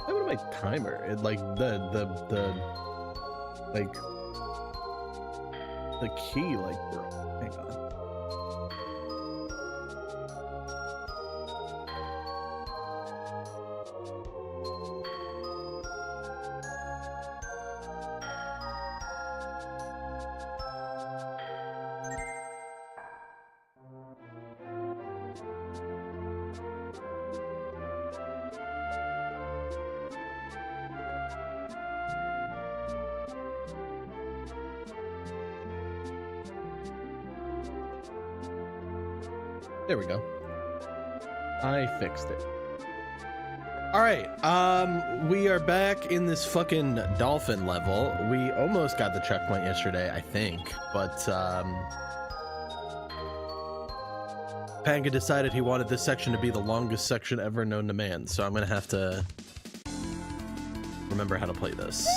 What about my timer? It like the like the key like broke. Hang on. There we go. I fixed it. All right, we are back in this fucking dolphin level. We almost got the checkpoint yesterday, I think, but Panga decided he wanted this section to be the longest section ever known to man, so I'm gonna have to remember how to play this.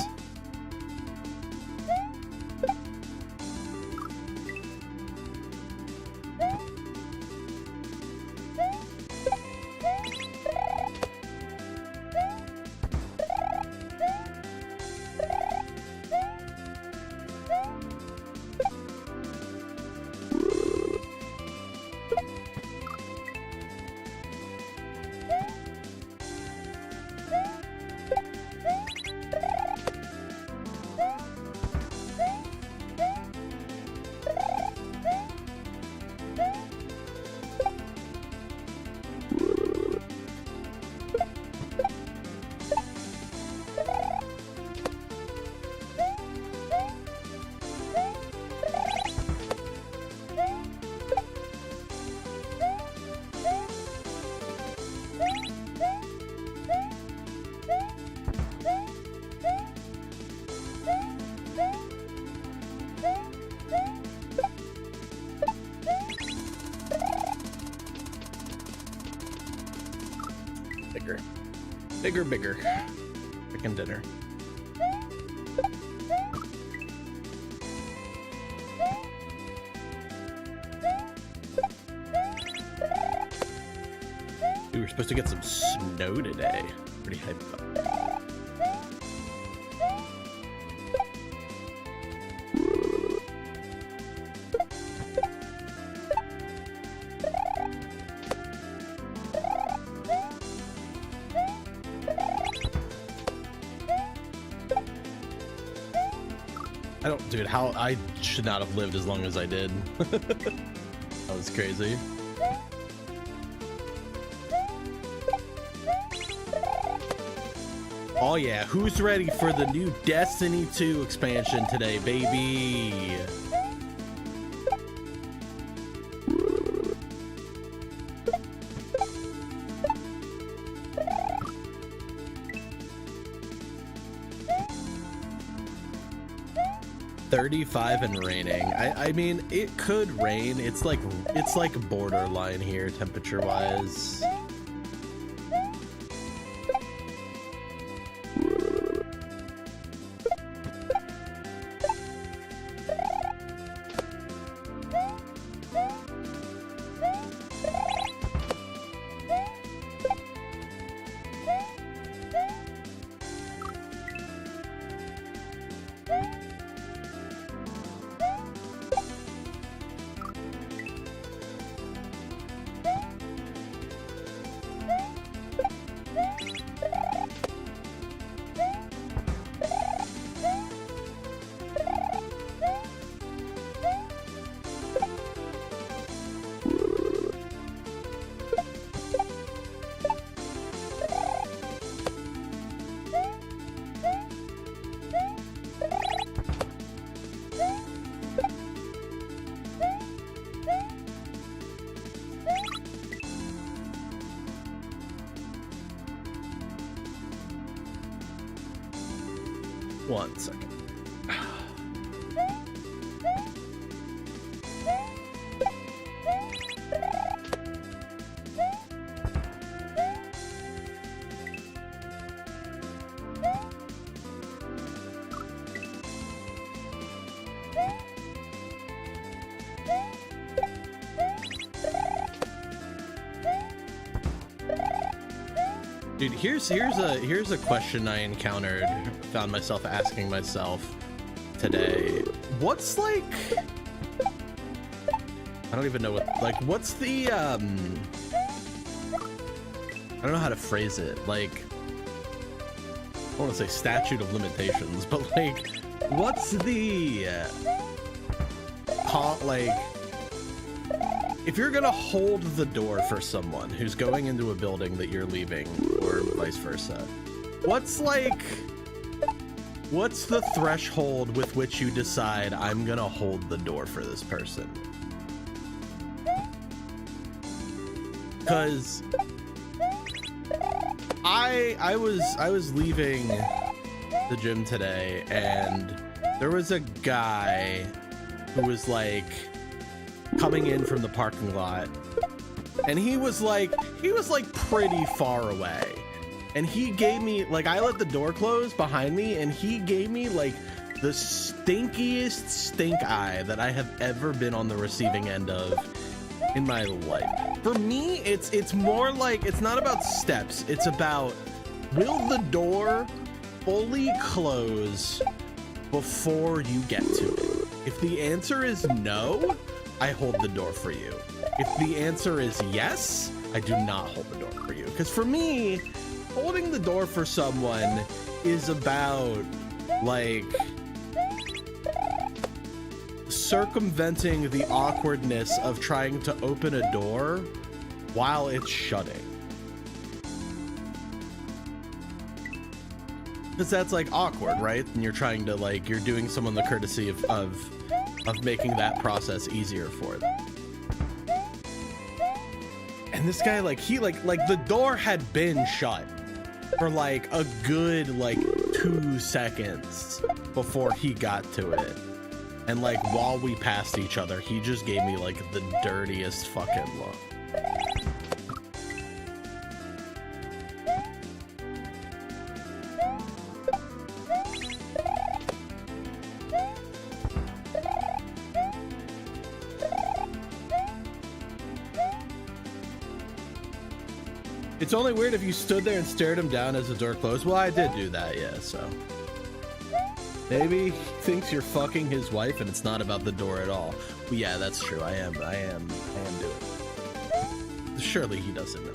Bigger. Chicken dinner. We were supposed to get some snow today. Pretty hyped up. Dude, how I should not have lived as long as I did. That was crazy. Oh yeah, who's ready for the new Destiny 2 expansion today, baby? $35 and raining. I mean, it could rain. It's like borderline here, temperature wise. One second. Dude, here's a question I found myself asking myself today. What's like, I don't even know what's the I don't know how to phrase it. Like, I want to say statute of limitations, but like, what's the like, if you're gonna hold the door for someone who's going into a building that you're leaving, or vice versa, what's the threshold with which you decide I'm gonna hold the door for this person? Because I was leaving the gym today, and there was a guy who was like coming in from the parking lot, and he was like pretty far away, and he gave me, like, I let the door close behind me, and he gave me like the stinkiest stink eye that I have ever been on the receiving end of in my life. For me, it's more like, it's not about steps, it's about, will the door fully close before you get to it? If the answer is no, I hold the door for you. If the answer is yes, I do not hold the door for you. Because for me, holding the door for someone is about like circumventing the awkwardness of trying to open a door while it's shutting. Because that's like awkward, right? And you're trying to, like, you're doing someone the courtesy of making that process easier for them. And this guy, like, he like the door had been shut for like a good like 2 seconds before he got to it. And like, while we passed each other, he just gave me like the dirtiest fucking look. It's only weird if you stood there and stared him down as the door closed. Well, I did do that, yeah, so. Maybe he thinks you're fucking his wife and it's not about the door at all. But yeah, that's true. I am doing it. Surely he doesn't know.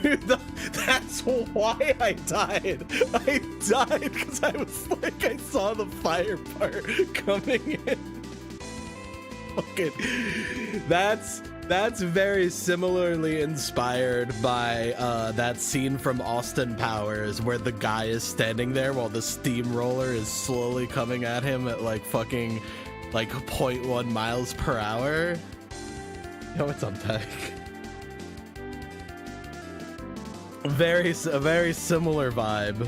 Dude, that's why I died. I died because I was like, I saw the fire part coming in. Okay, that's very similarly inspired by that scene from Austin Powers where the guy is standing there while the steamroller is slowly coming at him at like fucking like 0.1 miles per hour. Yo, what's up, Tech? A very similar vibe.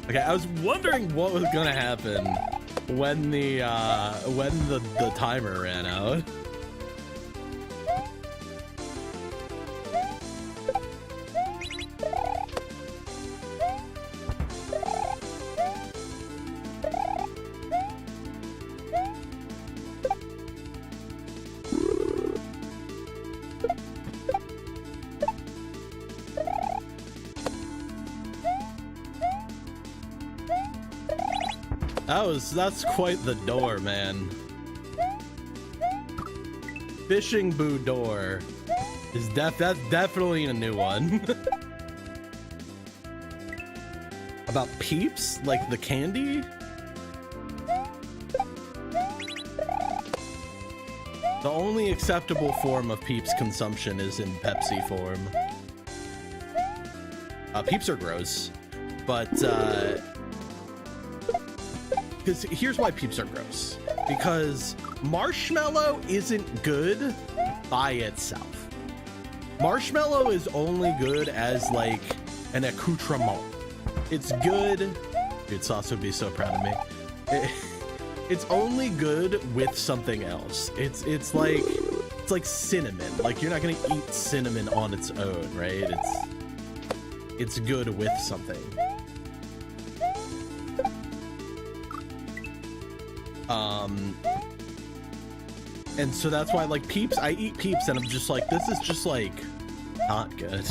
Okay, I was wondering what was gonna happen when the timer ran out. That's quite the door, man. Fishing boo door is that's definitely a new one. About Peeps, like the candy? The only acceptable form of Peeps consumption is in Pepsi form. Peeps are gross, but because here's why Peeps are gross. Because marshmallow isn't good by itself. Marshmallow is only good as like an accoutrement. It's good. Dude, Sauce would be so proud of me. It's only good with something else. It's like cinnamon. Like you're not gonna eat cinnamon on its own, right? It's good with something. And so that's why, like, Peeps, I eat Peeps and I'm just like, this is just like not good.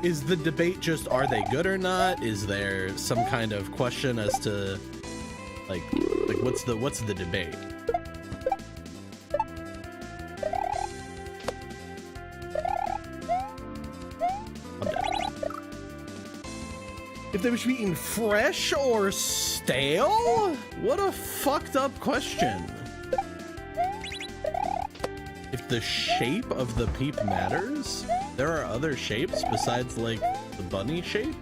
Is the debate just, are they good or not? Is there some kind of question as to like what's the debate? I'm dead. If they should be eaten fresh or stale? What a fucked up question. If the shape of the Peep matters, there are other shapes besides like the bunny shape.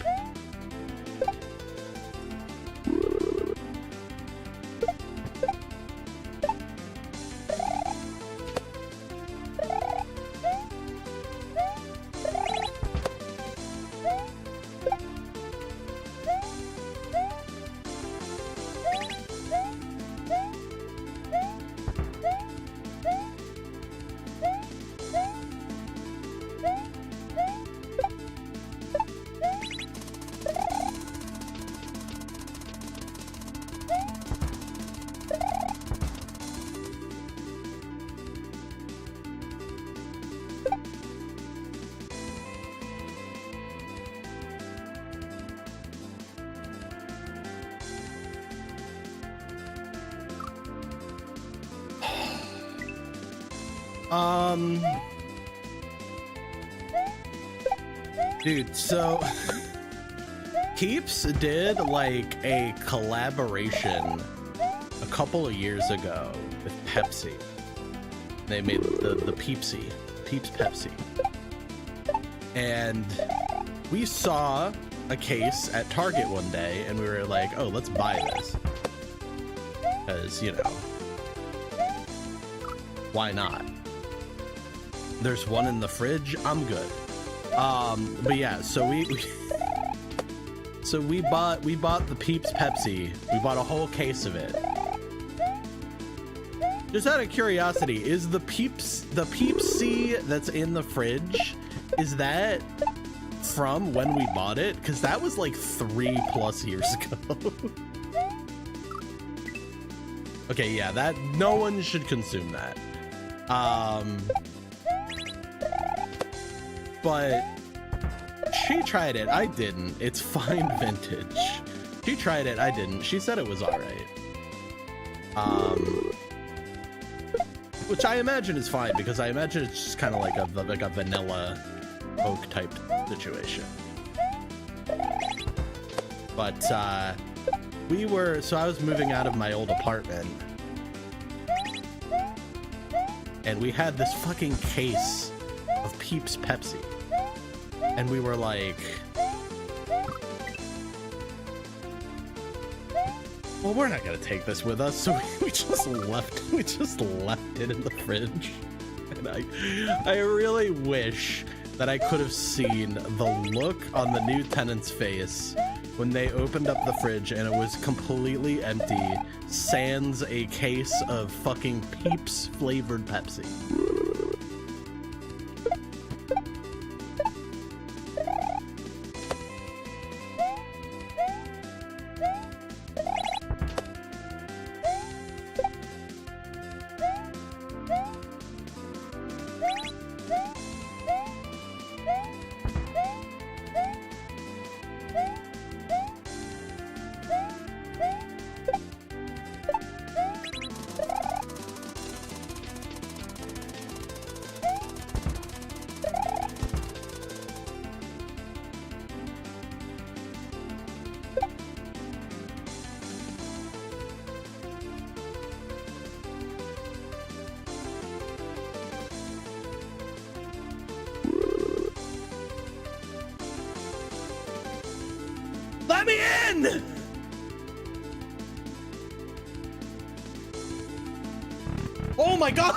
Dude, so Peeps did like a collaboration a couple of years ago with Pepsi. They made the Peeps Pepsi. And we saw a case at Target one day and we were like, oh, let's buy this. Because, you know, why not? There's one in the fridge, I'm good. But yeah, so we bought the Peeps Pepsi. We bought a whole case of it. Just out of curiosity, is the Peepsy that's in the fridge, is that from when we bought it? Because that was like 3+ years ago. Okay, yeah, that no one should consume that. But she tried it, I didn't. It's fine vintage. She tried it, I didn't. She said it was all right. Which I imagine is fine, because I imagine it's just kind of like a vanilla Coke type situation. But so I was moving out of my old apartment, and we had this fucking case of Peeps Pepsi, and we were like, well, we're not gonna take this with us, so we just left it in the fridge. And I really wish that I could have seen the look on the new tenant's face when they opened up the fridge and it was completely empty, sans a case of fucking Peeps flavored Pepsi. Oh my god!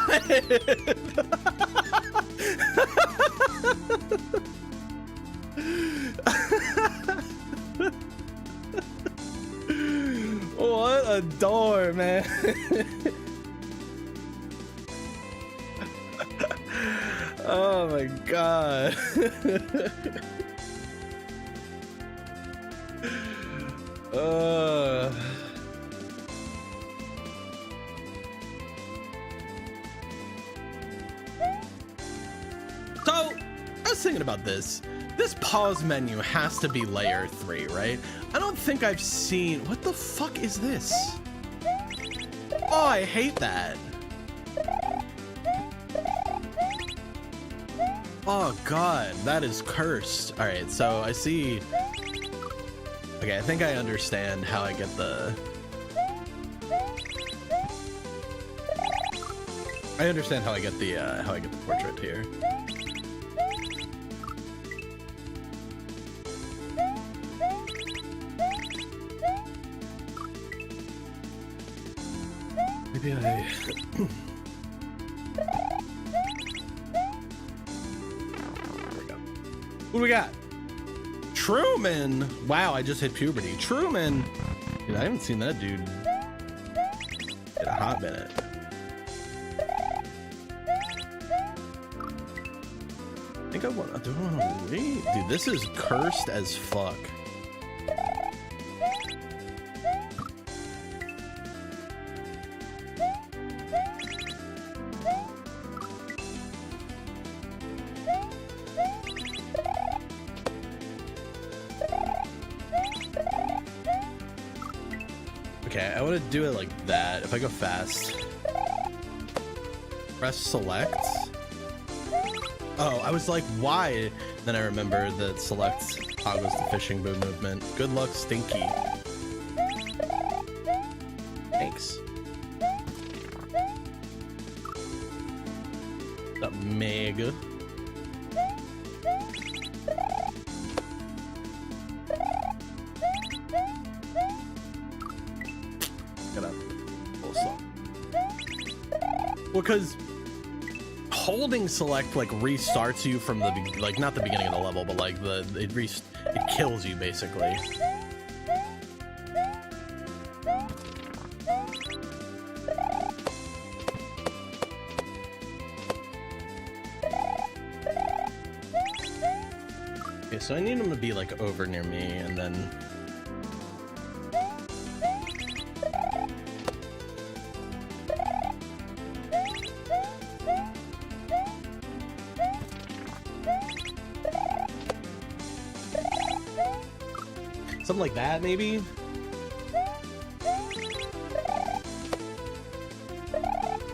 What a door, man. Oh my god. So, I was thinking about this. This pause menu has to be layer 3, right? I don't think I've seen... What the fuck is this? Oh, I hate that. Oh god, that is cursed. All right, so I see... Okay, I think I understand how I get the... I understand how I get the portrait here. Maybe I... What do we got? Truman! Wow, I just hit puberty. Truman! Dude, I haven't seen that dude in a hot minute. I think I want... Do I want to wait? Dude, this is cursed as fuck. Okay, I want to do it like that. If I go fast, press select. Oh, I was like, why? Then I remember that select toggles the fishing boom movement. Good luck, Stinky. Thanks. What's up, Mega? Because holding select like restarts you from the like not the beginning of the level, but like it kills you basically. Okay, so I need him to be like over near me, and then. Something like that, maybe?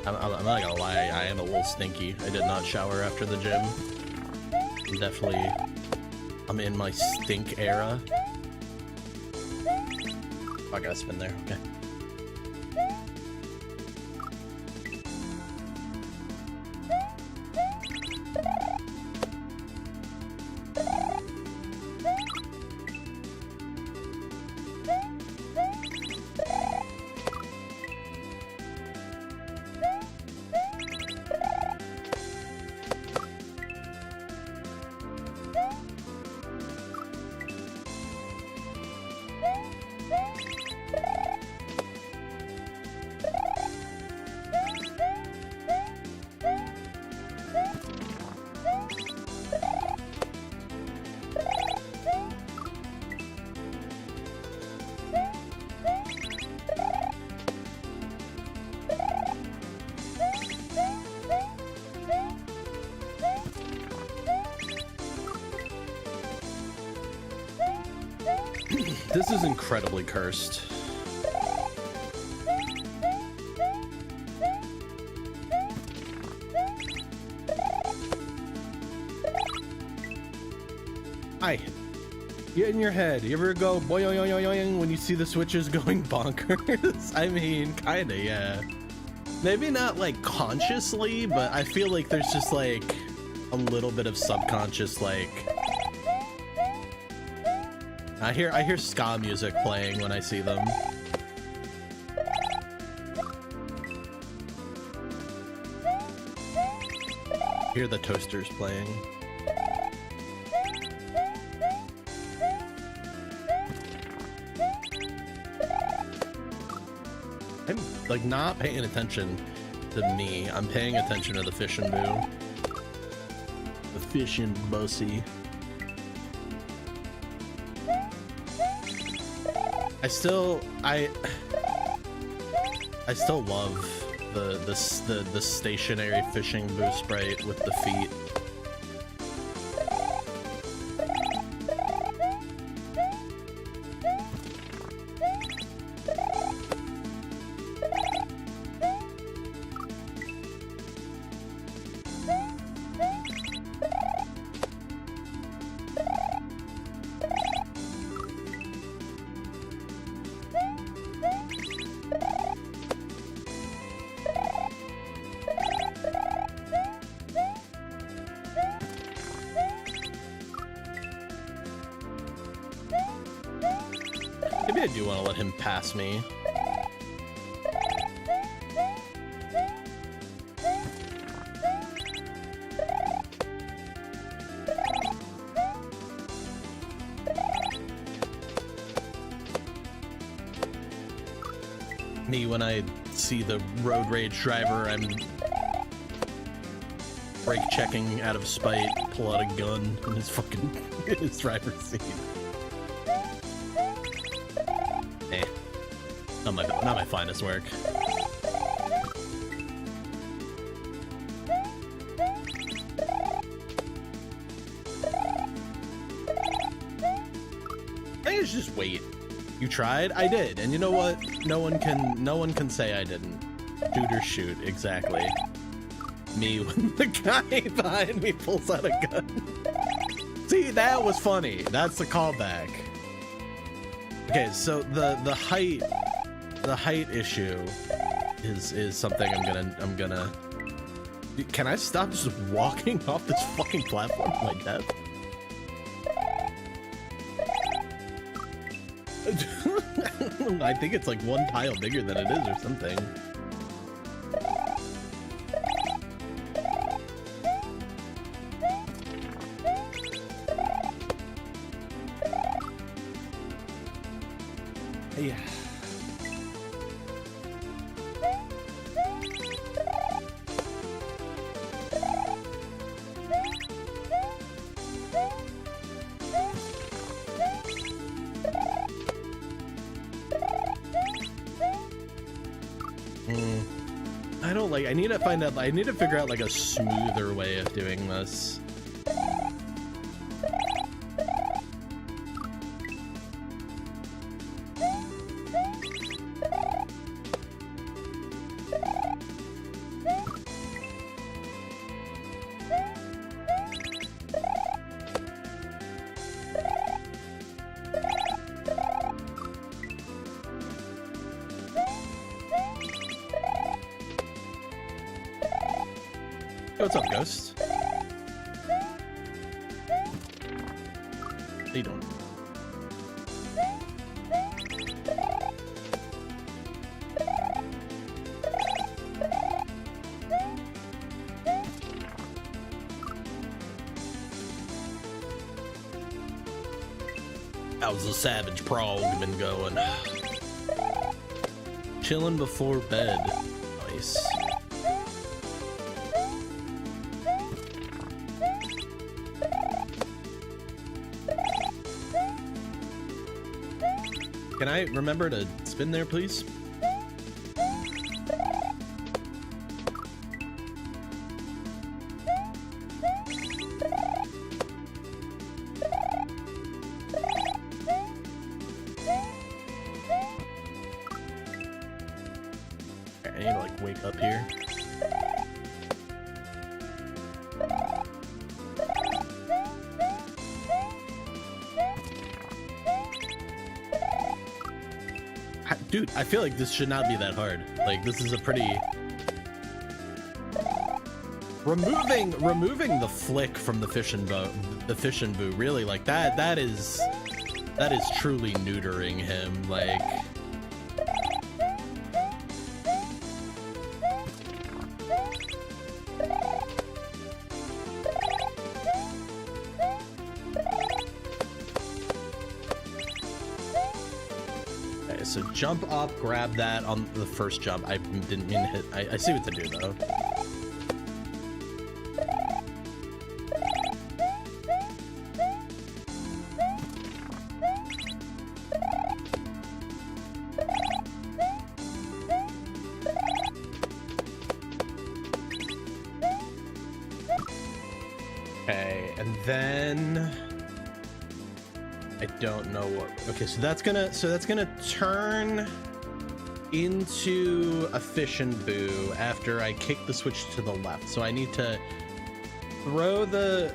I'm not gonna lie, I am a little stinky. I did not shower after the gym. I'm in my stink era. Oh, I gotta spin there, okay. This is incredibly cursed. Hi. Get in your head. You ever go boing when you see the switches going bonkers? I mean, kinda, yeah. Maybe not like consciously, but I feel like there's just like a little bit of subconscious like. I hear ska music playing when I see them. Hear the toasters playing. I'm like not paying attention to me. I'm paying attention to the fish and boo. The fish and bussy. I still love the stationary fishing boo sprite with the feet. Maybe I do want to let him pass me. Me, when I see the road rage driver, I'm brake checking out of spite, pull out a gun in his fucking his driver's seat. Not my finest work. I think it's just wait. You tried? I did, and you know what? No one can say I didn't. Shoot or shoot, exactly. Me when the guy behind me pulls out a gun. See, that was funny. That's the callback. Okay, so the height issue is something I'm gonna. Can I stop just walking off this fucking platform like that? I think it's like one tile bigger than it is or something. Yeah. I don't like. I need to find out. I need to figure out like a smoother way of doing this. Hey, what's up, Ghost? How you doing? How's the savage prog been going? Chilling before bed. Nice. Can I remember to spin there, please? I need to like wake up here. Dude, I feel like this should not be that hard. Like, this is a pretty... Removing the flick from the fish and boo, really, like, that is truly neutering him, like... so jump up, grab that on the first jump. I didn't mean to hit. I see what to do though. Okay, and then I don't know what. Okay, so that's gonna turn into a fish and boo after I kick the switch to the left. So I need to throw the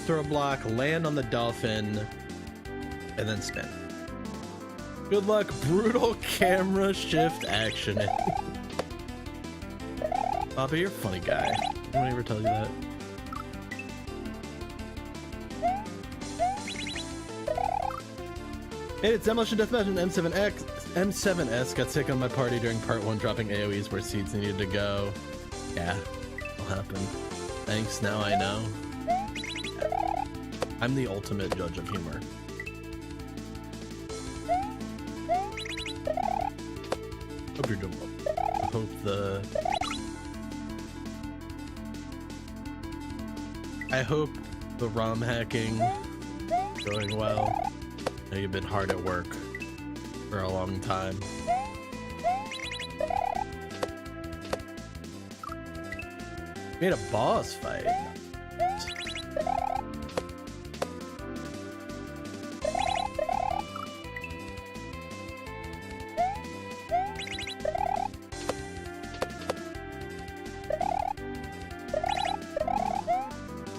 throw block, land on the dolphin, and then spin. Good luck, brutal camera shift action. Bobby, you're a funny guy. Anyone ever tell you that? Hey, it's Demolition Deathmatch and M7S got sick on my party during part 1, dropping AoEs where seeds needed to go. Yeah, it'll happen. Thanks, now I know. Yeah. I'm the ultimate judge of humor. Hope you're doing well. I hope the ROM hacking is going well. I know you've been hard at work for a long time. Made a boss fight.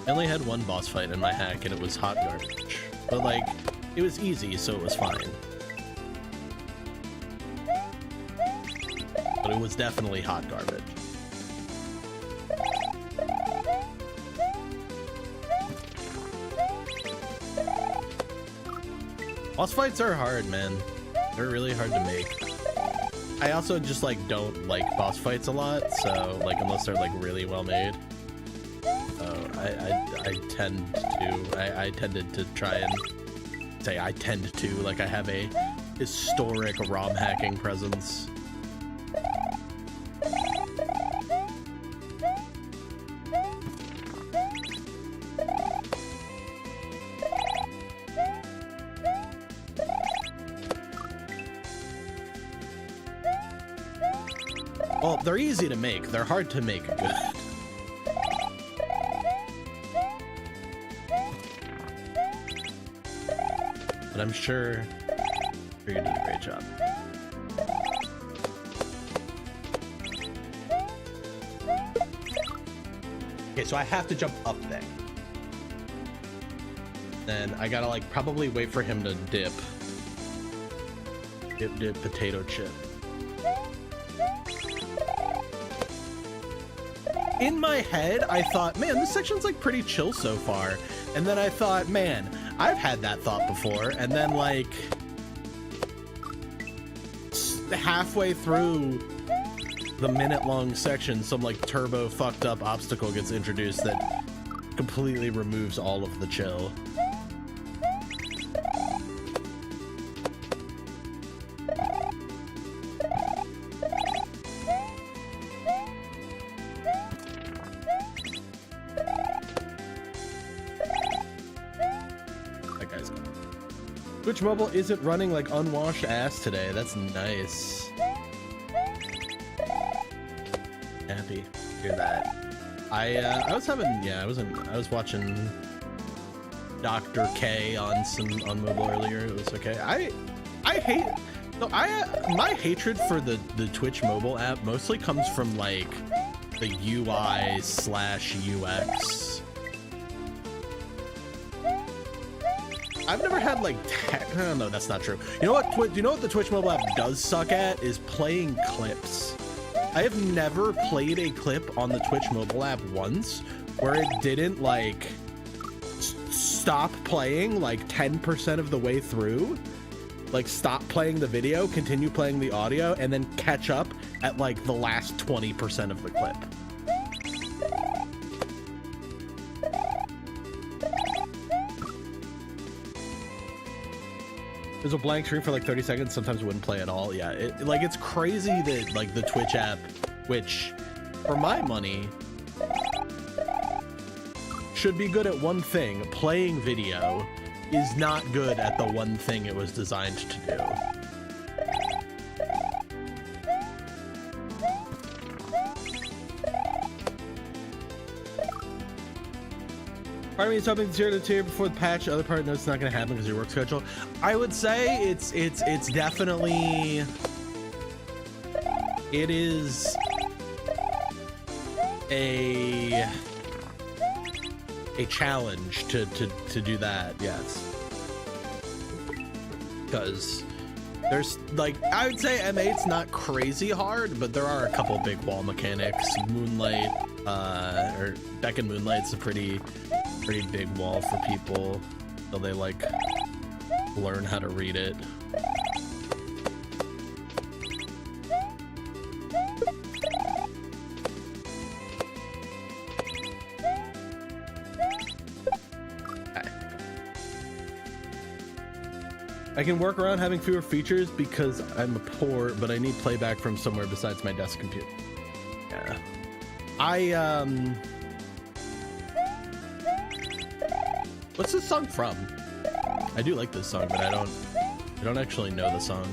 I only had one boss fight in my hack and it was hot garbage. But like, it was easy, so it was fine. But it was definitely hot garbage. Boss fights are hard, man. They're really hard to make. I also just like don't like boss fights a lot, so like unless they're like really well made. So I tended to try and say I tend to, like I have a historic ROM hacking presence. Well, they're easy to make. They're hard to make good. But I'm sure you're gonna do a great job. Okay, so I have to jump up there. Then I gotta like probably wait for him to dip potato chip. In my head, I thought, man, this section's like pretty chill so far. And then I thought, man, I've had that thought before. And then like halfway through the minute-long section, some like turbo fucked up obstacle gets introduced that completely removes all of the chill. Twitch Mobile isn't running like unwashed ass today. That's nice. Happy to hear that. I was watching Dr. K on mobile earlier. It was okay. My hatred for the Twitch mobile app mostly comes from like the UI/UX. I've never had like no, that's not true. You know what? You know what the Twitch mobile app does suck at is playing clips. I have never played a clip on the Twitch mobile app once where it didn't like stop playing like 10% of the way through, like stop playing the video, continue playing the audio, and then catch up at like the last 20% of the clip. There's a blank screen for like 30 seconds. Sometimes it wouldn't play at all. Yeah, it's crazy that like the Twitch app, which for my money should be good at one thing, playing video, is not good at the one thing it was designed to do. Part of me is hoping to 0 to 2 before the patch. The other part knows it's not going to happen because of your work schedule. I would say it's definitely, it is a challenge to do that. Yes, because there's like, I would say M8's not crazy hard, but there are a couple big wall mechanics. Moonlight, or Beck and Moonlight's a pretty big wall for people, so they like learn how to read it. I can work around having fewer features because I'm poor, but I need playback from somewhere besides my desk computer. Yeah. What's this song from? I do like this song, but I don't actually know the song.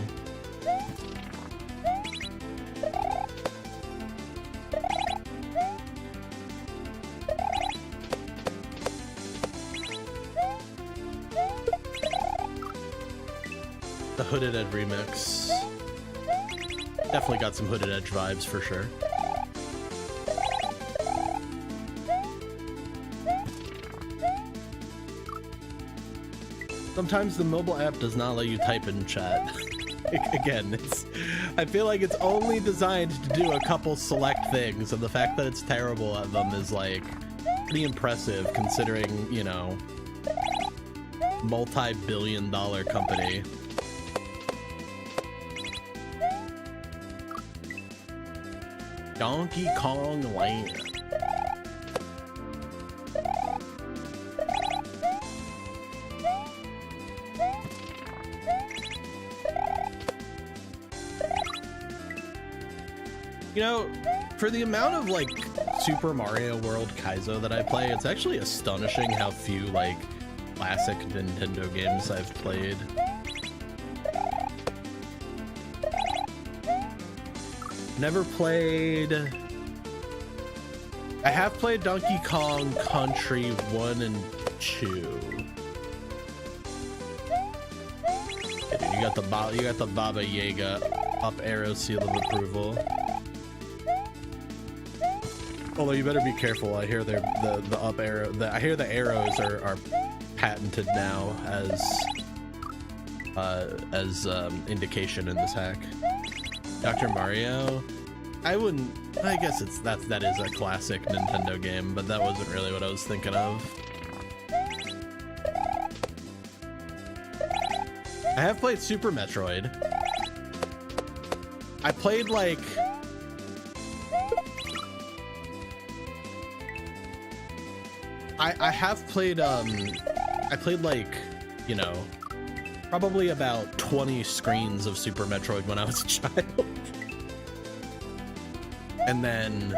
The Hooded Edge remix. Definitely got some Hooded Edge vibes for sure. Sometimes the mobile app does not let you type in chat. Again, I feel like it's only designed to do a couple select things, and the fact that it's terrible at them is like pretty impressive considering, you know, multi-billion-dollar company. Donkey Kong Land. You know, for the amount of like Super Mario World Kaizo that I play, it's actually astonishing how few like classic Nintendo games I've played. Never played. I have played Donkey Kong Country 1 and 2. Yeah, dude, you got the Baba Yaga up arrow seal of approval. Although you better be careful. I hear the up arrow. I hear the arrows are patented now as indication in this hack. Dr. Mario, I guess that is a classic Nintendo game, but that wasn't really what I was thinking of. I have played Super Metroid. I played like I have played I played like, you know, probably about 20 screens of Super Metroid when I was a child. And then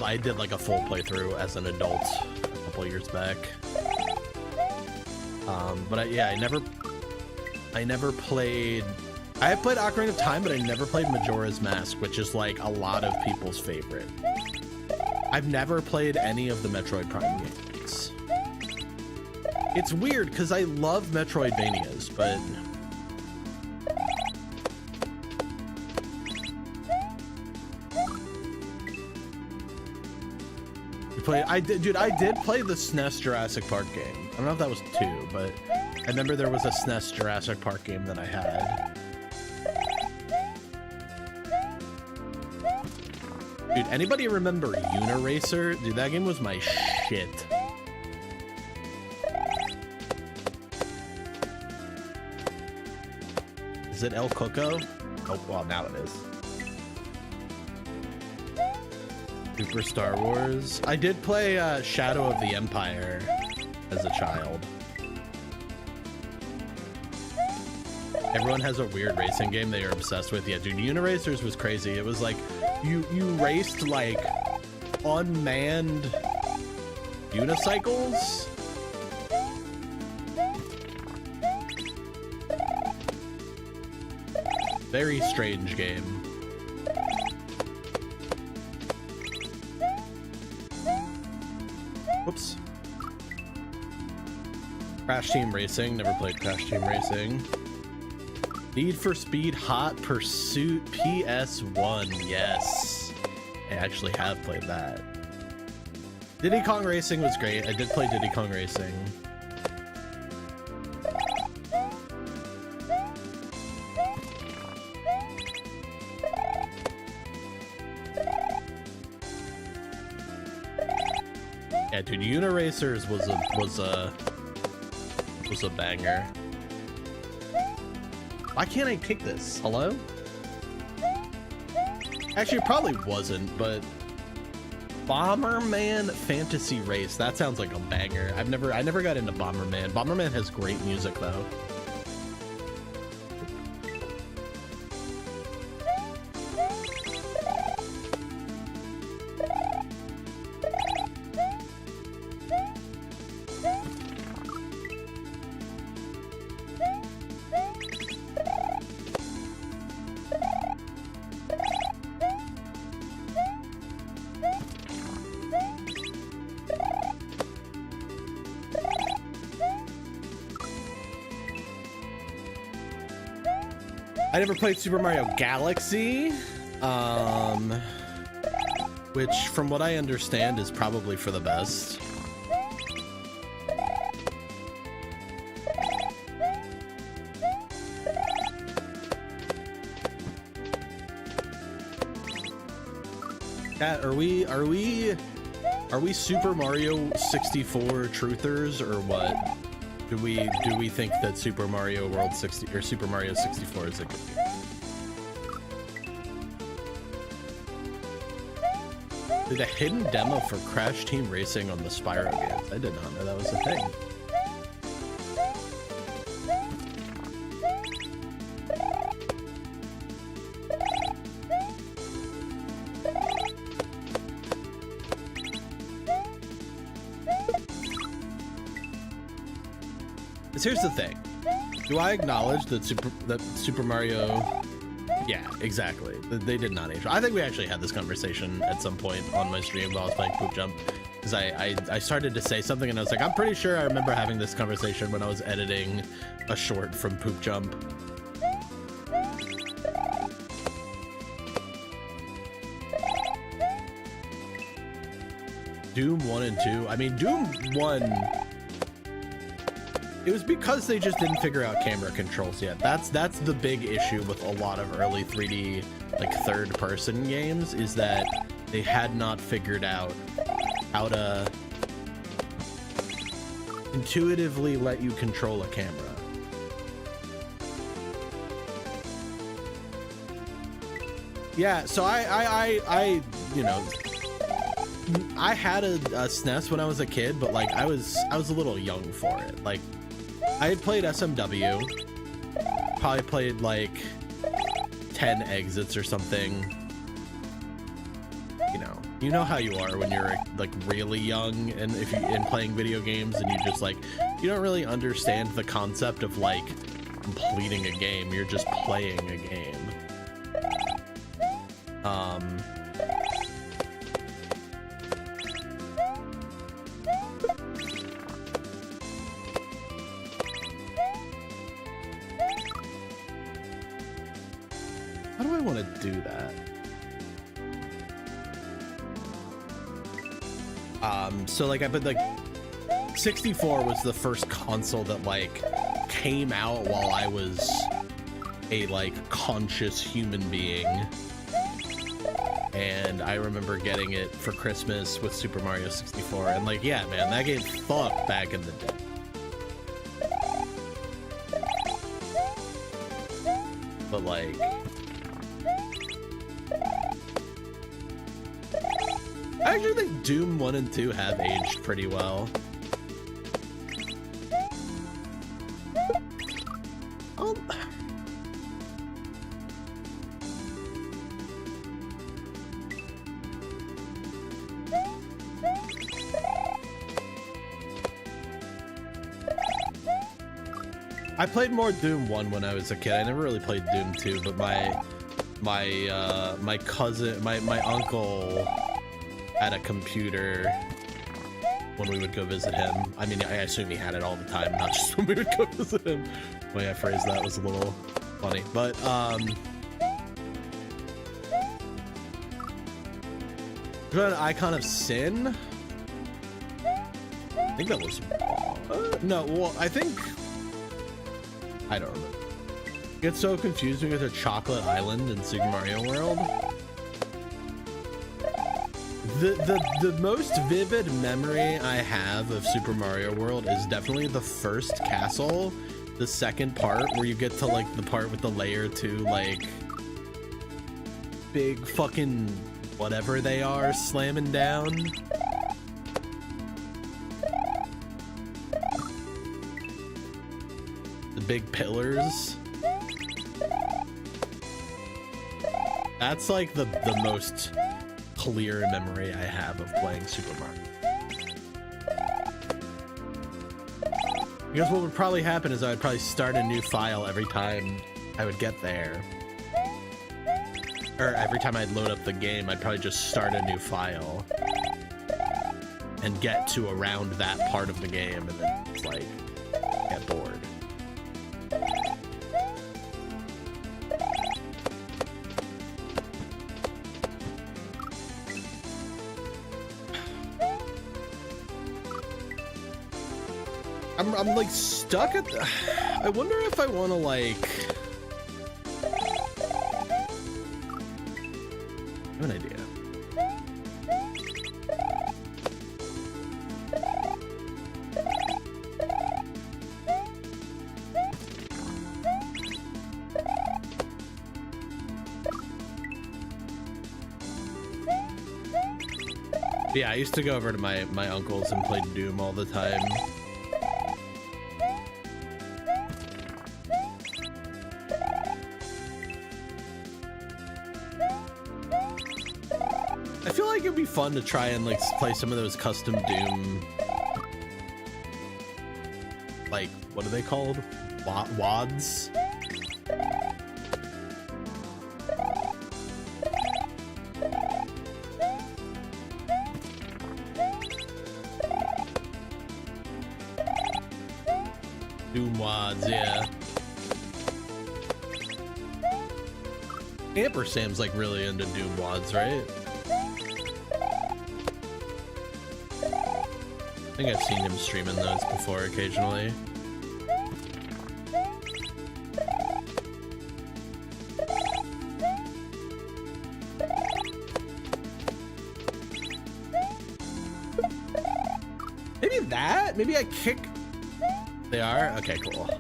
I did like a full playthrough as an adult a couple years back. But I never played. I have played Ocarina of Time, but I never played Majora's Mask, which is like a lot of people's favorite. I've never played any of the Metroid Prime games. It's weird because I love Metroidvanias, but I did play the SNES Jurassic Park game. I don't know if that was 2, but I remember there was a SNES Jurassic Park game that I had. Dude, anybody remember Uniracer? Dude, that game was my shit. Is it El Coco? Oh, well, now it is. Super Star Wars. I did play Shadow of the Empire as a child. Everyone has a weird racing game they are obsessed with. Yeah, dude, Uniracers was crazy. It was like you raced like unmanned unicycles. Very strange game. Whoops. Crash Team Racing. Never played Crash Team Racing. Need for Speed Hot Pursuit PS1. Yes. I actually have played that. Diddy Kong Racing was great. I did play Diddy Kong Racing. Yeah, dude, Uniracers was a banger. Why can't I kick this? Hello? Actually, it probably wasn't, but Bomberman Fantasy Race. That sounds like a banger. I never got into Bomberman. Bomberman has great music though. I never played Super Mario Galaxy, which from what I understand is probably for the best. Cat, are we Super Mario 64 truthers or what? Do we think that Super Mario World 60 or Super Mario 64 is a good game? Did a hidden demo for Crash Team Racing on the Spyro games? I did not know that was a thing. Here's the thing. Do I acknowledge that Super Mario? Yeah, exactly. They did not age. I think we actually had this conversation at some point on my stream while I was playing Poop Jump, because I started to say something and I was like, I'm pretty sure I remember having this conversation when I was editing a short from Poop Jump. Doom 1 and 2. I mean, Doom 1. It was because they just didn't figure out camera controls yet. That's the big issue with a lot of early 3D, like third-person games, is that they had not figured out how to intuitively let you control a camera. Yeah, so I you know, I had a SNES when I was a kid, but like I was a little young for it. Like, I had played SMW, probably played like 10 exits or something. You know how you are when you're like really young and playing video games, and you just like, you don't really understand the concept of like completing a game. You're just playing a game. How do I want to do that? So like I put like 64 was the first console that like came out while I was a like conscious human being, and I remember getting it for Christmas with Super Mario 64, and like, yeah, man, that game fucked back in the day. But like, I actually think Doom 1 and 2 have aged pretty well. I played more Doom 1 when I was a kid. I never really played Doom 2, but my cousin, my uncle had a computer when we would go visit him. I mean, I assume he had it all the time, not just when we would go visit him. The way I phrased that was a little funny, but an Icon of Sin. I think that was no. Well, I think. I don't remember. It gets so confusing with a Chocolate Island in Super Mario World. The most vivid memory I have of Super Mario World is definitely the first castle, the second part where you get to like the part with the layer 2 like big fucking whatever they are slamming down. Big pillars. That's like the most clear memory I have of playing Super Mario. I guess what would probably happen is I would probably start a new file every time I would get there. Or every time I'd load up the game, I'd probably just start a new file and get to around that part of the game and then it's like get bored. I'm like stuck at the, I wonder if I want to like, I have an idea. Yeah, I used to go over to my uncle's and play Doom all the time. Fun to try and like play some of those custom Doom, like what are they called? WADs? Doom WADs, yeah. Ampersam's like really into Doom WADs, right? I think I've seen him streaming those before occasionally. Maybe that? Maybe I kick... They are? Okay, cool.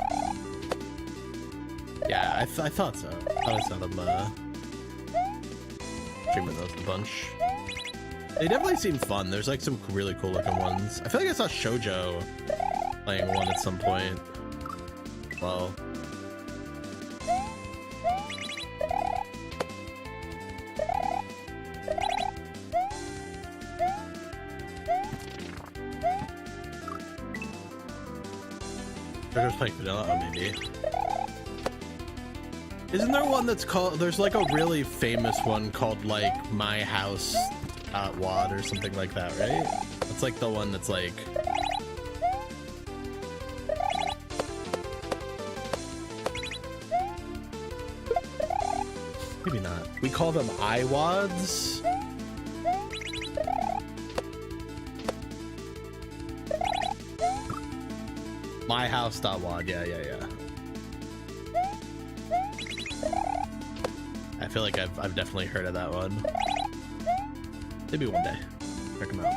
Yeah, I thought so. I thought I saw them streaming those a bunch. They definitely seem fun. There's like some really cool looking ones. I feel like I saw Shoujo playing one at some point. Well, they're just playing vanilla. Oh, maybe. Isn't there one that's called? There's like a really famous one called like My House WAD or something like that, right? It's like the one that's like maybe not. We call them iWads. My house.wad. Yeah. I feel like I've definitely heard of that one. Maybe one day. Check them out.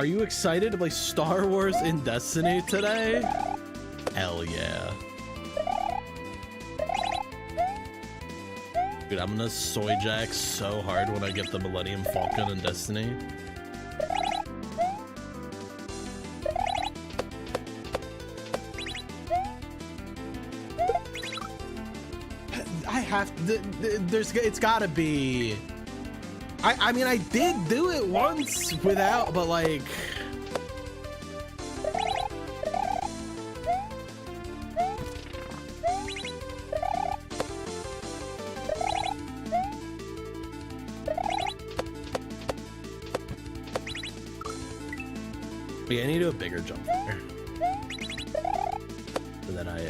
Are you excited to play Star Wars in Destiny today? Hell yeah. Dude, I'm gonna soy jack so hard when I get the Millennium Falcon in Destiny. I have to, it's gotta be. I mean, I did do it once without, but like. I need to do a bigger jump there. So that I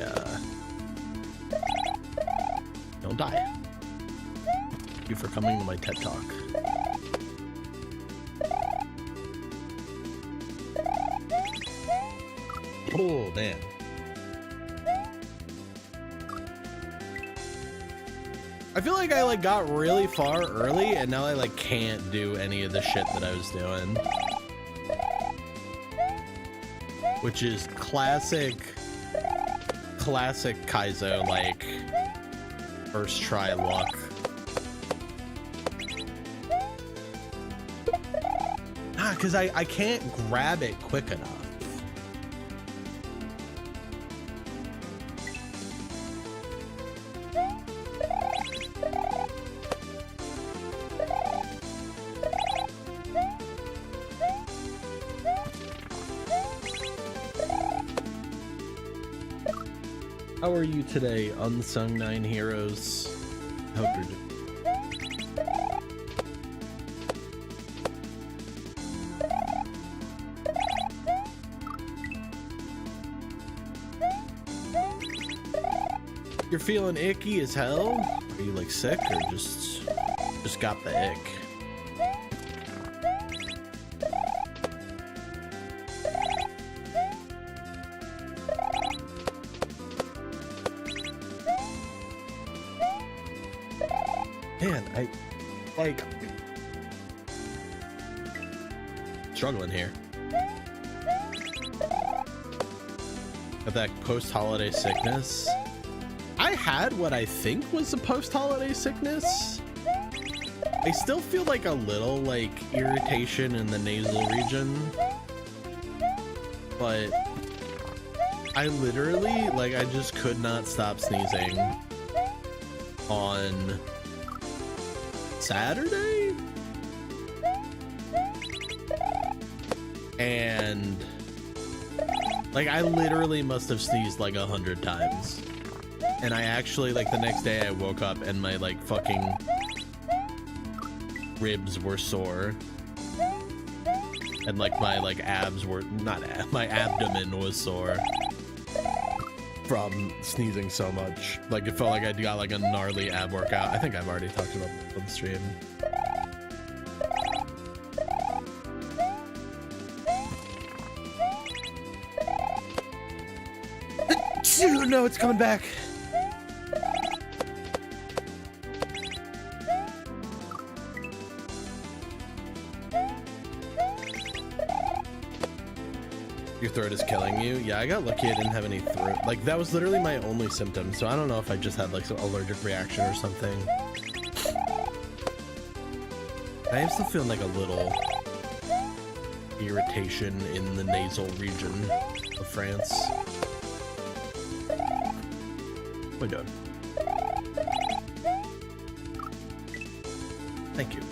don't die. Thank you for coming to my TED Talk. Oh man. I feel like I got really far early and now I can't do any of the shit that I was doing. Which is classic Kaizo, first try luck. Because I can't grab it quick enough. How are you today, Unsung 9 Heroes? Hope you're doing. You're feeling icky as hell? Are you sick or just got the ick? Man, I struggling here. Got that post-holiday sickness. I had what I think was a post-holiday sickness. I still feel a little irritation in the nasal region, but I literally I just could not stop sneezing on Saturday, and I literally must have sneezed 100 times. And I actually, the next day I woke up and my, fucking ribs were sore. And, my, abs were, my abdomen was sore from sneezing so much. It felt like I got, a gnarly ab workout. I think I've already talked about this on the stream. No, it's coming back. Your throat is killing you? Yeah, I got lucky I didn't have any throat. That was literally my only symptom, so I don't know if I just had some allergic reaction or something. I am still feeling a little irritation in the nasal region of France. What are we doing? Thank you.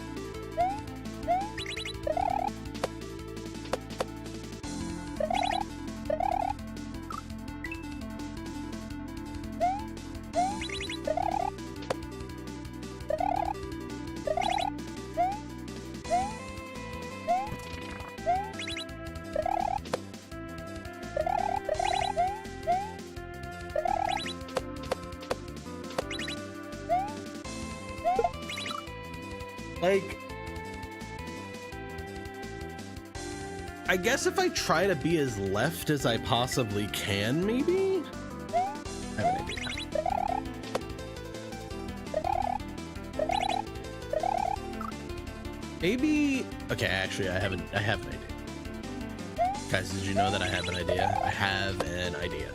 I guess if I try to be as left as I possibly can, maybe? I have an idea. Maybe... Okay, actually, I have an idea. Guys, did you know that I have an idea? I have an idea.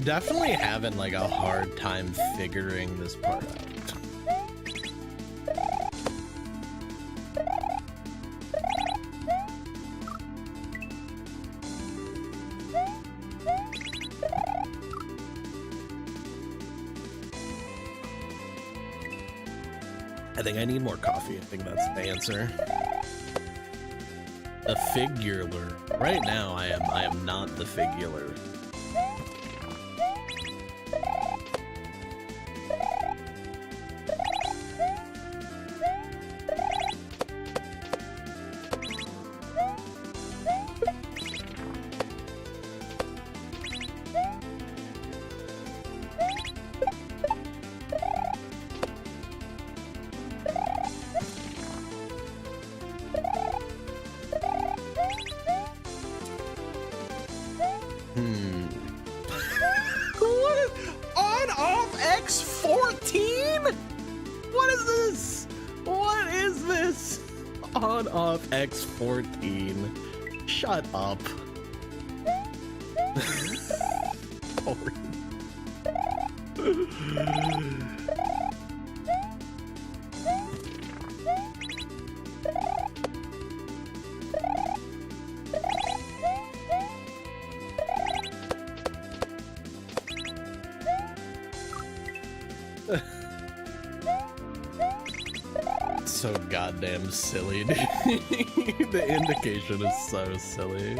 Definitely having like a hard time figuring this part out. I think I need more coffee. I think that's the answer. A figular. Right now I am not the figular. X14. Shut up. So goddamn silly, dude. The indication is so silly.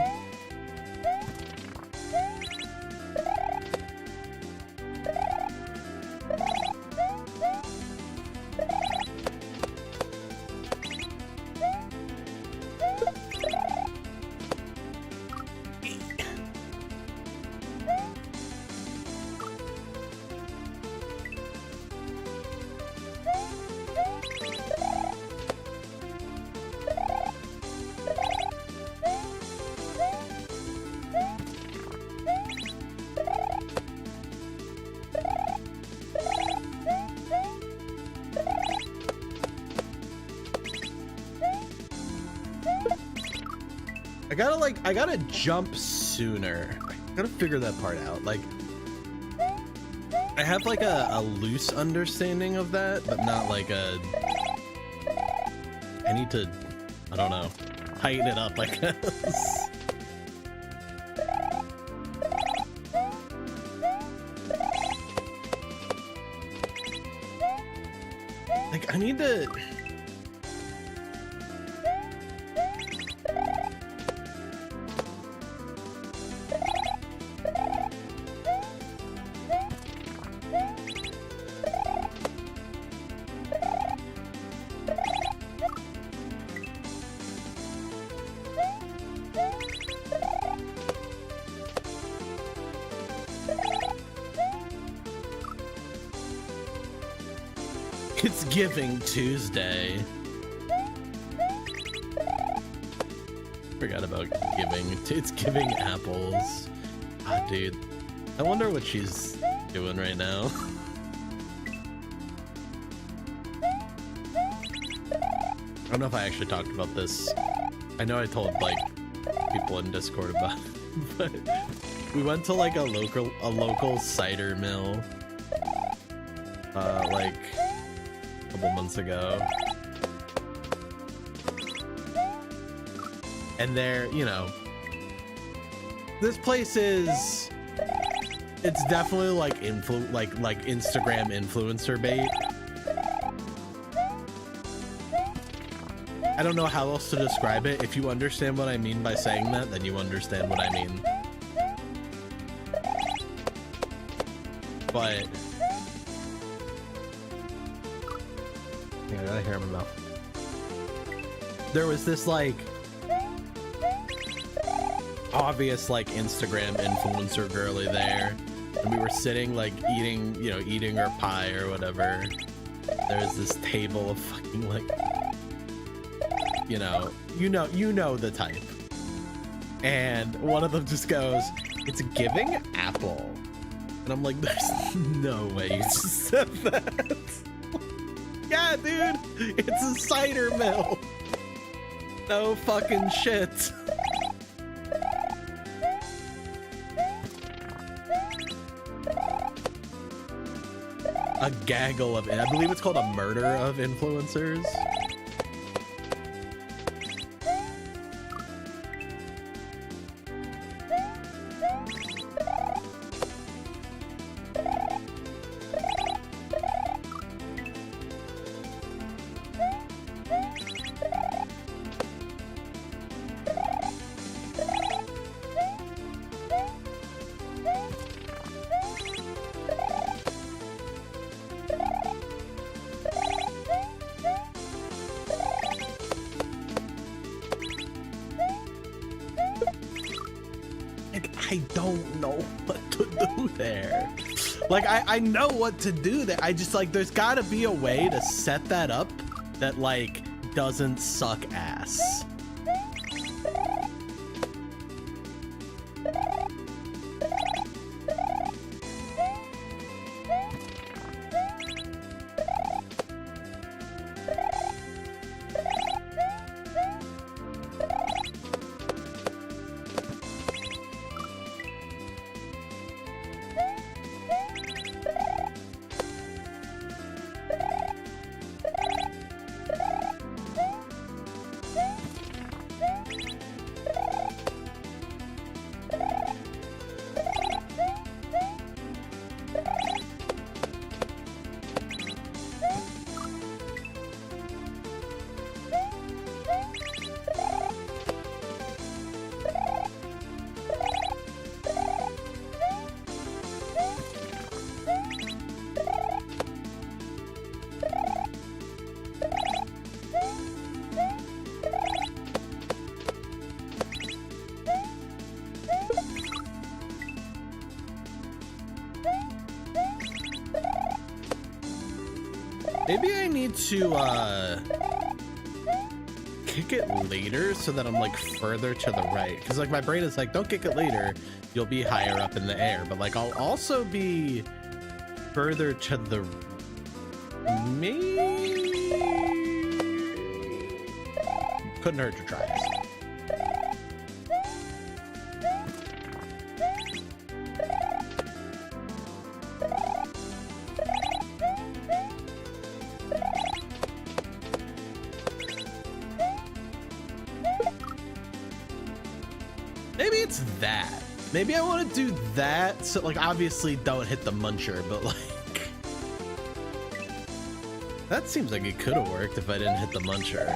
I gotta jump sooner. I gotta figure that part out. Like, I have like a loose understanding of that, but not like a... I need to, I don't know, tighten it up, I guess. Like, I need to... It's Giving Tuesday. Forgot about giving. It's giving apples. Ah, dude. I wonder what she's doing right now. I don't know if I actually talked about this. I know I told like people in Discord about it, but we went to like a local cider mill like a couple months ago. And there, you know, this place is, it's definitely like like Instagram influencer bait. I don't know how else to describe it. If you understand what I mean by saying that, then you understand what I mean. But yeah, I gotta hear him enough. There was this like obvious like Instagram influencer girly there, and we were sitting like eating our pie or whatever. There's this table of fucking like you know the type, and one of them just goes, "It's giving apple," and I'm like, "There's no way you just said that." Yeah, dude, it's a cider mill. No fucking shit. A gaggle of, I believe it's called a murder of influencers. I don't know what to do there. Like, I know what to do there. I just, like, there's gotta be a way to set that up that, like, doesn't suck ass. Maybe I need to kick it later so that I'm like further to the right, because like my brain is like, don't kick it later, you'll be higher up in the air, but like I'll also be further to the maybe. Couldn't hurt to try. Maybe I want to do that, so like obviously don't hit the muncher, but like that seems like it could have worked if I didn't hit the muncher.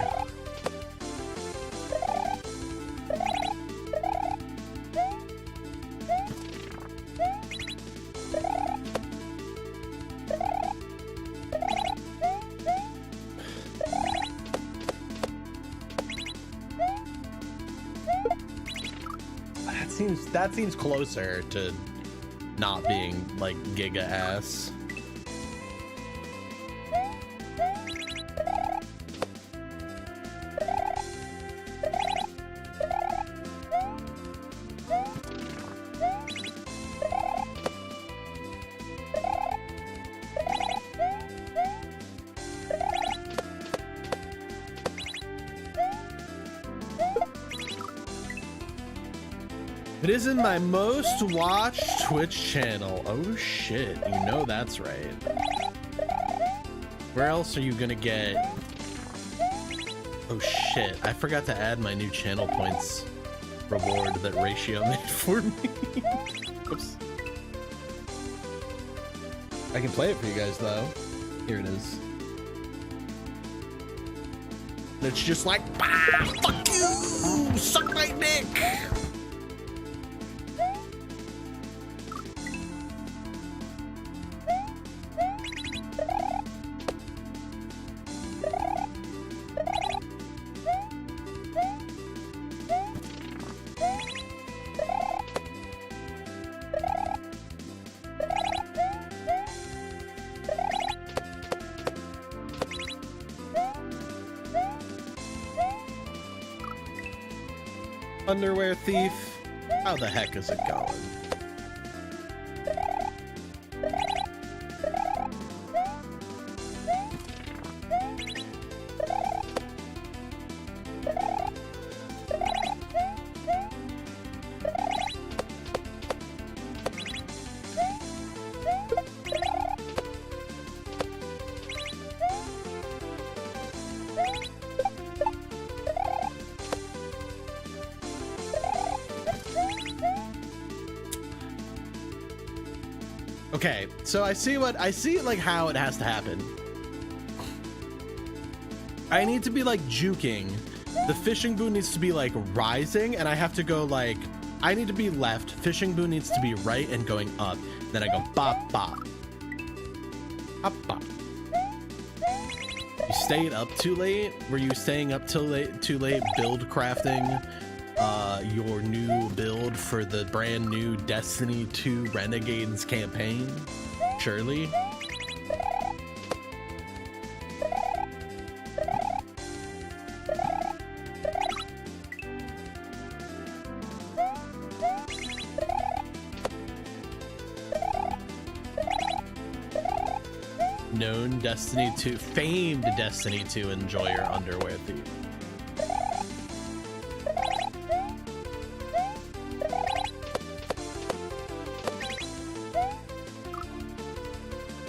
That seems closer to not being like giga ass. It is in my most watched Twitch channel. Oh shit, you know that's right. Where else are you gonna get? Oh shit, I forgot to add my new channel points reward that Ratio made for me. Oops. I can play it for you guys though. Here it is. And it's just like, bah, fuck you, suck my dick. Underwear thief, how the heck is it going? Okay, so I see like how it has to happen. I need to be like juking. The fishing boot needs to be like rising, and I have to go like, I need to be left. Fishing boot needs to be right and going up. Then I go bop bop. Bop bop. You stayed up too late? Were you staying up too late build crafting your new build for the brand new Destiny 2 Renegades campaign? Surely. Known Destiny 2, famed Destiny 2 enjoyer, underwear thief.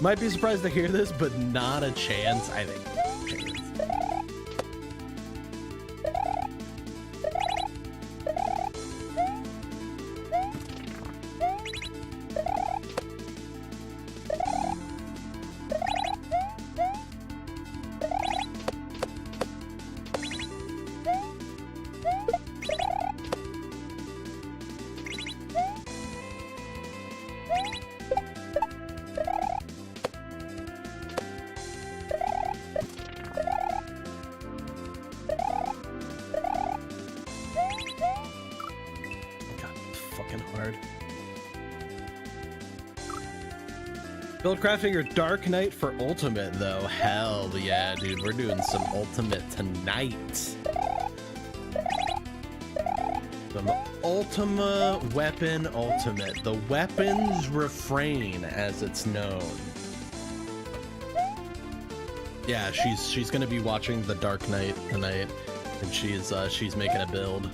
Might be surprised to hear this, but not a chance. I think chance. Build crafting your Dark Knight for Ultimate, though. Hell yeah, dude. We're doing some Ultimate tonight. Some Ultima Weapon Ultimate. The weapons refrain, as it's known. Yeah, she's gonna be watching the Dark Knight tonight, and she's making a build.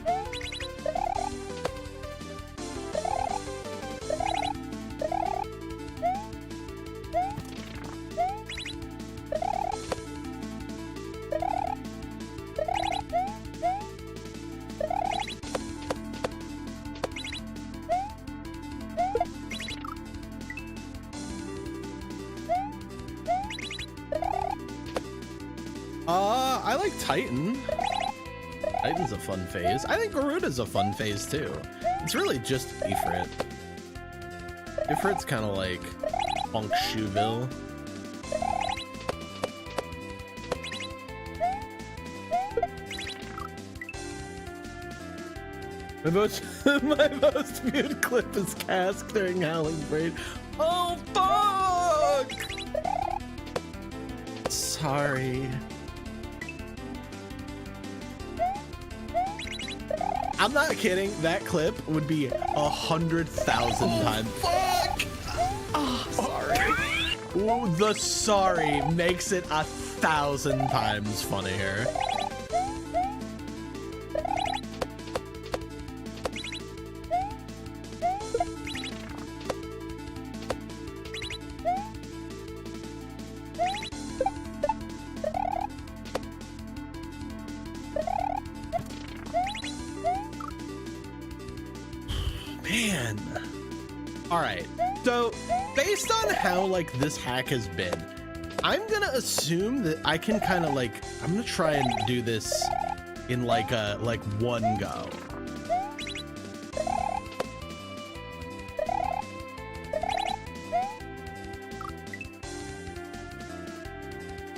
I like Titan. Titan's a fun phase. I think Garuda's a fun phase too. It's really just Ifrit. Ifrit's kind of like Funk Shoeville. My most viewed clip is Cask during Howling Braid. Oh fuck! Sorry. I'm not kidding. That clip would be 100,000 times. Fuck! Oh, sorry. Ooh, the sorry makes it 1,000 times funnier. Man. All right. So based on how like this hack has been, I'm gonna assume that I can kind of like, I'm gonna try and do this in like one go.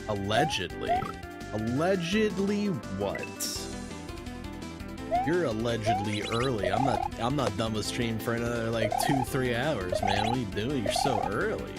Allegedly. Allegedly what? You're allegedly early. I'm not done with stream for another like 2-3 hours, man. What are you doing? You're so early.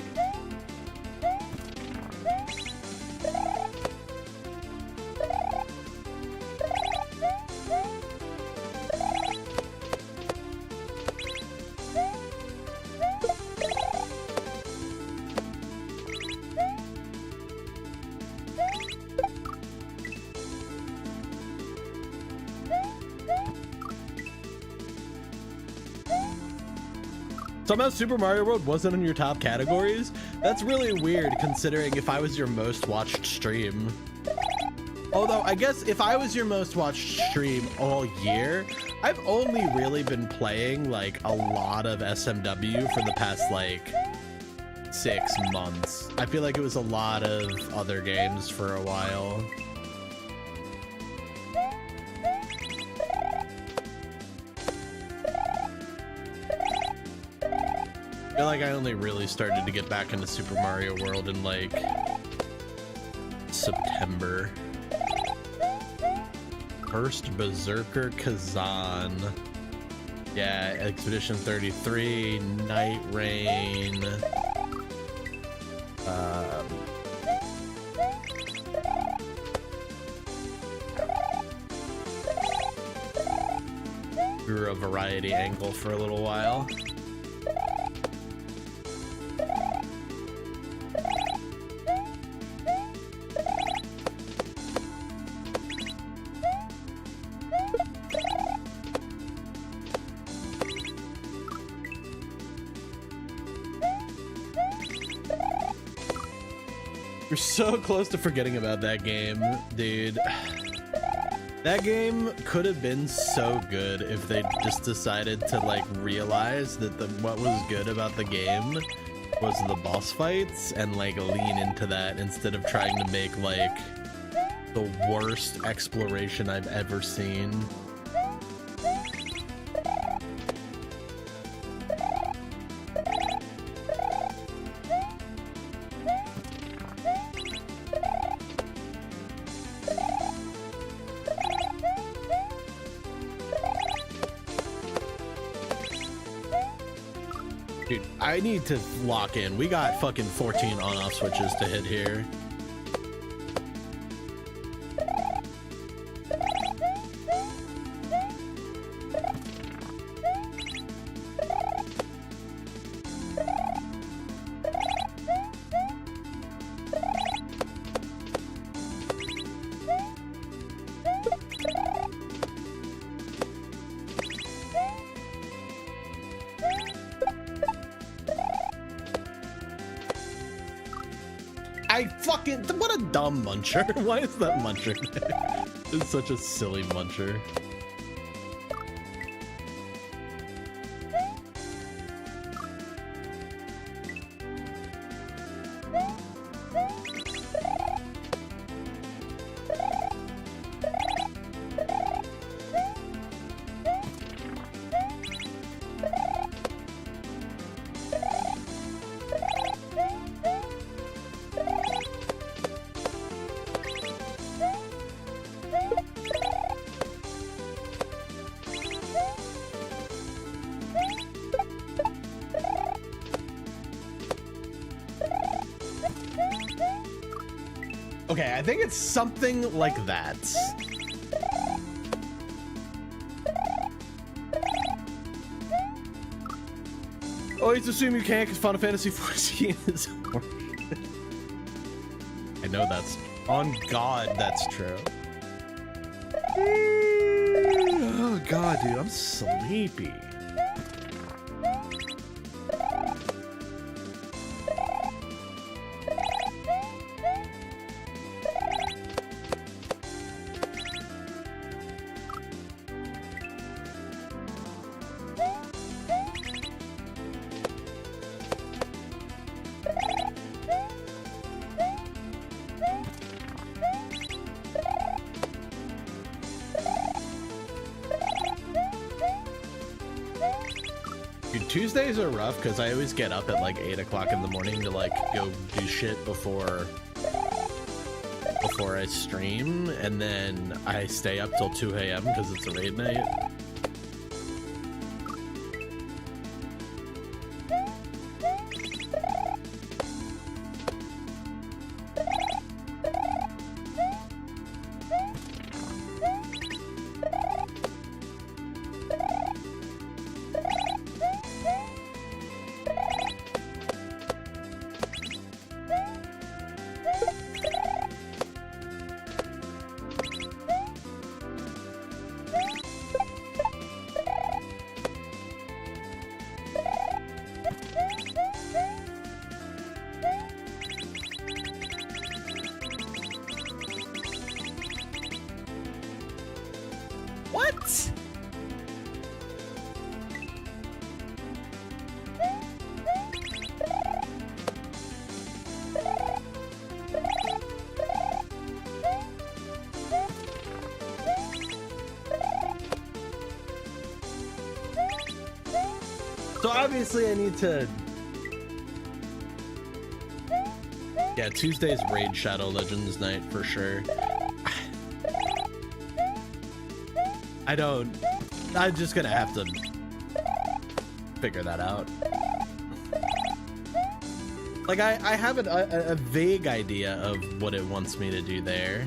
Somehow Super Mario World wasn't in your top categories? That's really weird considering if I was your most watched stream. Although I guess if I was your most watched stream all year, I've only really been playing like a lot of SMW for the past like 6 months. I feel like it was a lot of other games for a while. I feel like I only really started to get back into Super Mario World in like September. First Berserker Kazan. Yeah, Expedition 33, Night Rain. We were a variety angle for a little while. You're so close to forgetting about that game, dude. That game could have been so good if they just decided to like realize that what was good about the game was the boss fights and like lean into that instead of trying to make like the worst exploration I've ever seen. Dude, I need to lock in. We got fucking 14 on-off switches to hit here. What a dumb muncher. Why is that muncher there? It's such a silly muncher. Okay, I think it's something like that. Always assume you can't because Final Fantasy XIV is horseshit. I know that's on God, that's true. Oh God, dude, I'm sleepy. Dude, Tuesdays are rough because I always get up at like 8 o'clock in the morning to like go do shit before I stream, and then I stay up till 2 a.m. because it's a raid night. So obviously I need to... Yeah, Tuesday's Raid Shadow Legends night for sure. I'm just gonna have to figure that out. Like I have a vague idea of what it wants me to do there.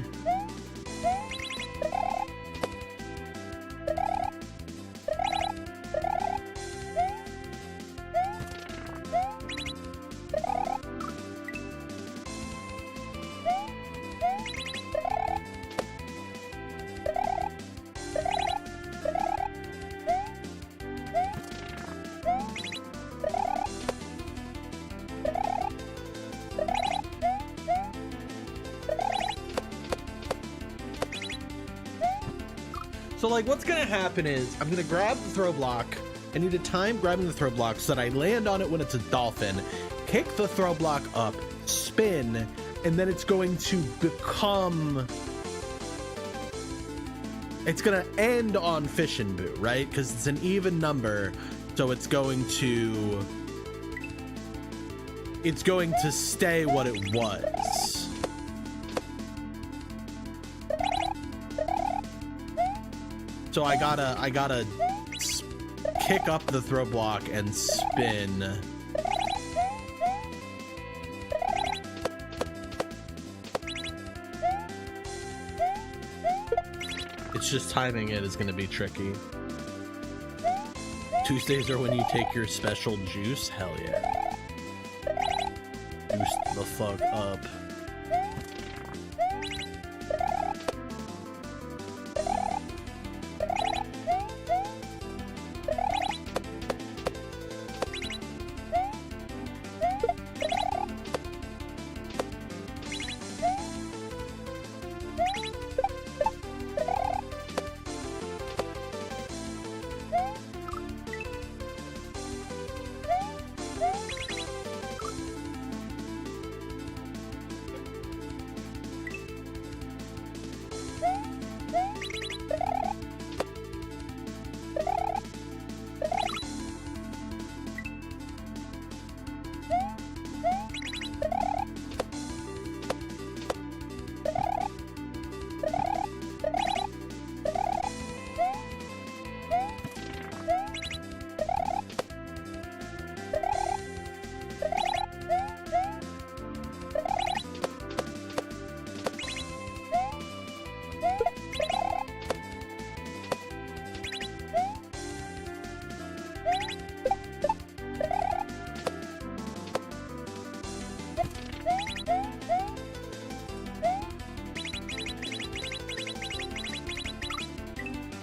So like what's gonna happen is I'm gonna grab the throw block. I need to time grabbing the throw block so that I land on it when it's a dolphin, kick the throw block up, spin, and then it's going to become... It's gonna end on Fish and Boo, right? Because it's an even number, so it's going to stay what it was. So I gotta kick up the throw block and spin. It's just timing it is gonna be tricky. Tuesdays are when you take your special juice? Hell yeah. Juice the fuck up.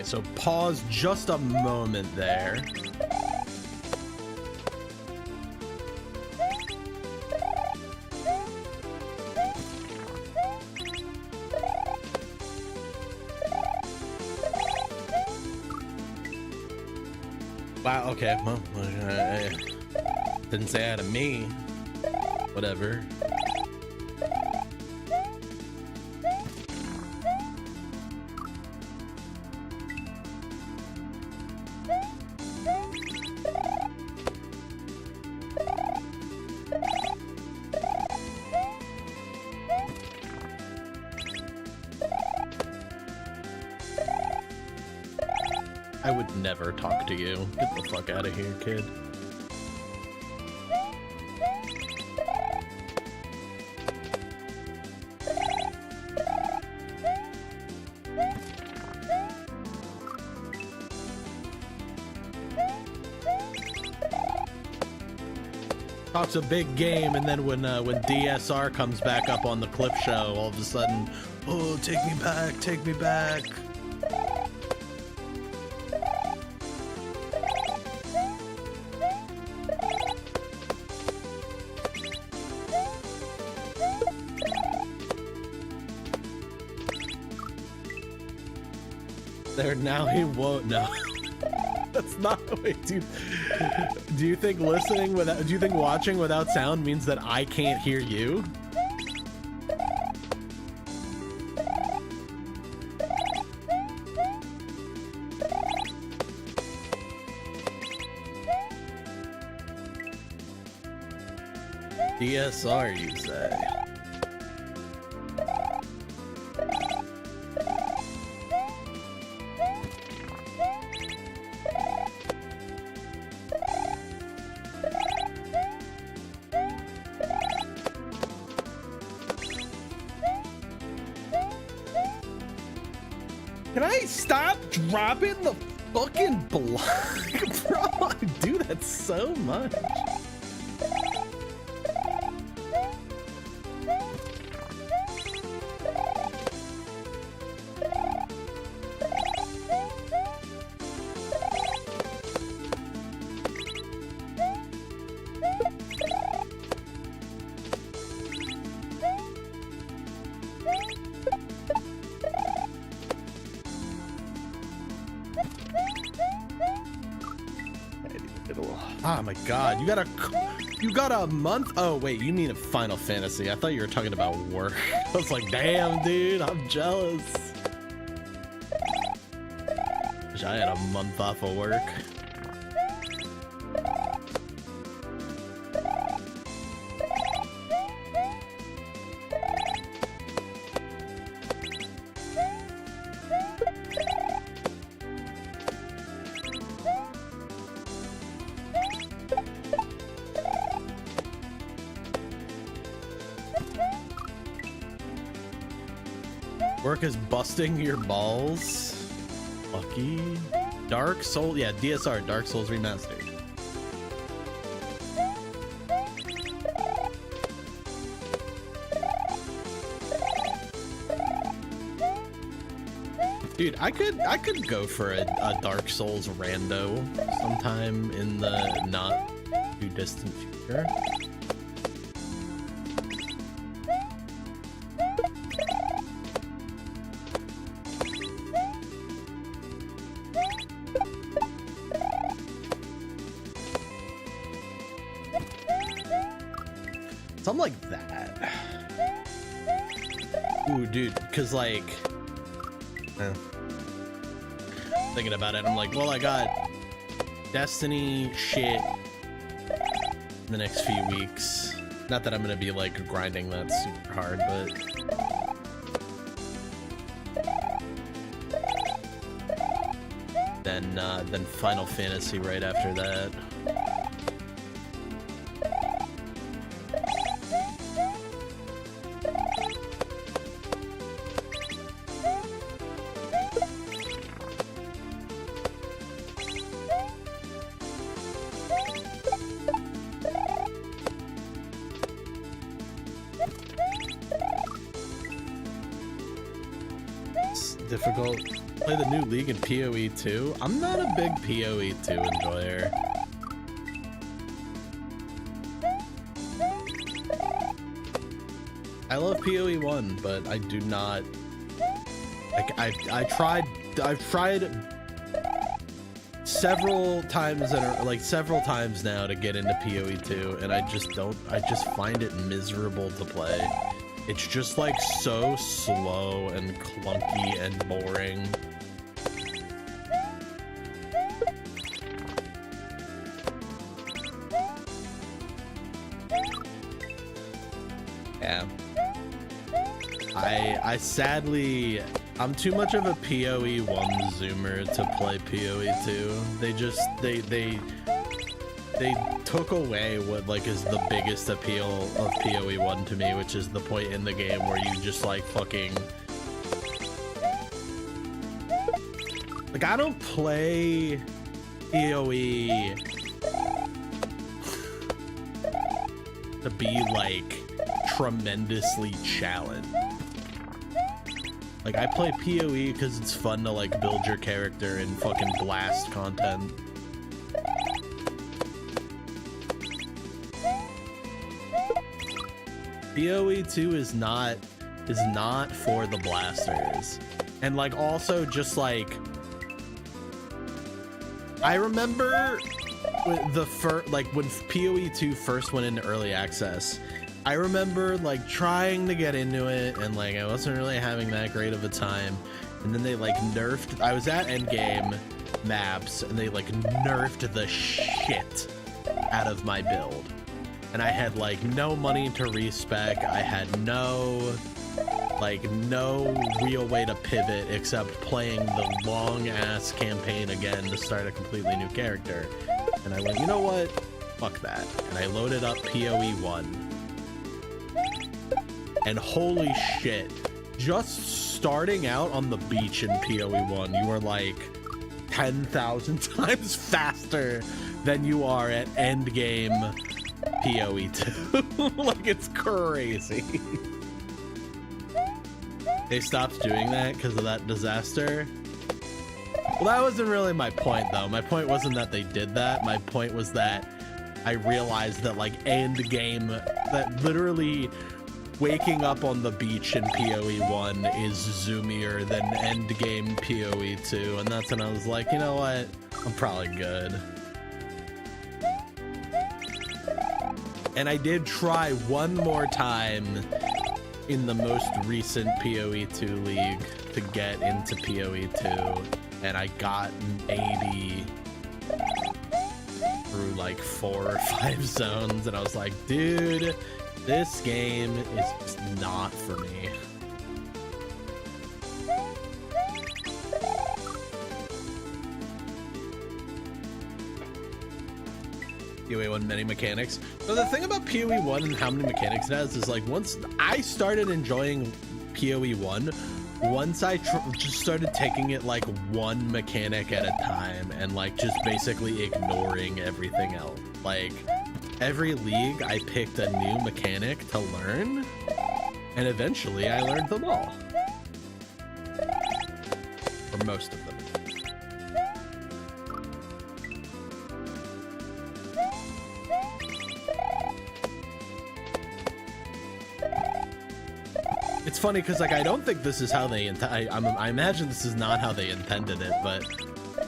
So pause just a moment there. Wow, okay, well, didn't say that to me. Whatever. would never talk to you. Get the fuck out of here, kid. Talks a big game, and then when DSR comes back up on the clip show, all of a sudden, oh, take me back, take me back. There, now he won't know. That's not the way, dude. Do you think listening without, do you think watching without sound means that I can't hear you? DSR, you say? Can I stop dropping the fucking block, bro? I do that so much. Oh my god, you got a month? Oh wait, you mean a Final Fantasy. I thought you were talking about work. I was like, damn dude, I'm jealous. Wish I had a month off of work. Work is busting your balls. Lucky. Dark Soul, yeah, DSR, Dark Souls Remastered. Dude, I could go for a Dark Souls rando sometime in the not too distant future. Something like that. Ooh, dude, because like, thinking about it, I'm like, well, I got Destiny shit in the next few weeks. Not that I'm gonna be like grinding that super hard, but then Final Fantasy right after that. Difficult. Play the new League in PoE 2. I'm not a big PoE 2 enjoyer. I love PoE 1, but I do not. Like I've tried several times now to get into PoE 2, and I just find it miserable to play. It's just like so slow and clunky and boring. Yeah. I sadly I'm too much of a PoE 1 zoomer to play PoE 2. They took away what like is the biggest appeal of PoE 1 to me, which is the point in the game where you just like fucking like I don't play PoE to be like tremendously challenged. Like I play PoE because it's fun to like build your character and fucking blast content. PoE 2 is not for the blasters. And like also just like I remember the when PoE 2 first went into early access, I remember like trying to get into it and like I wasn't really having that great of a time. And then they like nerfed, I was at endgame maps and they like nerfed the shit out of my build. And I had like no money to respec. I had no real way to pivot except playing the long ass campaign again to start a completely new character. And I went, you know what? Fuck that. And I loaded up PoE 1. And holy shit, just starting out on the beach in PoE 1, you are like 10,000 times faster than you are at endgame PoE 2. Like, it's crazy. They stopped doing that because of that disaster. Well, that wasn't really my point, though. My point wasn't that they did that. My point was that I realized that, like, endgame, that literally waking up on the beach in PoE 1 is zoomier than endgame PoE 2. And that's when I was like, you know what? I'm probably good. And I did try one more time in the most recent PoE 2 league to get into PoE 2, and I got maybe through like 4 or 5 zones, and I was like, dude, this game is just not for me. PoE 1 many mechanics. So the thing about PoE 1 and how many mechanics it has is like once I started enjoying PoE 1, once I just started taking it like one mechanic at a time and like just basically ignoring everything else. Like every league I picked a new mechanic to learn and eventually I learned them all. Or most of them. It's funny because like I don't think this is how they I imagine this is not how they intended it, but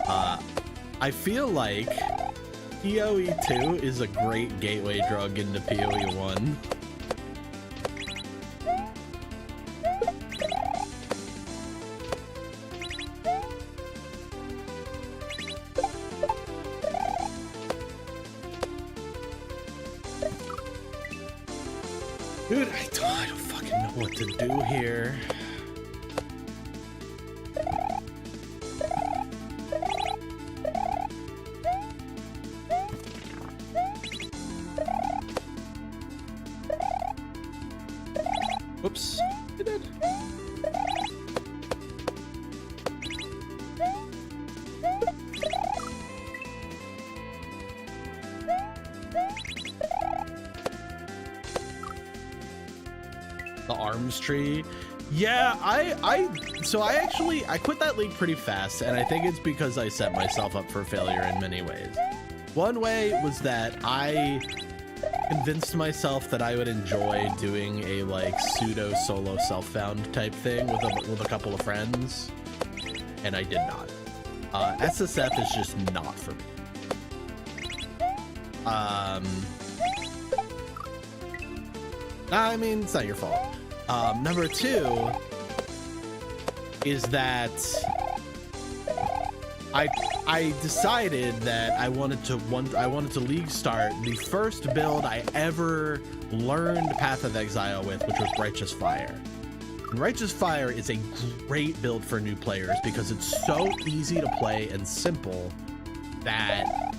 I feel like PoE 2 is a great gateway drug into PoE 1. Dude, I don't fucking know what to do here. Whoops, I did. The arms tree. Yeah, I quit that league pretty fast, and I think it's because I set myself up for failure in many ways. One way was that I convinced myself that I would enjoy doing a like pseudo solo self-found type thing with a couple of friends, and I did not. SSF is just not for me. I mean, it's not your fault. Number 2 is that I decided that I wanted to league start the first build I ever learned Path of Exile with, which was Righteous Fire. And Righteous Fire is a great build for new players because it's so easy to play and simple that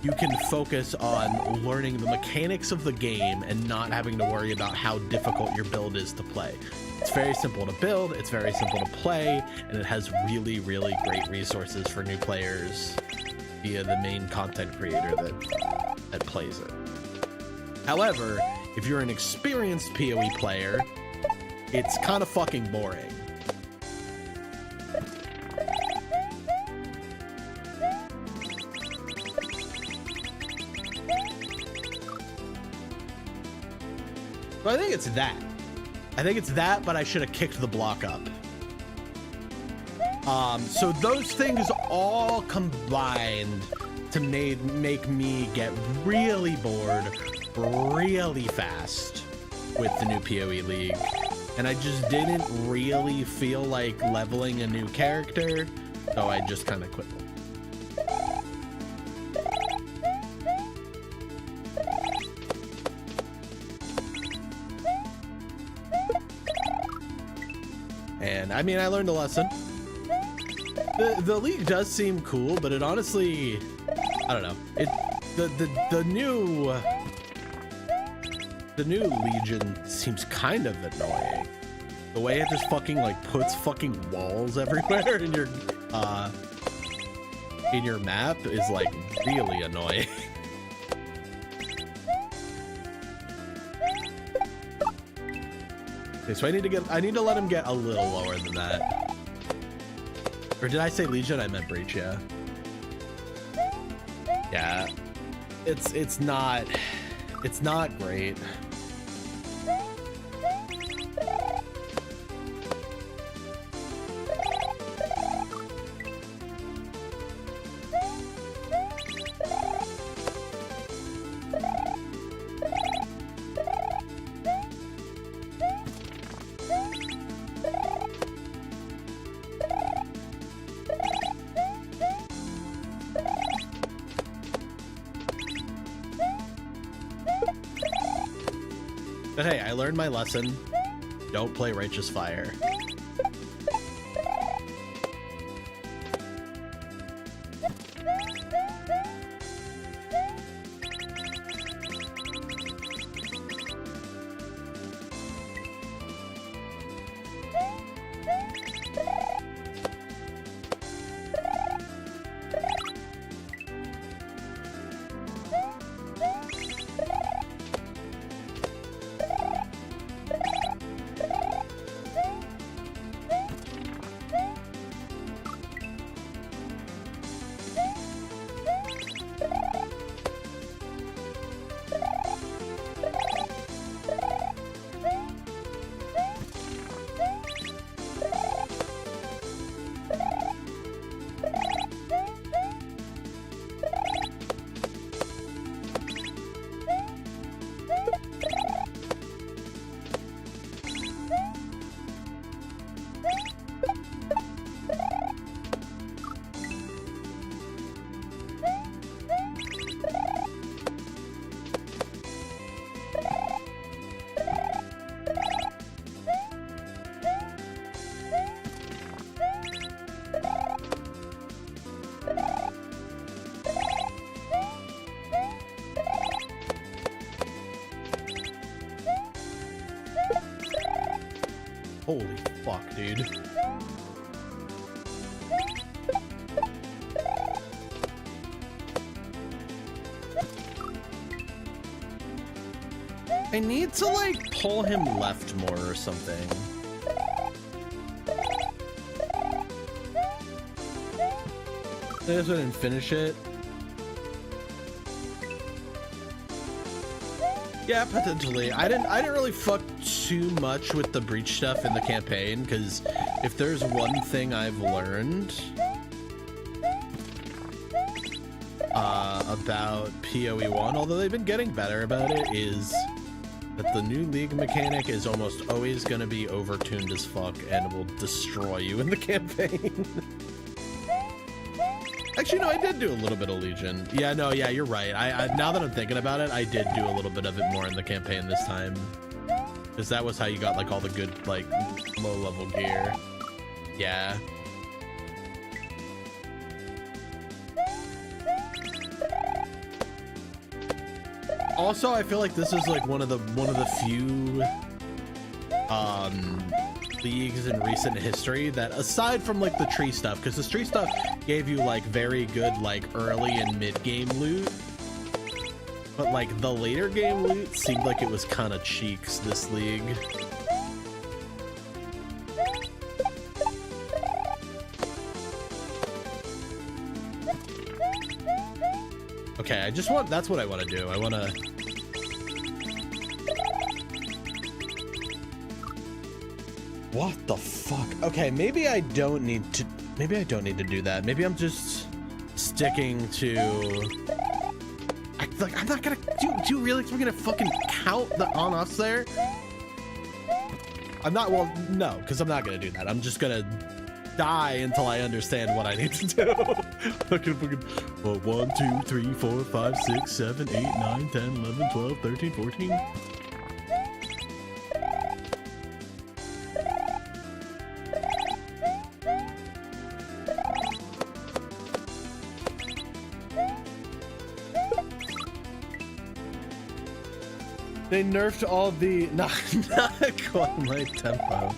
you can focus on learning the mechanics of the game and not having to worry about how difficult your build is to play. It's very simple to build, it's very simple to play, and it has really, really great resources for new players via the main content creator that plays it. However, if you're an experienced PoE player, it's kind of fucking boring. So I think it's that. I think it's that, but I should have kicked the block up. So those things all combined to make me get really bored really fast with the new PoE League. And I just didn't really feel like leveling a new character, so I just kind of quit. And I mean, I learned a lesson. The league does seem cool, but it honestly, I don't know. The new Legion seems kind of annoying. The way it just fucking like puts fucking walls everywhere in your map is like really annoying. Okay, so I need to let him get a little lower than that. Or did I say Legion? I meant Breach, yeah. Yeah. It's not great. But hey, I learned my lesson. Don't play Righteous Fire. Holy fuck, dude. I need to like pull him left more or something. This wouldn't finish it. Yeah, potentially. I didn't really fuck too much with the breach stuff in the campaign, because if there's one thing I've learned about PoE 1, although they've been getting better about it, is that the new league mechanic is almost always going to be overtuned as fuck and will destroy you in the campaign. Actually, no, I did do a little bit of Legion. Yeah, no, yeah, you're right. I now that I'm thinking about it, I did do a little bit of it more in the campaign this time. because that was how you got like all the good like low level gear. Yeah. Also, I feel like this is like one of the few leagues in recent history that, aside from like the tree stuff, because the tree stuff gave you like very good like early and mid game loot, but like the later game loot seemed like it was kind of cheeks this league. Okay, that's what I want to do. I want to... What the fuck? Okay, maybe I don't need to do that. Maybe I'm just sticking to... I'm not gonna... Do you really think we're gonna fucking count the on-offs there? I'm not... Well, no, because I'm not gonna do that. I'm just gonna die until I understand what I need to do. fucking 1, 2, 3, 4, 5, 6, 7, 8, 9, 10, 11, 12, 13, 14. They nerfed all the... Not quite my tempo.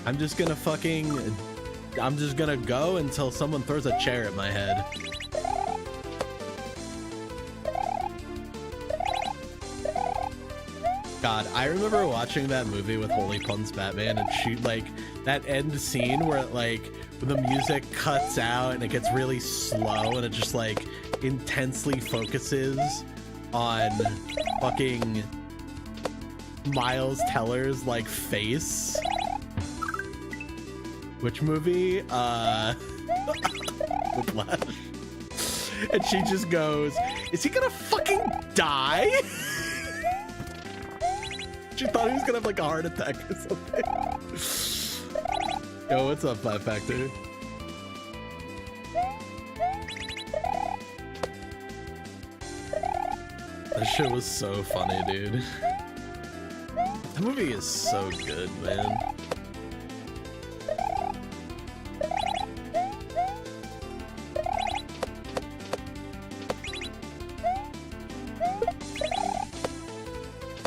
I'm just gonna go until someone throws a chair at my head. God, I remember watching that movie with Holy Pun's Batman and shoot like that end scene where like when the music cuts out and it gets really slow and it just like intensely focuses on fucking Miles Teller's like face. Which movie? Whiplash. And she just goes, is he gonna fucking die? She thought he was gonna have like a heart attack or something. Yo, what's up, Five Factor? That shit was so funny, dude. That movie is so good, man.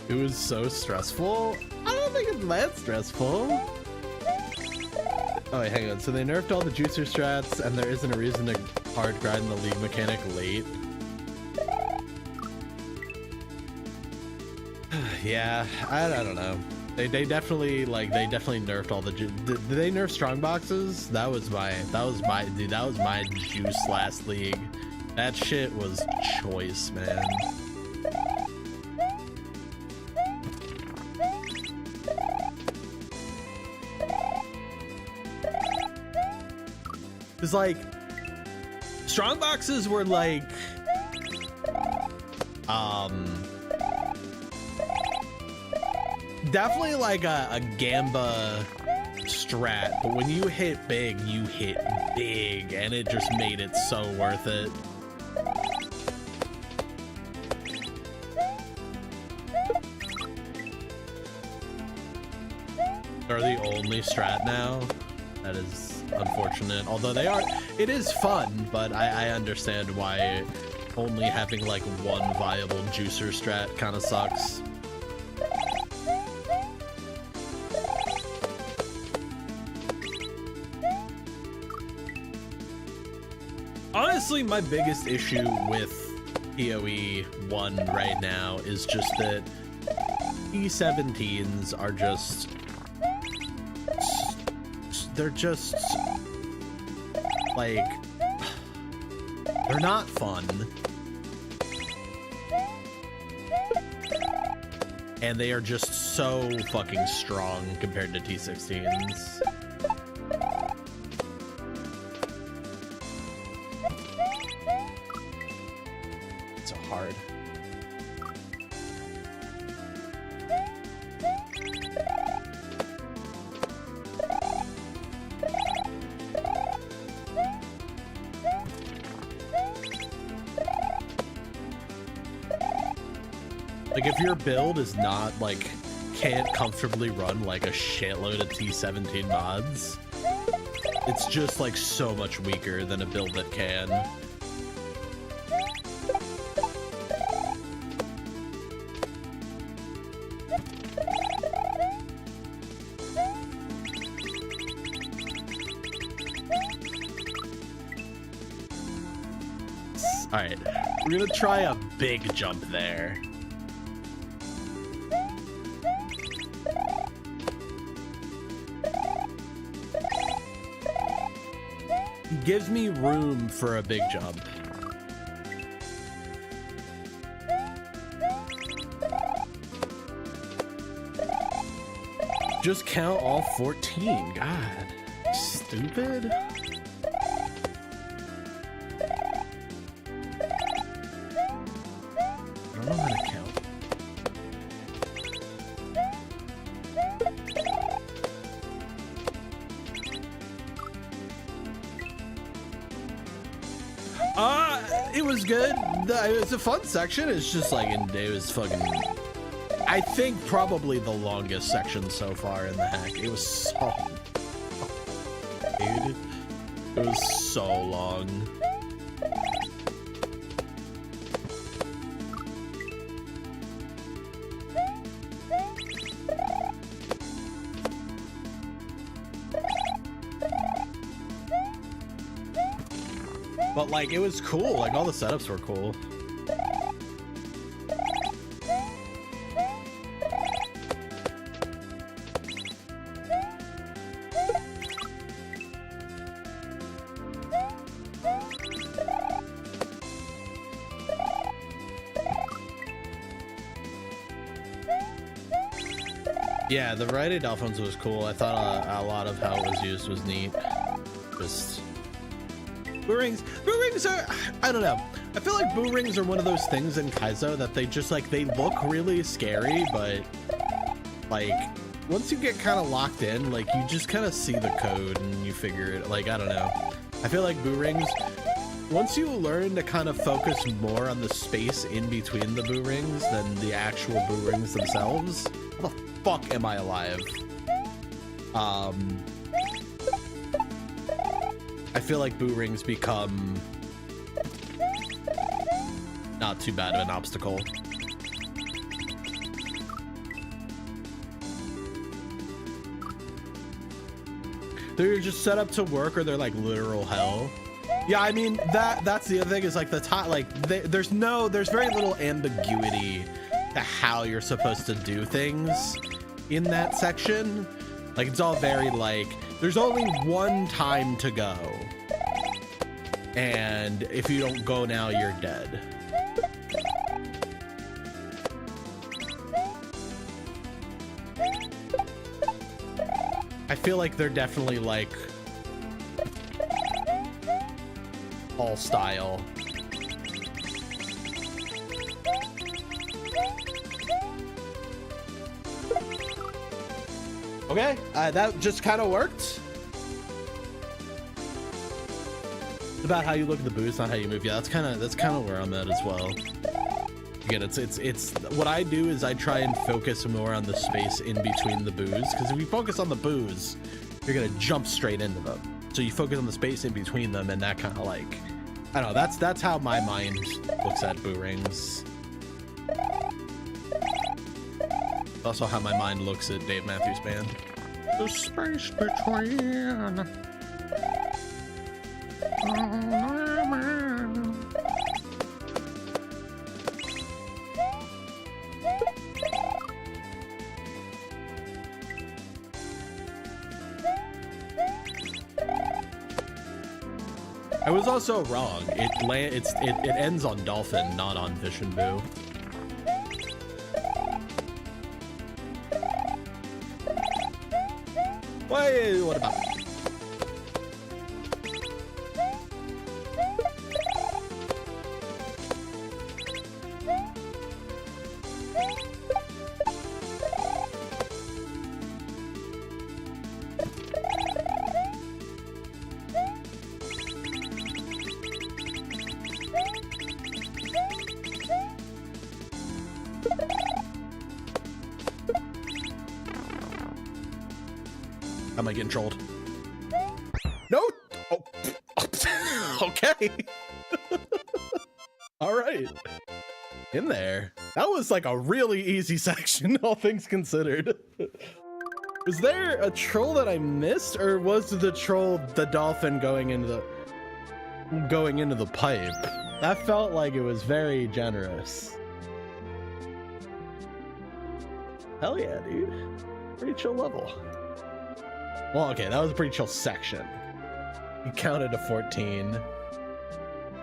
It was so stressful. I don't think it's that stressful. Oh wait, hang on. So they nerfed all the juicer strats and there isn't a reason to hard grind the league mechanic late. Yeah, I don't know. They definitely nerfed all the did they nerf strong boxes? That was my juice last league. That shit was choice, man. It's like strong boxes were like definitely like a Gamba strat, but when you hit big, and it just made it so worth it. They're the only strat now. That is unfortunate. Although it is fun, but I understand why only having like one viable juicer strat kind of sucks. Honestly, my biggest issue with PoE 1 right now is just that E17s are just... They're just... like... They're not fun. And they are just so fucking strong compared to T16s. So hard. Like if your build is not like can't comfortably run like a shitload of T17 mods. It's just like so much weaker than a build that can. All right, we're gonna try a big jump there. He gives me room for a big jump. Just count all 14. God, stupid. I don't know how to count. It was good. It was a fun section. It's just like, it was fucking, I think probably the longest section so far in the hack. It was so, dude, it was so long. But like, it was cool. Like, all the setups were cool. Yeah, the variety of dolphins was cool. I thought a lot of how it was used was neat. Just boo rings are, I don't know. I feel like boo rings are one of those things in Kaizo that they just like, they look really scary, but like once you get kind of locked in, like you just kind of see the code and you figure it. Like, I don't know. I feel like boo rings, once you learn to kind of focus more on the space in between the boo rings than the actual boo rings themselves, how the fuck am I alive? I feel like boo rings become not too bad of an obstacle. They're just set up to work, or they're like literal hell. Yeah, I mean, that's the other thing, is like the top, like there's very little ambiguity to how you're supposed to do things in that section. Like, it's all very like, there's only one time to go, and if you don't go now, you're dead. I feel like they're definitely like all style. Okay, that just kind of worked. It's about how you look at the boos, not how you move. Yeah, that's kind of where I'm at as well. Again, it's what I do is I try and focus more on the space in between the boos, because if you focus on the boos, you're gonna jump straight into them. So you focus on the space in between them, and that kind of like, I don't know, that's how my mind looks at boo rings. Also how my mind looks at Dave Matthews Band. The space between. I was also wrong. It ends on Dolphin, not on Fish and Boo. Wait, what about? Am I getting trolled? No. Oh. Okay. All right. In there. That was like a really easy section, all things considered. Was there a troll that I missed, or was the troll the dolphin going into the pipe? That felt like it was very generous. Hell yeah, dude. Pretty chill level. Well, okay, that was a pretty chill section. You counted to 14.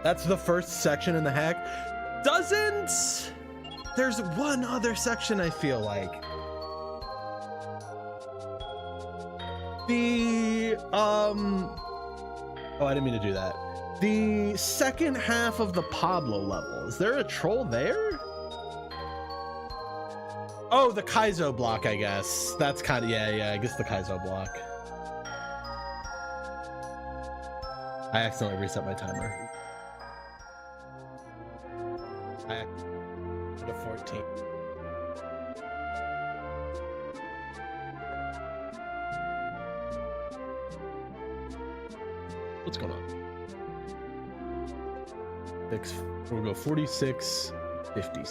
That's the first section in the hack. There's one other section I feel like. Oh, I didn't mean to do that. The second half of the Pablo level. Is there a troll there? Oh, the Kaizo block, I guess. That's kind of, yeah, I guess the Kaizo block. I accidentally reset my timer. I to 14. What's going on? We'll go 46, 50.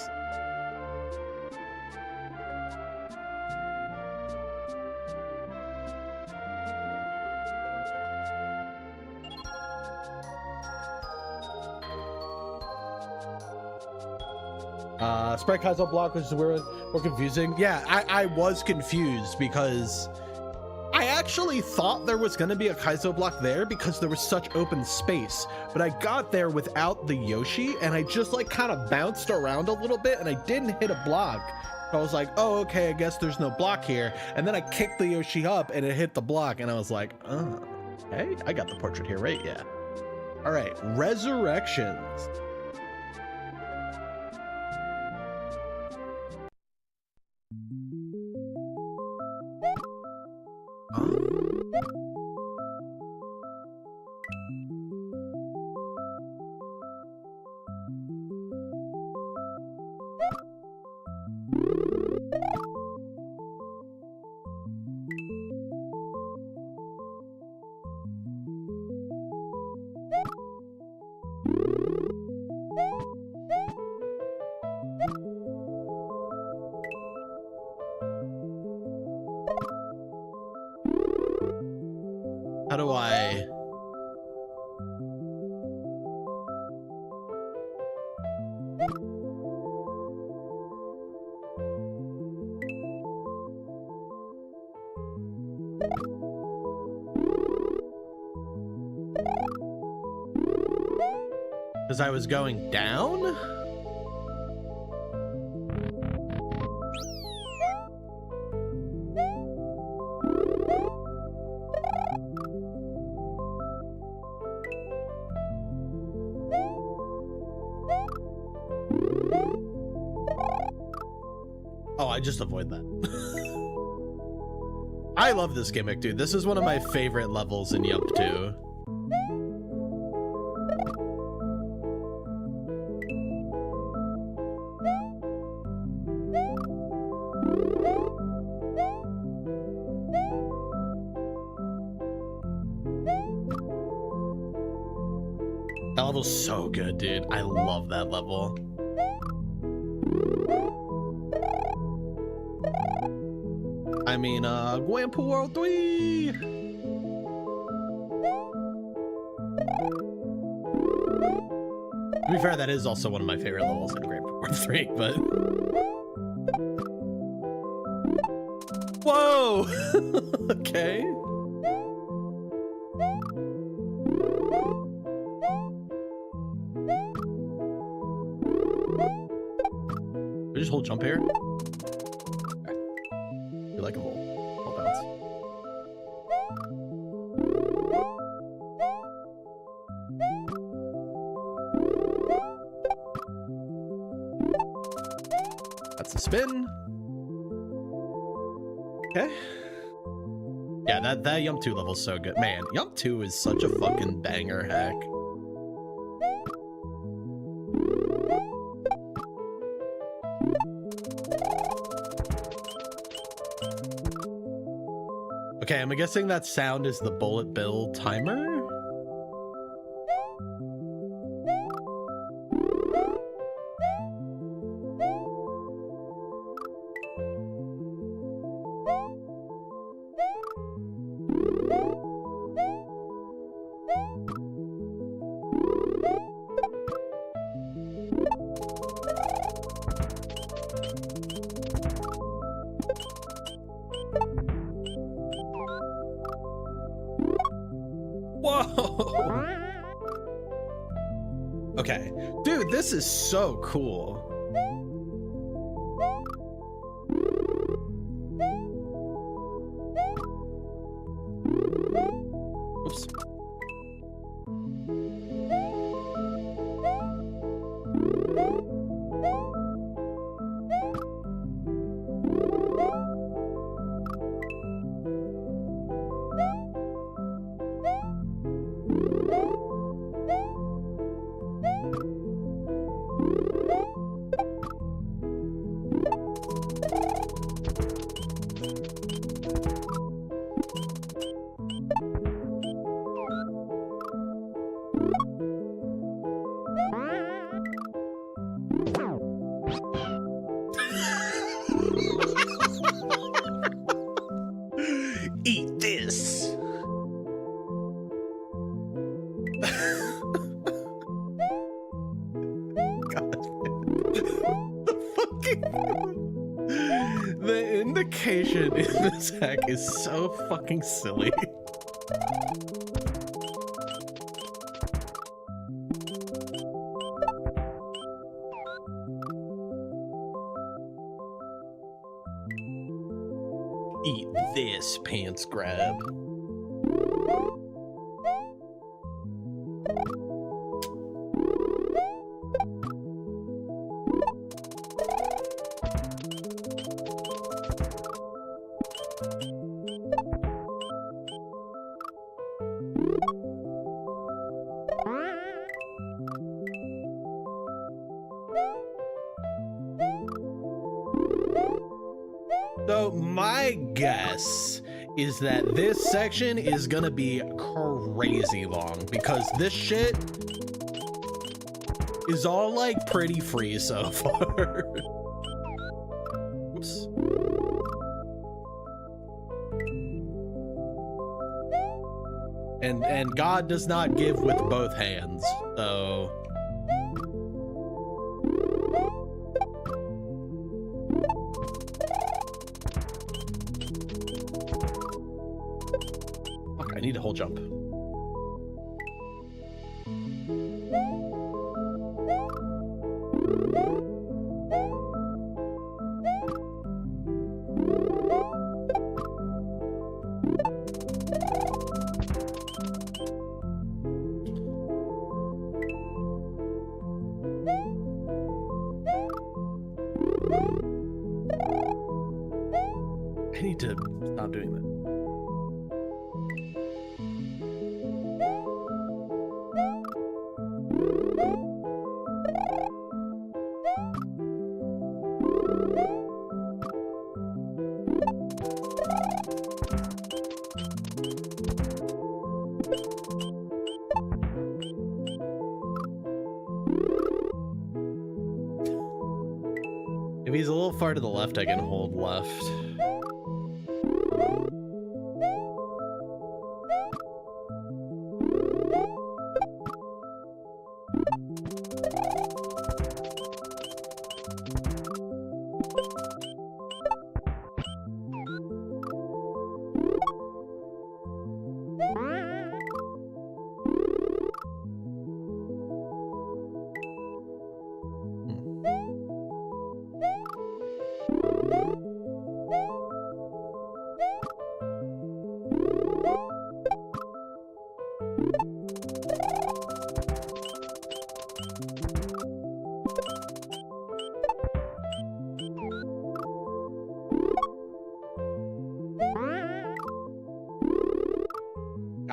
Sprite Kaizo block, which is more confusing. Yeah, I was confused because I actually thought there was going to be a Kaizo block there because there was such open space, but I got there without the Yoshi and I just like kind of bounced around a little bit and I didn't hit a block. I was like, oh, okay, I guess there's no block here. And then I kicked the Yoshi up and it hit the block and I was like, oh, hey, I got the portrait here, right? Yeah. All right, Resurrections. How do I... Because I was going down? Oh, I just avoid that. I love this gimmick, dude. This is one of my favorite levels in Yump 2. That level's so good, dude. I love that level. I mean, Gwampu World 3! To be fair, that is also one of my favorite levels in Gwampu World 3, but... Whoa! Okay. I just hold jump here. You like a whole bounce. That's a spin. Okay. Yeah, that Yump 2 level's so good. Man, Yump 2 is such a fucking banger hack. Okay, I'm guessing that sound is the bullet bill timer. Whoa! Okay, dude, this is so cool. Oops. Eat this. God. The indication in this hack is so fucking silly. Eat this, pants grab. So my guess is that this section is gonna be crazy long because this shit is all like pretty free so far. Oops. And God does not give with both hands, so. I need a whole jump. I need to stop doing that. If he's a little far to the left, I can hold left.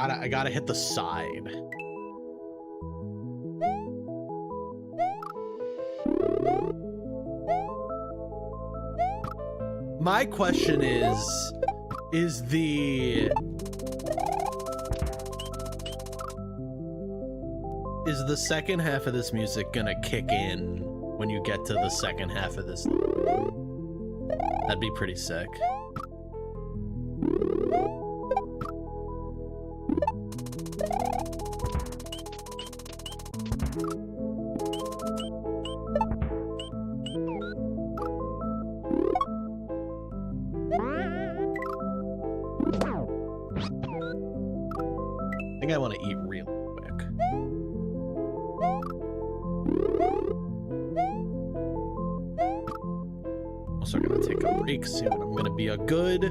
I gotta hit the side. My question is Is the second half of this music gonna kick in when you get to the second half of this? That'd be pretty sick. I think I want to eat real quick. Also gonna take a break soon. I'm gonna be a good,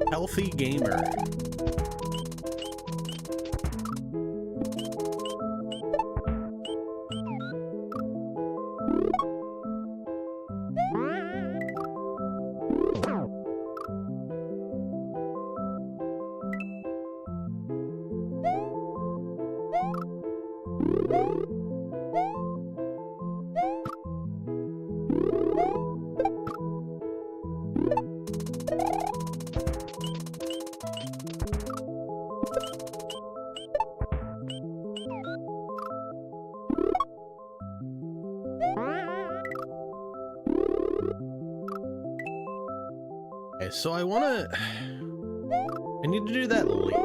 healthy gamer. Okay, so I need to do that late.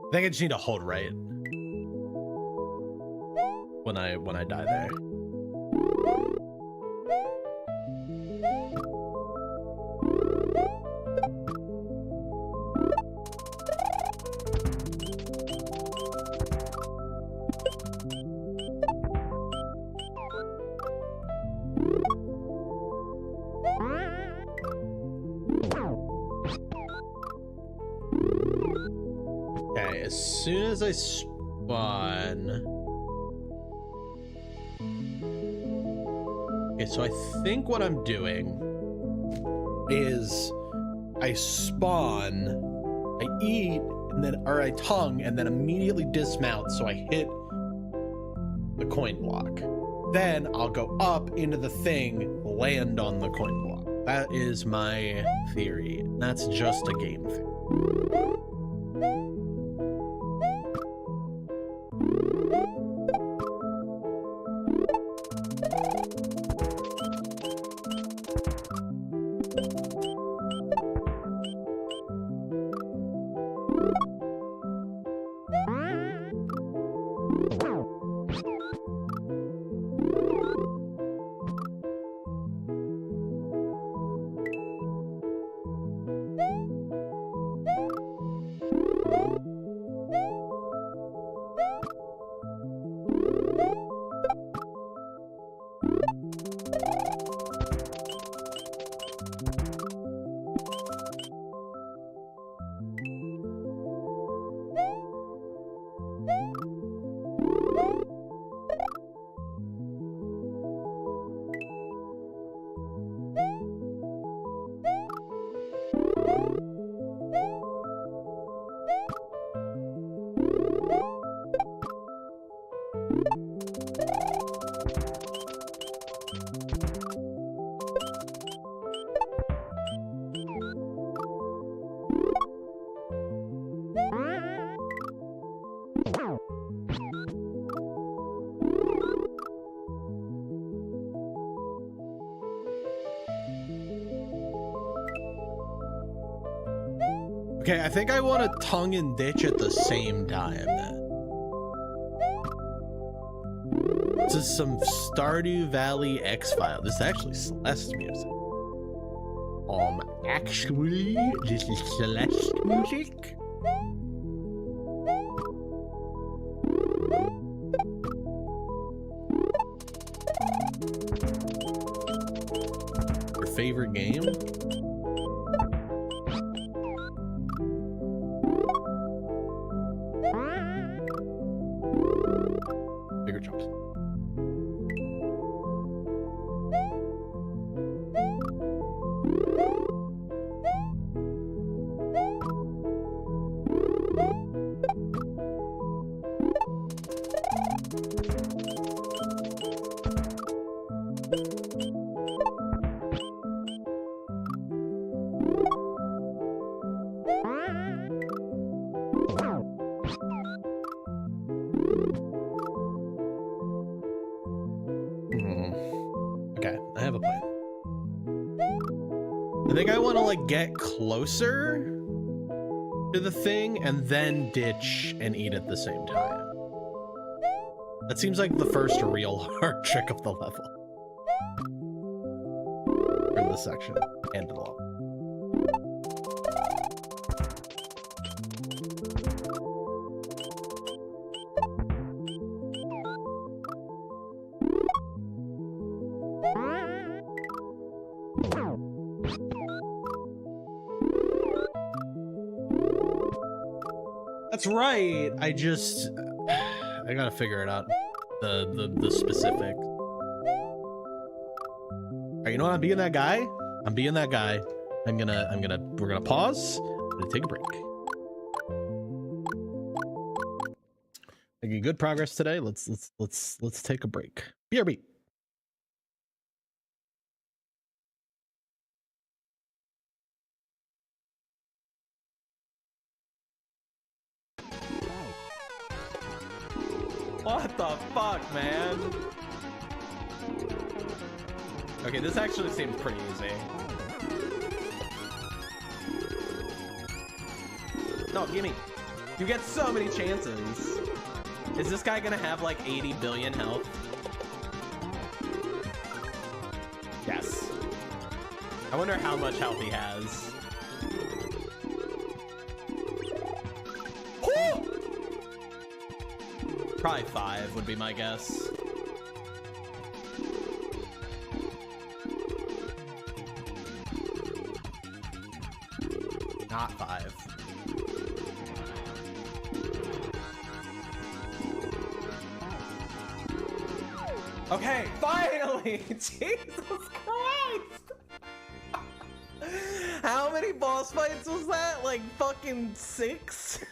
I think I just need to hold right when I die there. Okay, as soon as I spawn. Okay, so I think what I'm doing is I spawn, I eat, and then, or I tongue, and then immediately dismount, so I hit the coin block. Then I'll go up into the thing, land on the coin block. That is my theory. That's just a game theory. Okay, I think I want to tongue and ditch at the same time. This is some Stardew Valley X-File. This is actually Celeste music. Actually, this is Celeste music. Your favorite game? Okay, I have a plan. I think I want to like get closer to the thing and then ditch and eat at the same time. That seems like the first real hard trick of the level. Or this section and the level. That's right. I gotta figure it out. The specific. All right, you know what? I'm being that guy. I'm being that guy. We're gonna pause. I'm gonna take a break. Making good progress today. Let's take a break. BRB. What the fuck, man? Okay, this actually seems pretty easy. No, gimme. You get so many chances. Is this guy gonna have like 80 billion health? Yes. I wonder how much health he has. Probably 5 would be my guess. Not 5. Okay, finally! Jesus Christ! How many boss fights was that? Like fucking 6?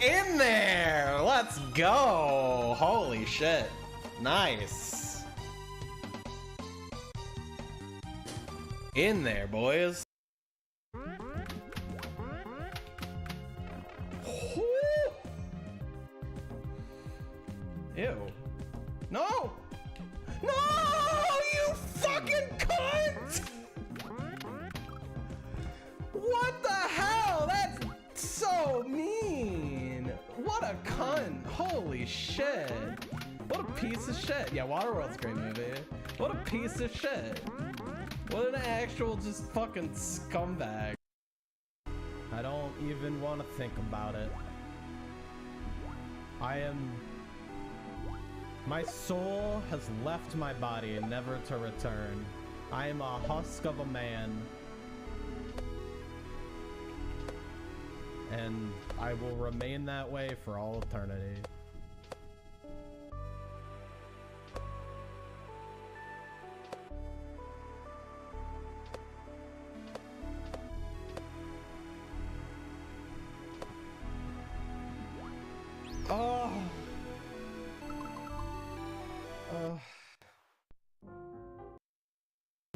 In there! Let's go! Holy shit. Nice. In there, boys. Ew. No! No! You fucking cunt! What the hell? That's so mean. What a cunt. Holy shit. What a piece of shit. Yeah, Waterworld's a great movie. What a piece of shit. What an actual just fucking scumbag. I don't even want to think about it. My soul has left my body never to return. I am a husk of a man. And I will remain that way for all eternity. Oh.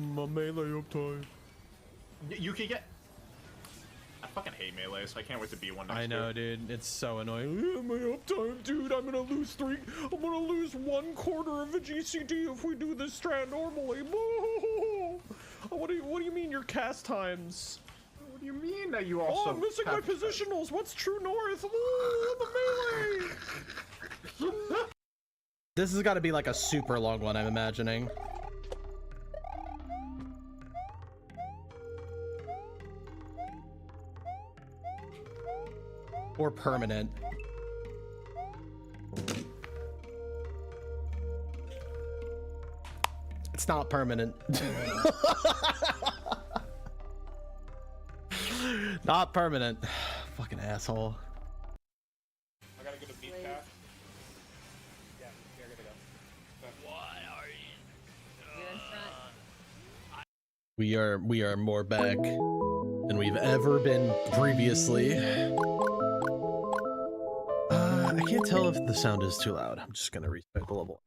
My melee uptime. You can get. I fucking hate melee, so I can't wait to be one next I know, year. dude. It's so annoying. Yeah, my uptime, dude. I'm gonna lose 1/4 of a GCD if we do this strat normally. What do you mean your cast times? What do you mean that you also? Oh, I'm missing my positionals. What's true north? The melee. This has got to be like a super long one, I'm imagining. Or permanent. It's not permanent. Not permanent. Fucking asshole. I gotta go to beat path. Yeah, you're gonna go. What are you? You're in front. We are more back than we've ever been previously. I can't tell if the sound is too loud. I'm just gonna restart the level.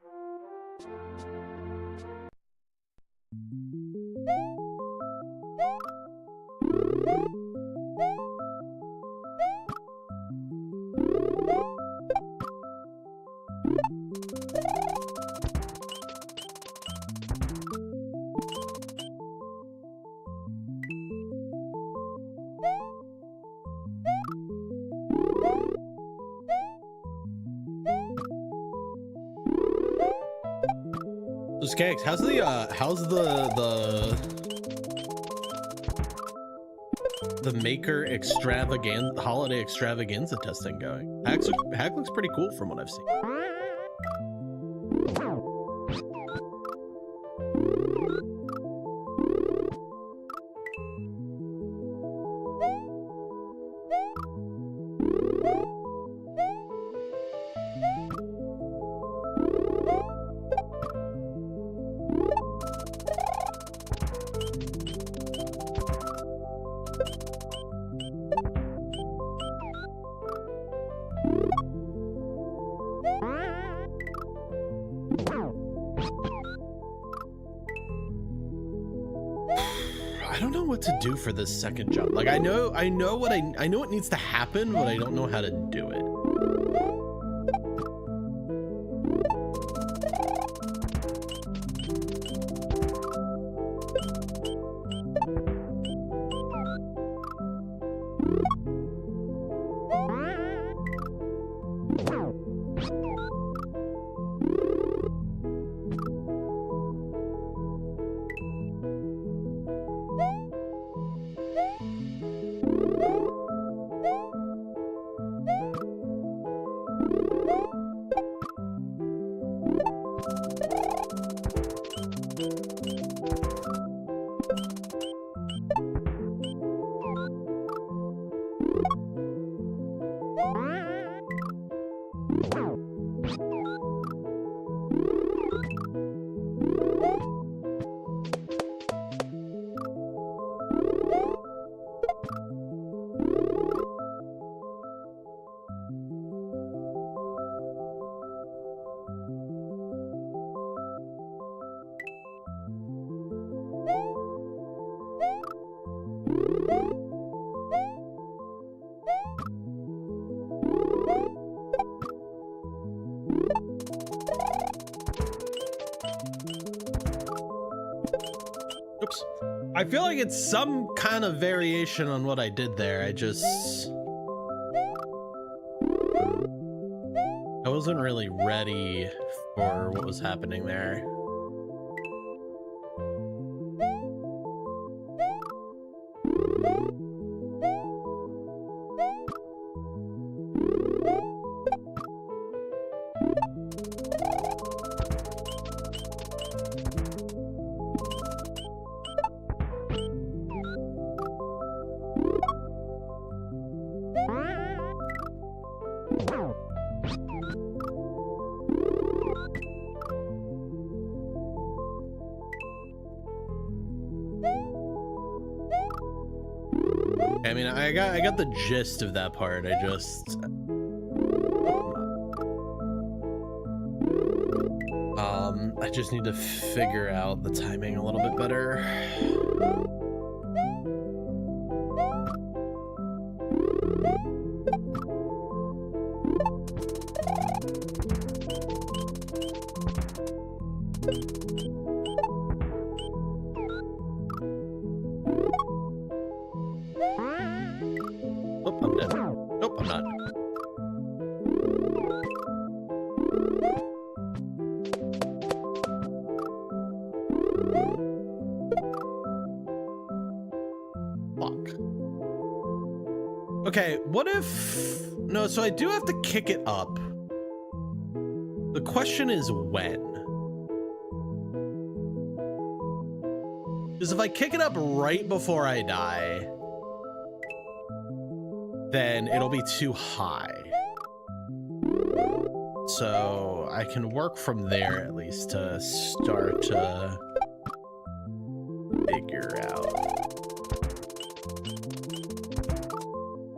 So Skaggs, how's the Maker holiday extravaganza testing going? Hack looks pretty cool from what I've seen. I don't know what to do for this second jump. Like I know what needs to happen, but I don't know how to do it. Oops. I feel like it's some kind of variation on what I did there. I wasn't really ready for what was happening there. I mean, I got the gist of that part. I just need to figure out the timing a little bit better. Oh, I'm dead. Nope, I'm not. Fuck. Okay, what if... No, so I do have to kick it up. The question is when. Because if I kick it up right before I die... then it'll be too high. So I can work from there at least to start to figure out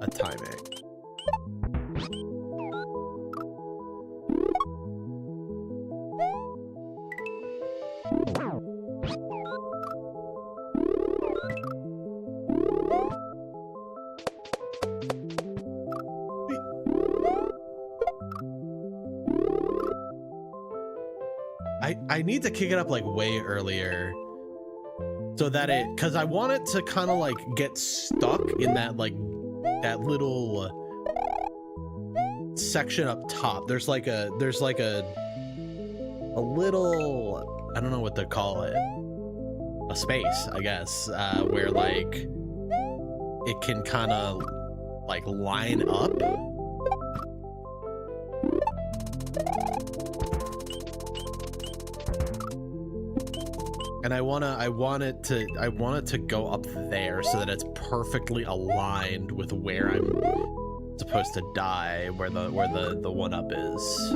a timing. I need to kick it up like way earlier so that because I want it to kind of like get stuck in that like that little section up top. There's like a little, I don't know what to call it, a space, I guess, where like it can kind of like line up. And I want it to go up there so that it's perfectly aligned with where I'm supposed to die, where the one up is.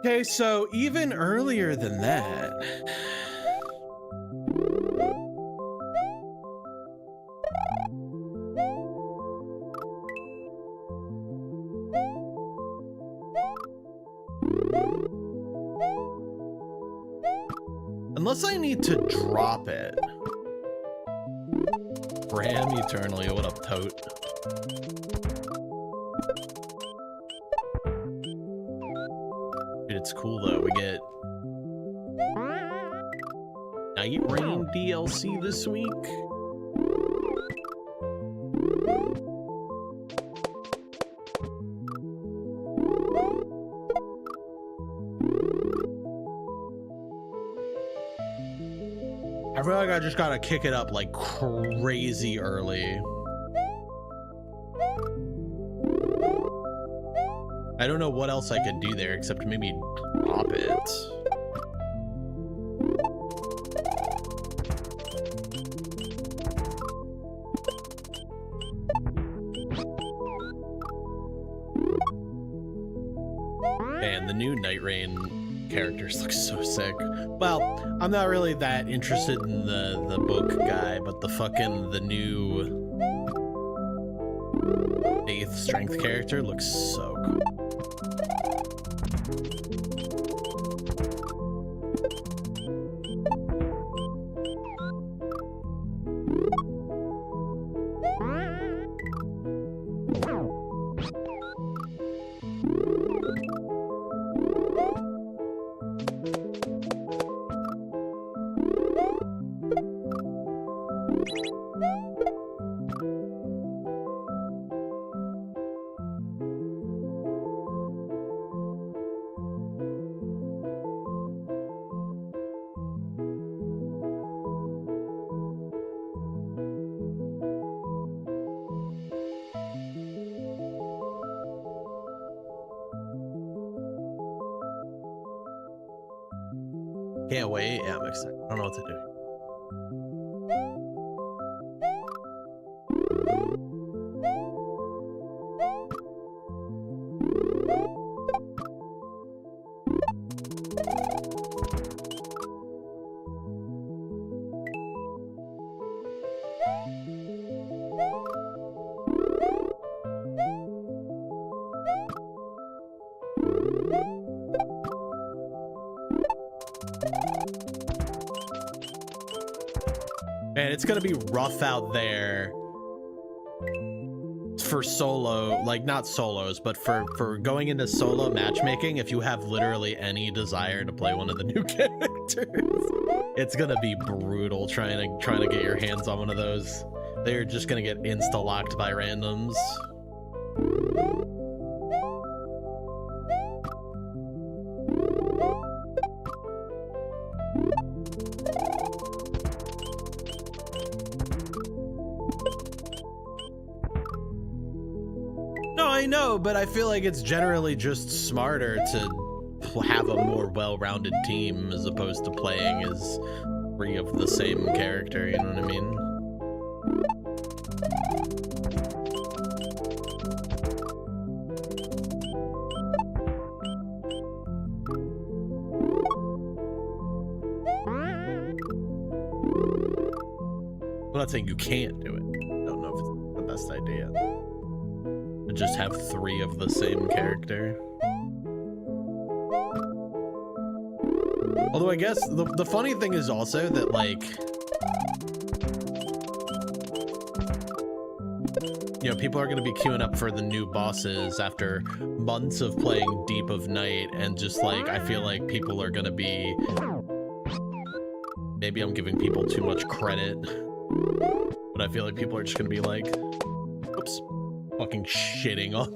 Okay, so even earlier than that. Unless I need to drop it. Dram eternally, what up, tote? It's cool though, we get Night Rain DLC this week. I feel like I just gotta kick it up like crazy early. I don't know what else I could do there except maybe drop it. Man, the new Night Rain characters look so sick. Well, I'm not really that interested in the book guy, but the new 8th strength character looks so cool. Can't wait. Yeah, I'm excited. I don't know what to do. Man, it's gonna be rough out there for solo, like not solos, but for going into solo matchmaking. If you have literally any desire to play one of the new characters, it's gonna be brutal trying to get your hands on one of those. They're just gonna get insta locked by randoms. No, I know, but I feel like it's generally just smarter to have a more well-rounded team as opposed to playing as 3 of the same character, you know what I mean? I'm not saying you can't do it. I don't know if it's the best idea. But just have 3 of the same character. Although I guess the funny thing is also that, like, you know, people are going to be queuing up for the new bosses after months of playing Deep of Night, and just like, I feel like people are going to be, maybe I'm giving people too much credit, but I feel like people are just going to be like, oops, fucking shitting on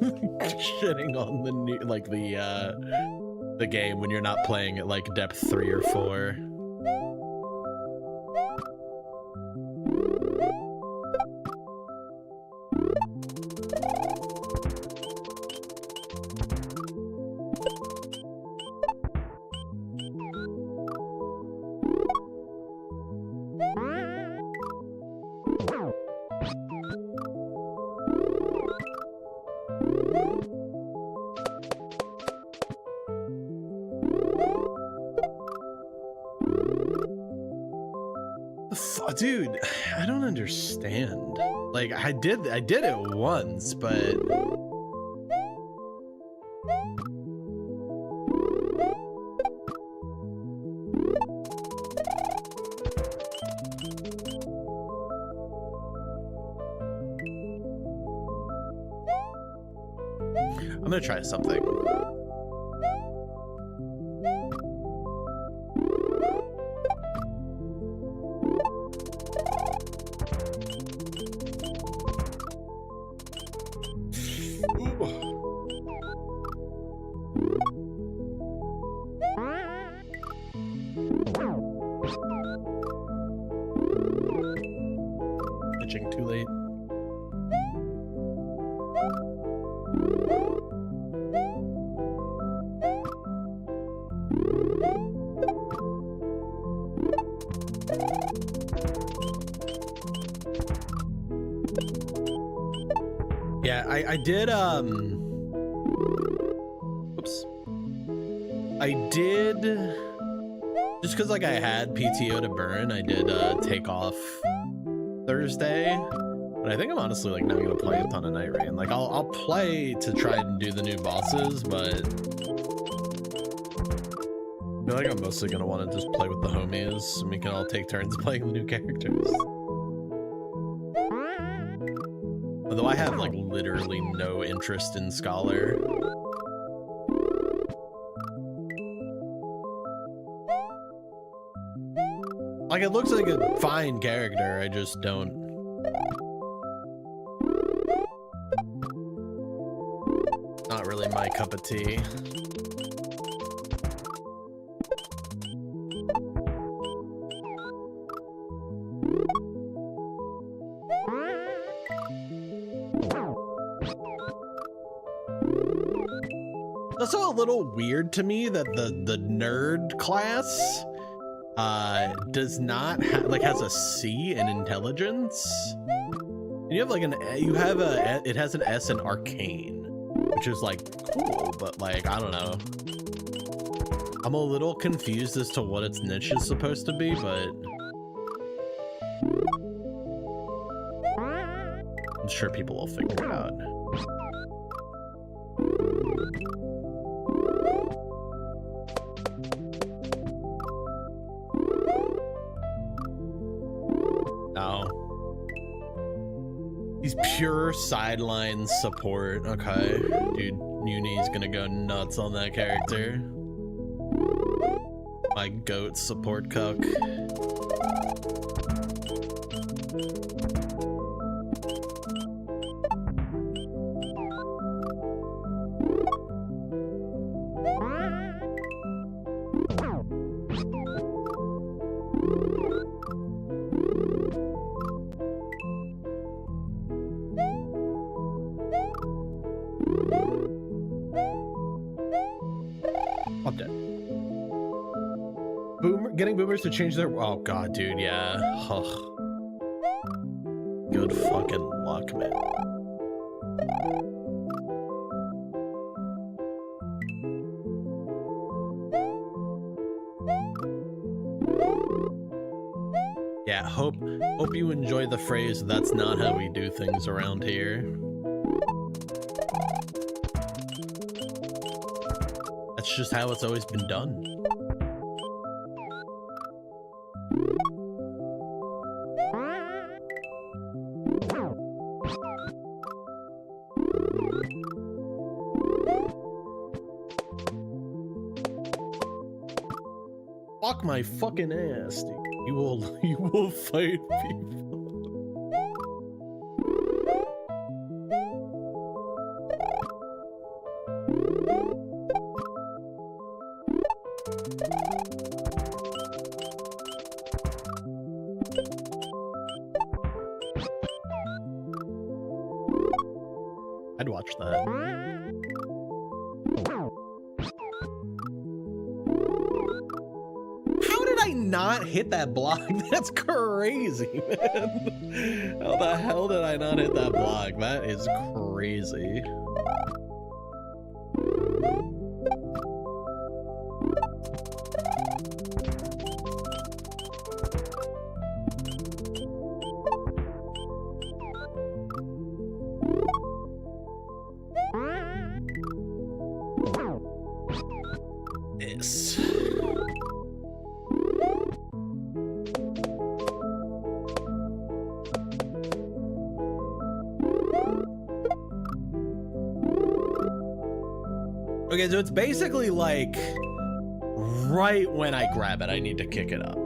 the new, like, the game when you're not playing at like depth 3 or 4. Dude, I don't understand. Like, I did it once, but I'm gonna try something. Pitching too late. Yeah, I did, oops. I did, just because, like, I had PTO to burn, I did, take off Thursday, but I think I'm honestly, like, not gonna play a ton of Night Rain. Like, I'll play to try and do the new bosses, but I feel like I'm mostly gonna want to just play with the homies, and we can all take turns playing the new characters. Although I have, like, literally no interest in Scholar. Like, it looks like a fine character, I just don't. Not really my cup of tea. That's also a little weird to me that the nerd class does not has a C in intelligence. And you have like it has an S in arcane, which is like cool, but like, I don't know. I'm a little confused as to what its niche is supposed to be, but I'm sure people will figure it out. pure sideline support. Okay, dude, Uni's gonna go nuts on that character. My goat support cuck. Getting boomers to change their— oh god, dude, yeah. Ugh. Good fucking luck, man. Yeah, hope you enjoy the phrase, "That's not how we do things around here." That's just how it's always been done. Fuck my fucking ass, dude. You will fight people. I'd watch that. Not hit that block. That's crazy, man. How the hell did I not hit that block? That is crazy. This. Okay, so it's basically like right when I grab it, I need to kick it up.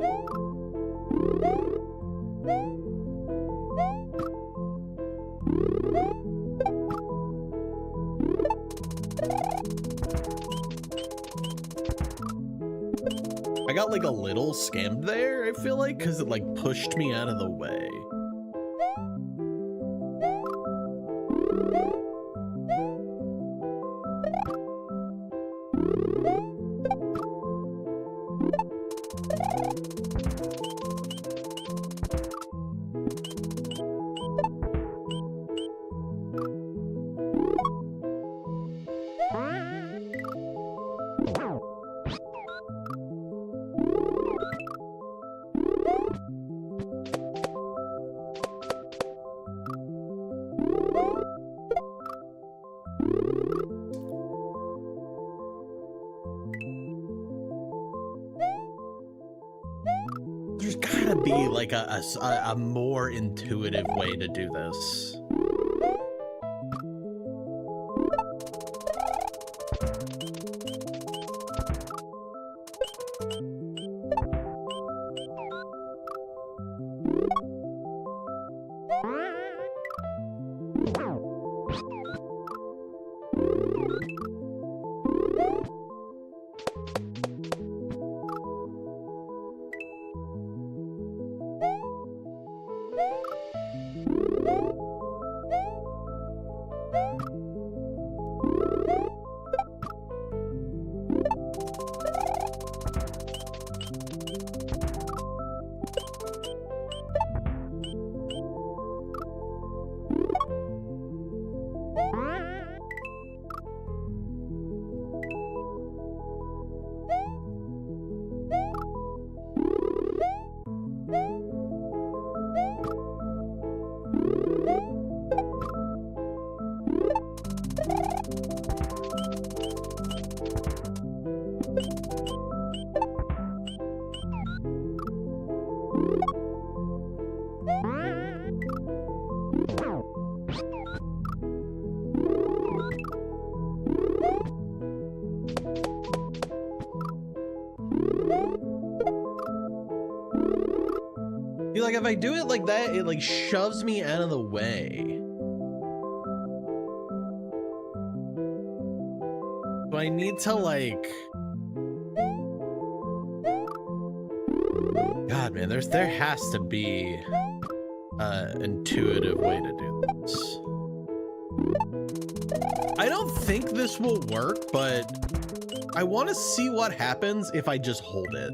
I got like a little scammed there, I feel like, because it like pushed me out of the way. There's gotta be like a more intuitive way to do this. if I do it like that, it like shoves me out of the way. Do I need to like... God, man, there has to be an intuitive way to do this. I don't think this will work, but I want to see what happens if I just hold it.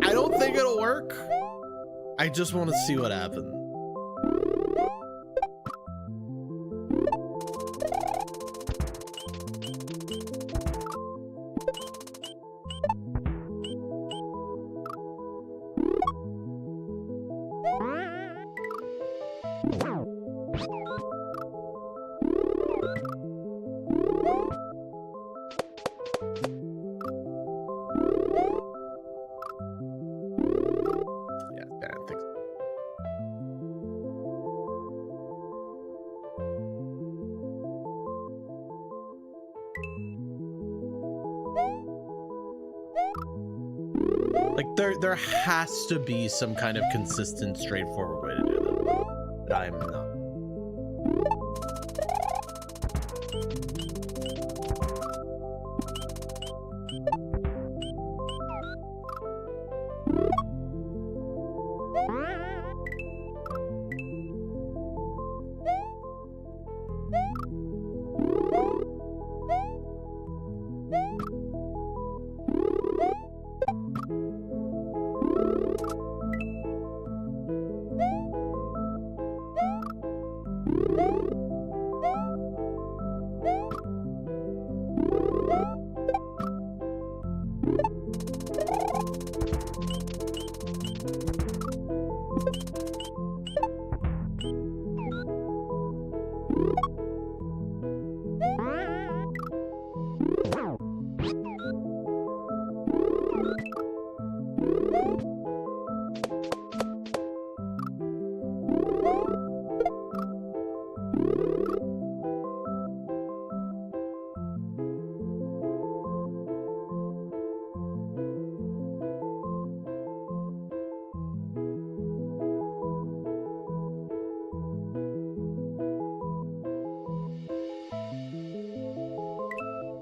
I don't think it'll work. I just want to see what happens. Like there has to be some kind of consistent, straightforward way to do this, but I'm not.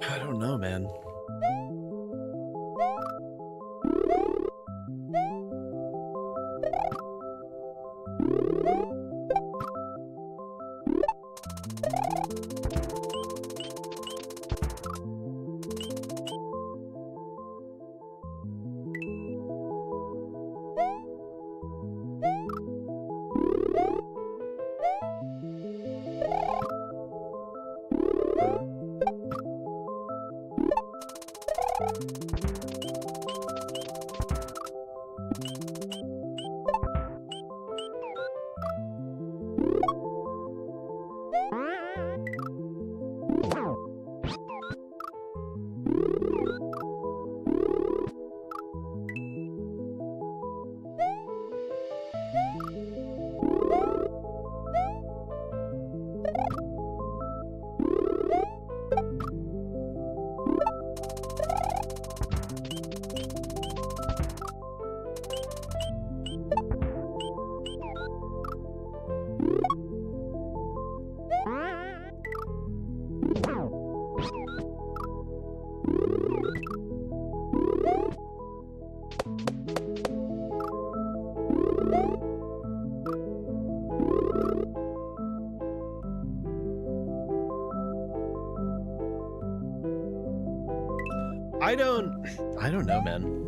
I don't know, man. I don't know, man.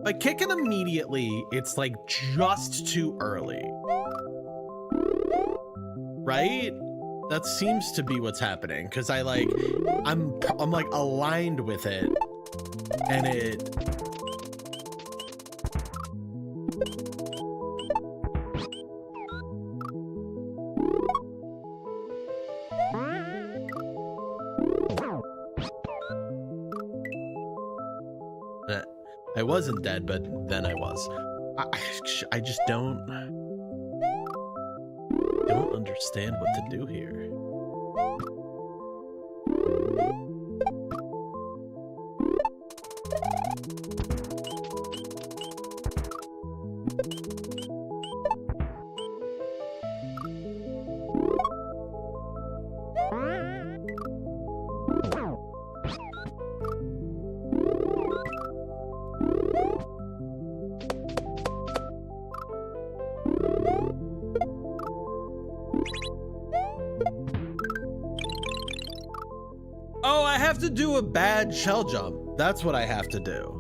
Like, kick it immediately, it's like just too early. Right? That seems to be what's happening, because I'm like aligned with it, and it... I wasn't dead, but then I was. I just don't understand what to do here. Oh, I have to do a bad shell jump. That's what I have to do.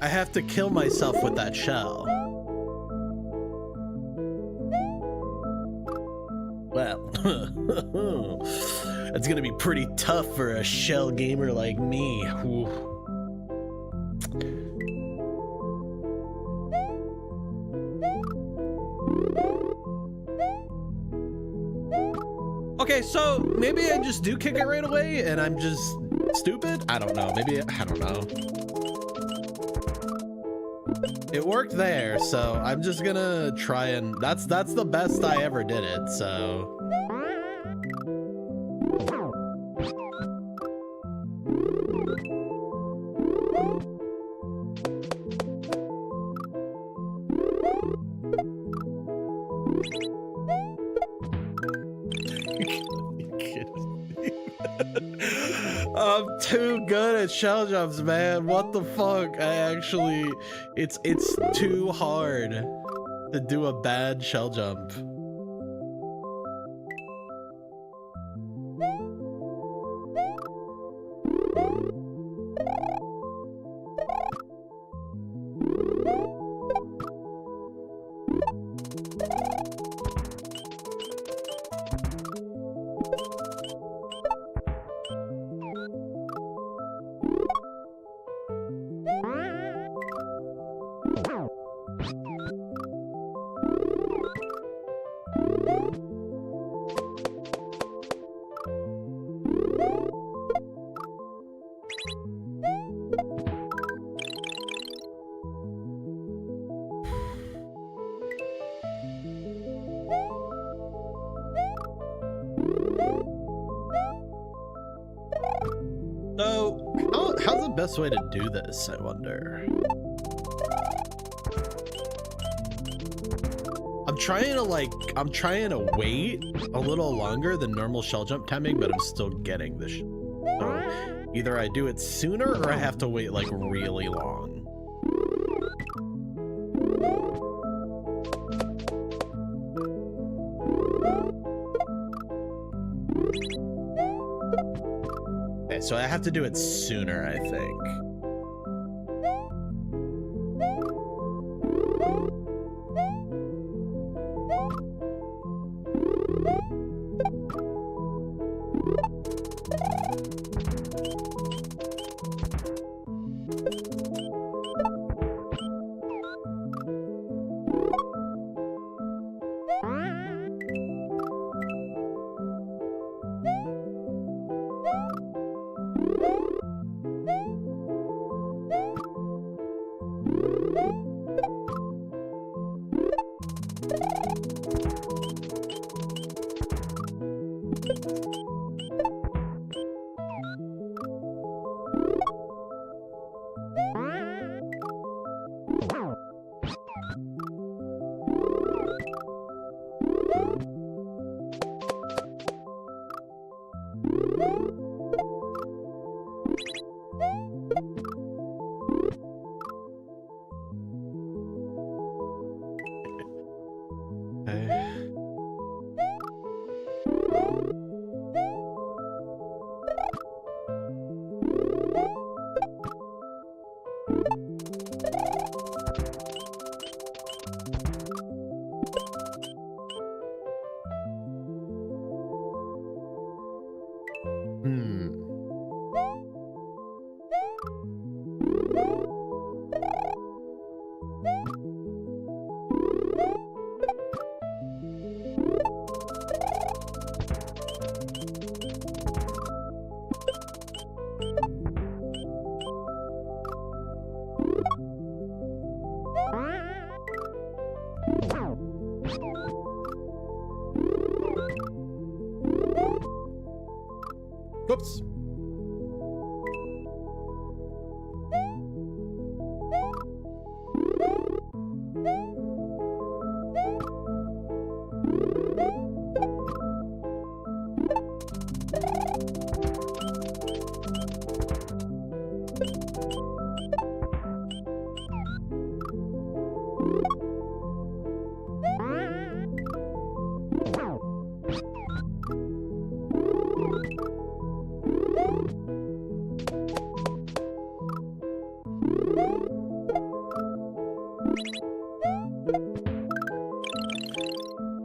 I have to kill myself with that shell. Well, it's gonna be pretty tough for a shell gamer like me. Ooh. Okay, so maybe I just do kick it right away and I'm just stupid? I don't know. Maybe, I don't know. It worked there, so I'm just gonna try and that's the best I ever did it, so. I'm too good at shell jumps, man. What the fuck? It's too hard to do a bad shell jump. So, how's the best way to do this, I wonder? I'm trying to wait a little longer than normal shell jump timing, but I'm still getting this. So either I do it sooner or I have to wait like really long. Okay, so I have to do it sooner, I think. Whoops.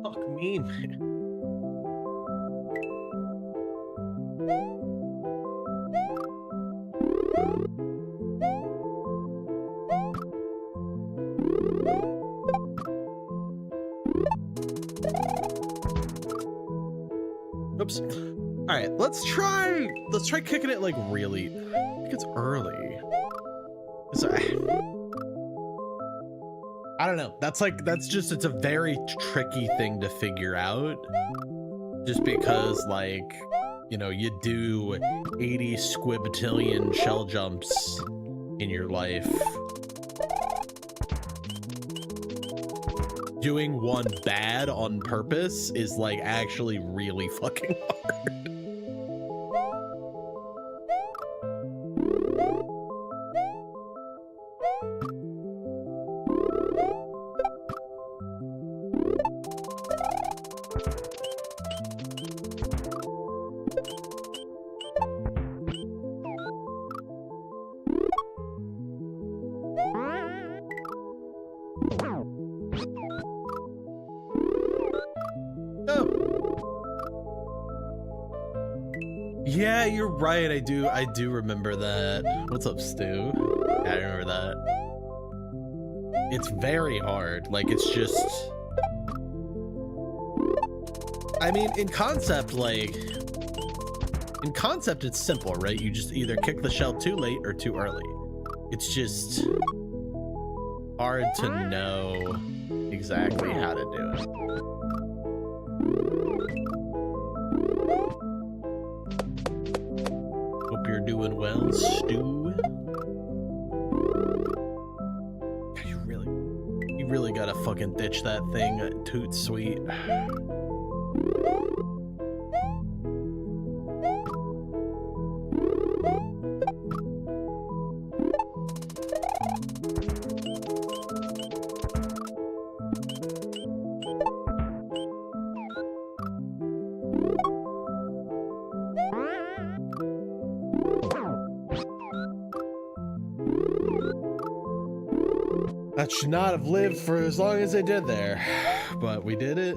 Fuck me, man. Oops. All right, let's try kicking it like really. I think it's early. I don't know. That's it's a very tricky thing to figure out. Just because, like, you know, you do 80 squibtillion shell jumps in your life. Doing one bad on purpose is like actually really fucking hard. Yeah, you're right. I do remember that. What's up, Stu? Yeah, I remember that. It's very hard. Like, it's just, I mean, in concept, it's simple, right? You just either kick the shell too late or too early. It's just hard to know exactly how to do it. Hope you're doing well, Stu. You really gotta fucking ditch that thing, Toot Sweet. That should not have lived for as long as it did there, but we did it.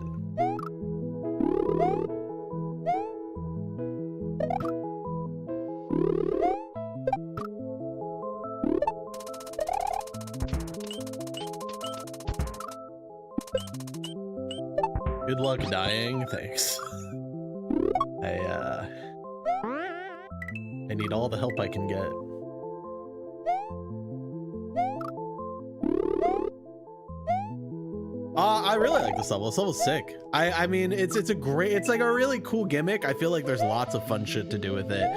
Good luck dying, thanks. I need all the help I can get. I really like this level. This level's sick. I mean, it's like a really cool gimmick. I feel like there's lots of fun shit to do with it.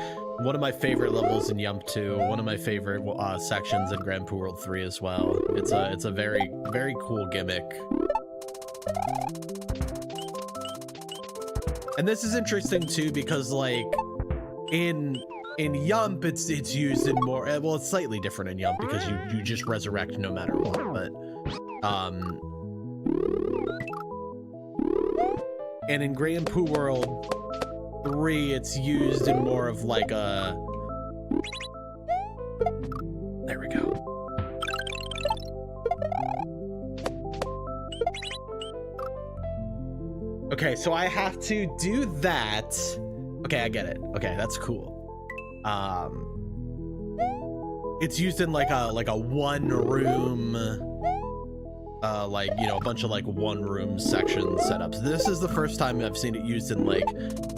One of my favorite levels in Yump 2. One of my favorite sections in Grand Poo World 3 as well. It's a very, very cool gimmick. And this is interesting too because, like, in Yump it's used in more, well, it's slightly different in Yump because you just resurrect no matter what, but and in Grand Poo World 3 it's used in more of like a, there we go. Okay, so I have to do that. Okay, I get it. Okay, that's cool. It's used in like a one room, like, you know, a bunch of like one room section setups. This is the first time I've seen it used in like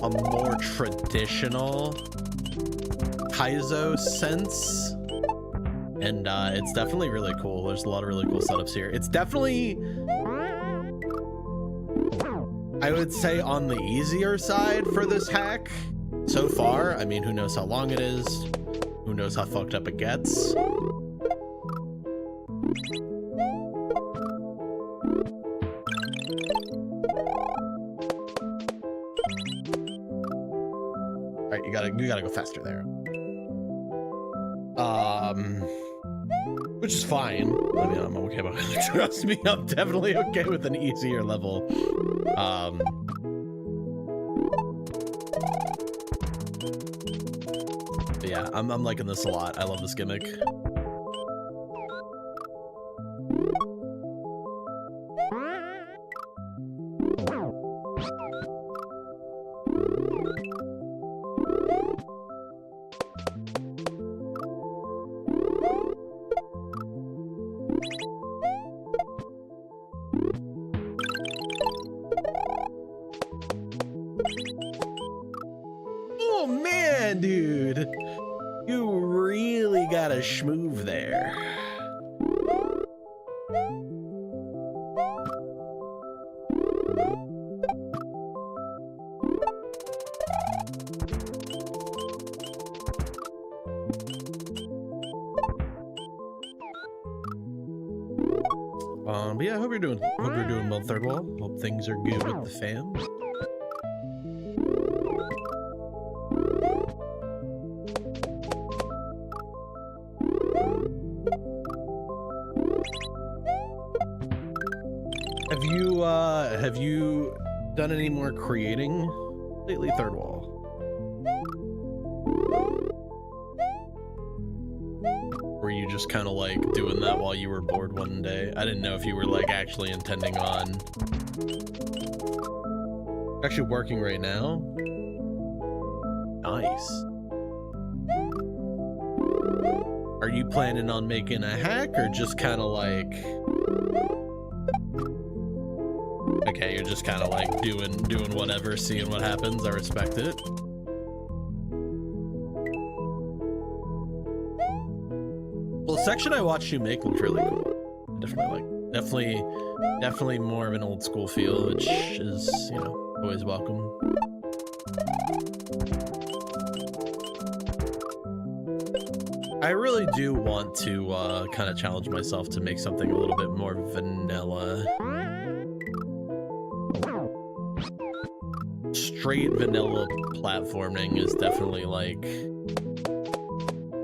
a more traditional Kaizo sense. And it's definitely really cool. There's a lot of really cool setups here. It's definitely, I would say, on the easier side for this hack. So far, I mean, who knows how long it is? Who knows how fucked up it gets? Alright, you gotta go faster there. Which is fine. I mean, I'm okay about it. Trust me, I'm definitely okay with an easier level. But yeah, I'm liking this a lot. I love this gimmick. Oh man, dude, you really got a schmoove there. But yeah, hope you're doing well, Third Wall. Hope things are good with the fam. Have you done any more creating lately, Third Wall? Were you just kind of like doing that while you were bored one day? I didn't know if you were like actually intending on actually working right now. Nice. Are you planning on making a hack or just kind of like, okay, you're just kind of like doing whatever, seeing what happens? I respect it. Well, the section I watched you make looked really cool. Definitely more of an old school feel, which is, you know, always welcome. I really do want to kind of challenge myself to make something a little bit more vanilla. Straight vanilla platforming is definitely like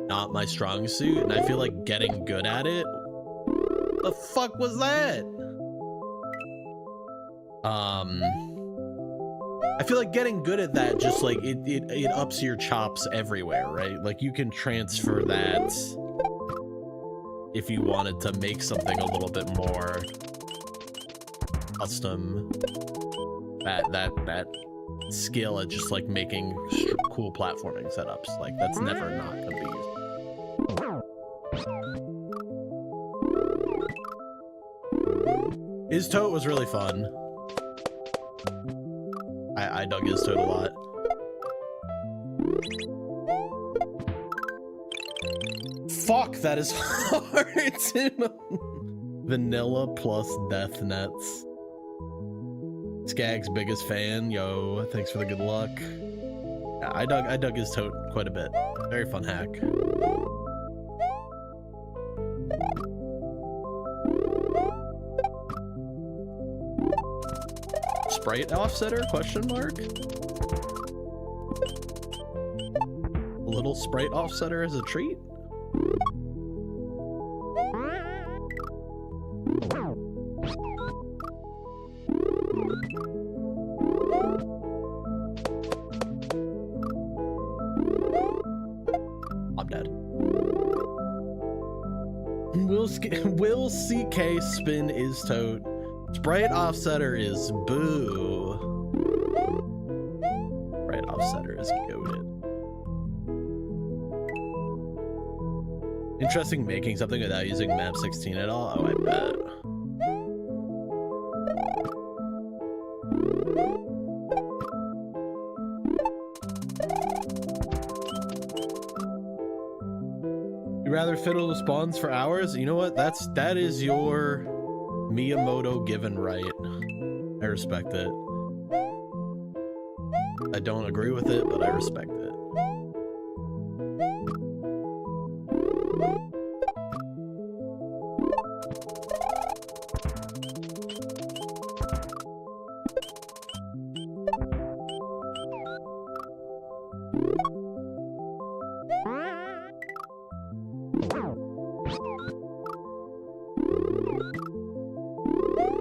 not my strong suit, and I feel like getting good at it. The fuck was that? I feel like getting good at that just like it ups your chops everywhere, right? Like you can transfer that if you wanted to make something a little bit more custom. That skill at just like making cool platforming setups, like that's never not gonna be used. His tote was really fun. I dug his tote a lot. Fuck, that is hard to vanilla plus death nets. Skag's biggest fan. Yo, thanks for the good luck. Yeah, I dug his tote quite a bit. Very fun hack. Sprite offsetter? Question mark? A little sprite offsetter as a treat? I'm dead. Will CK spin is tote. Sprite offsetter is boo. Sprite offsetter is goated. Interesting making something without using map 16 at all. Oh, I bet. You'd rather fiddle the spawns for hours? You know what? That is your Miyamoto given right. I respect it. I don't agree with it, but I respect it.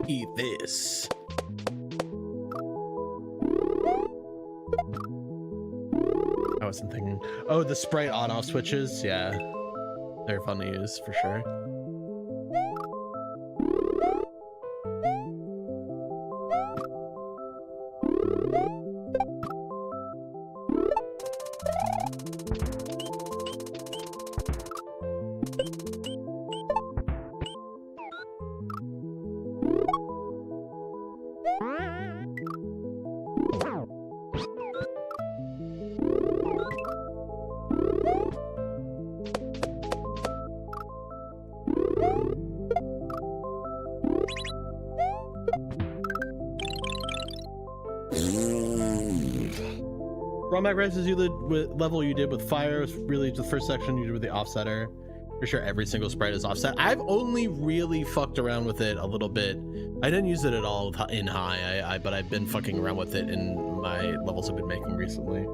Eat this. I wasn't thinking. Oh, the sprite on-off switches. Yeah, they're fun to use for sure. Rollback rises you level you did with fire was really the first section you did with the offsetter. For sure every single sprite is offset. I've only really fucked around with it a little bit. I didn't use it at all in high, but I've been fucking around with it in my levels I've been making recently.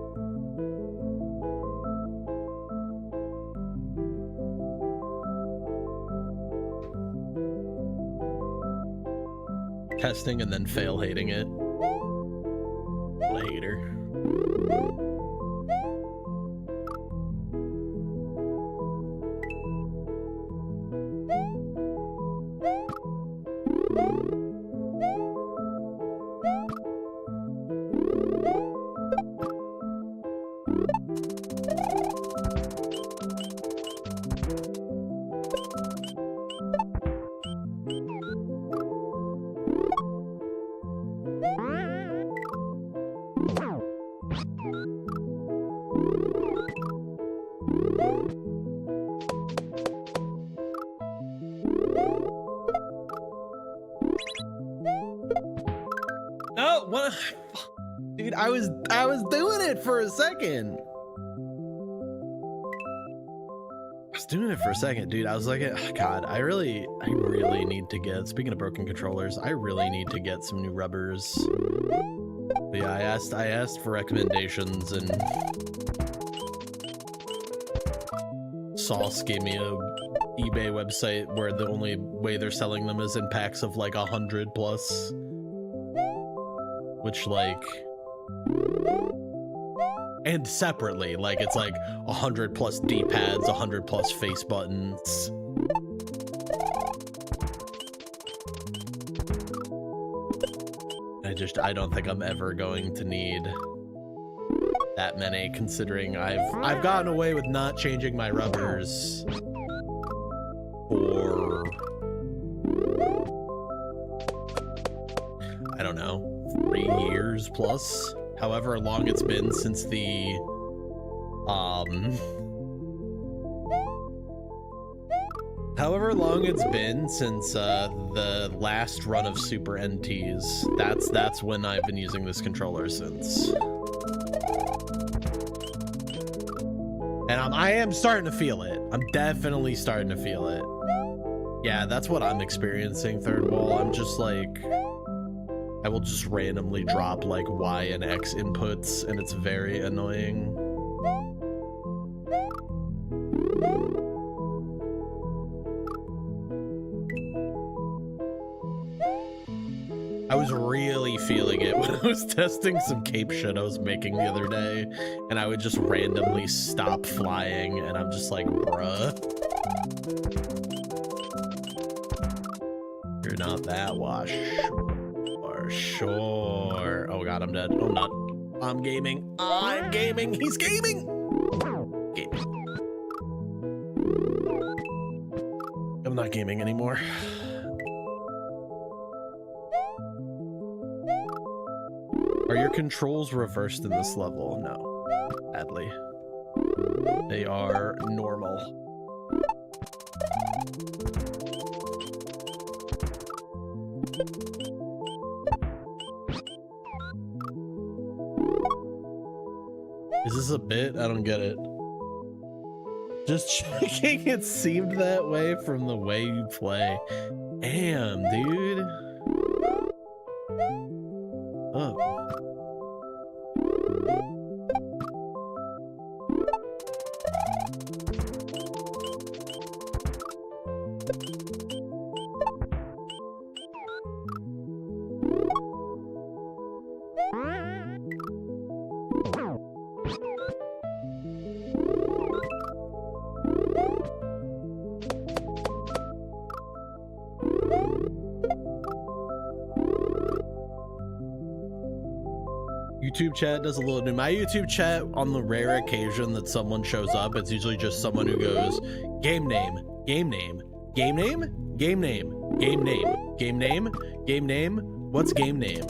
Testing and then fail hating it. What a hater. No, what? Dude, I was doing it for a second. I was doing it for a second, dude. I was like, oh, God, I really need to get, speaking of broken controllers, I really need to get some new rubbers. But yeah, I asked for recommendations, and Sauce gave me a eBay website where the only way they're selling them is in packs of like 100 plus. Which, like, and separately, like, it's like 100 plus D-pads, 100 plus face buttons. I don't think I'm ever going to need that many, considering I've gotten away with not changing my rubbers for, I don't know, 3 years plus, however long it's been since the the last run of Super NTs. That's when I've been using this controller since. And I am starting to feel it. I'm definitely starting to feel it. Yeah, that's what I'm experiencing, Third Wall. I'm just like, I will just randomly drop like Y and X inputs, and it's very annoying. I was really feeling it when I was testing some cape shit I was making the other day, and I would just randomly stop flying, and I'm just like, bruh. You're not that wash. For sure. Oh god, I'm dead. Oh, I'm not. I'm gaming. I'm gaming. He's gaming. Gaming. I'm not gaming anymore. Are your controls reversed in this level? No. Sadly. They are normal. Is this a bit? I don't get it. Just checking, it seemed that way from the way you play. Damn, dude. Oh. YouTube chat does a little new. My YouTube chat, on the rare occasion that someone shows up, it's usually just someone who goes, game name, game name, game name, game name, game name, game name, game name, what's game name?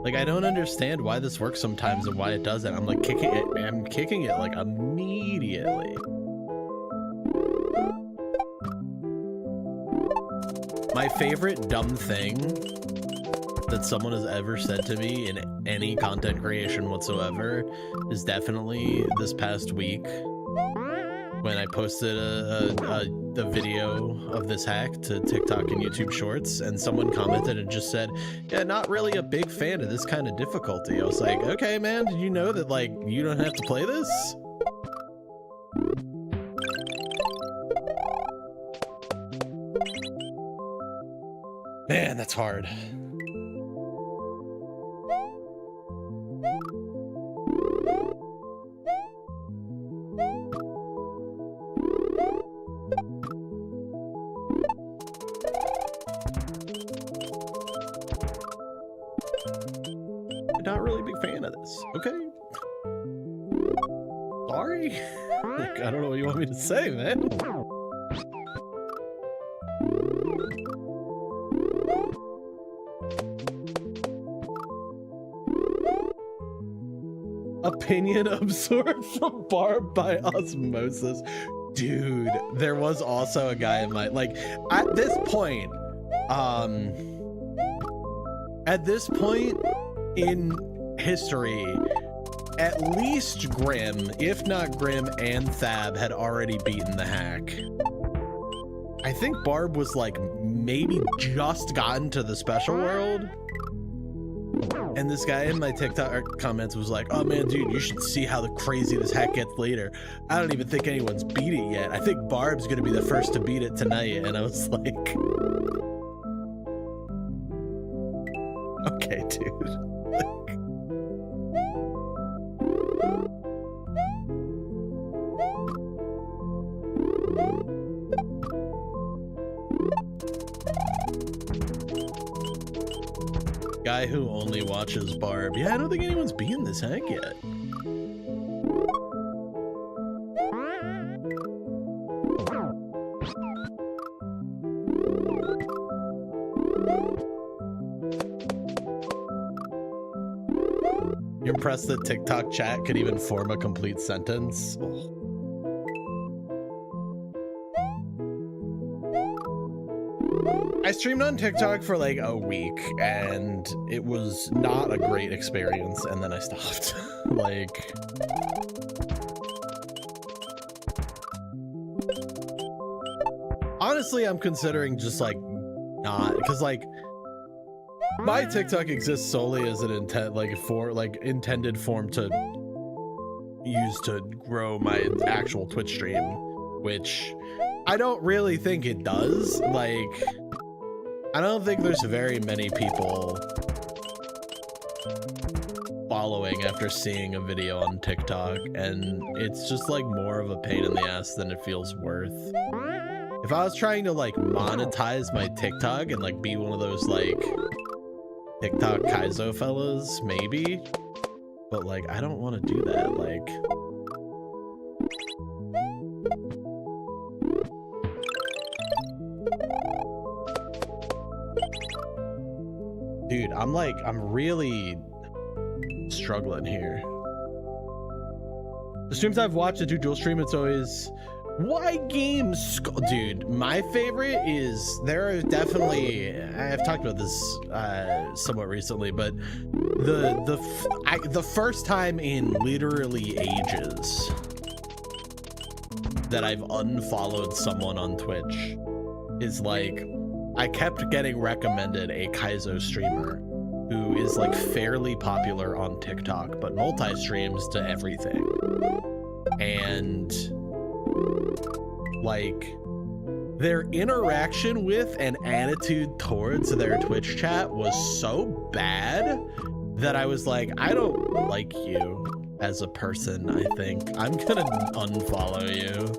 Like, I don't understand why this works sometimes and why it doesn't. I'm like kicking it, I'm kicking it like immediately. My favorite dumb thing that someone has ever said to me in any content creation whatsoever is definitely this past week when I posted a video of this hack to TikTok and YouTube Shorts, and someone commented and just said, yeah, not really a big fan of this kind of difficulty. I was like, okay, man, did you know that, like, you don't have to play this? Man, that's hard. Not really a big fan of this. Okay. Sorry. Like, I don't know what you want me to say, man. Opinion absorbed from Barb by osmosis. Dude, there was also a guy in my, like, at this point in history, at least Grim, if not Grim and Thab, had already beaten the hack. I think Barb was like maybe just gotten to the special world. And this guy in my TikTok comments was like, oh man, dude, you should see how crazy this hack gets later. I don't even think anyone's beat it yet. I think Barb's gonna be the first to beat it tonight. And I was like, okay, dude. Guy who only watches Barb. Yeah, I don't think anyone's beaten this hack yet. You're impressed that TikTok chat could even form a complete sentence? Oh. I streamed on TikTok for like a week and it was not a great experience, and then I stopped. Like, honestly, I'm considering just like not, because like my TikTok exists solely as an intended form to use to grow my actual Twitch stream, which I don't really think it does. Like, I don't think there's very many people following after seeing a video on TikTok, and it's just like more of a pain in the ass than it feels worth. If I was trying to like monetize my TikTok and like be one of those like TikTok Kaizo fellas, maybe, but like I don't want to do that. Like, I'm really struggling here. The streams I've watched that do dual stream, it's always why games, dude. My favorite is there are definitely, I've talked about this somewhat recently, but the first time in literally ages that I've unfollowed someone on Twitch is like, I kept getting recommended a Kaizo streamer who is like fairly popular on TikTok, but multi-streams to everything. And like their interaction with and attitude towards their Twitch chat was so bad that I was like, I don't like you as a person. I think I'm gonna unfollow you.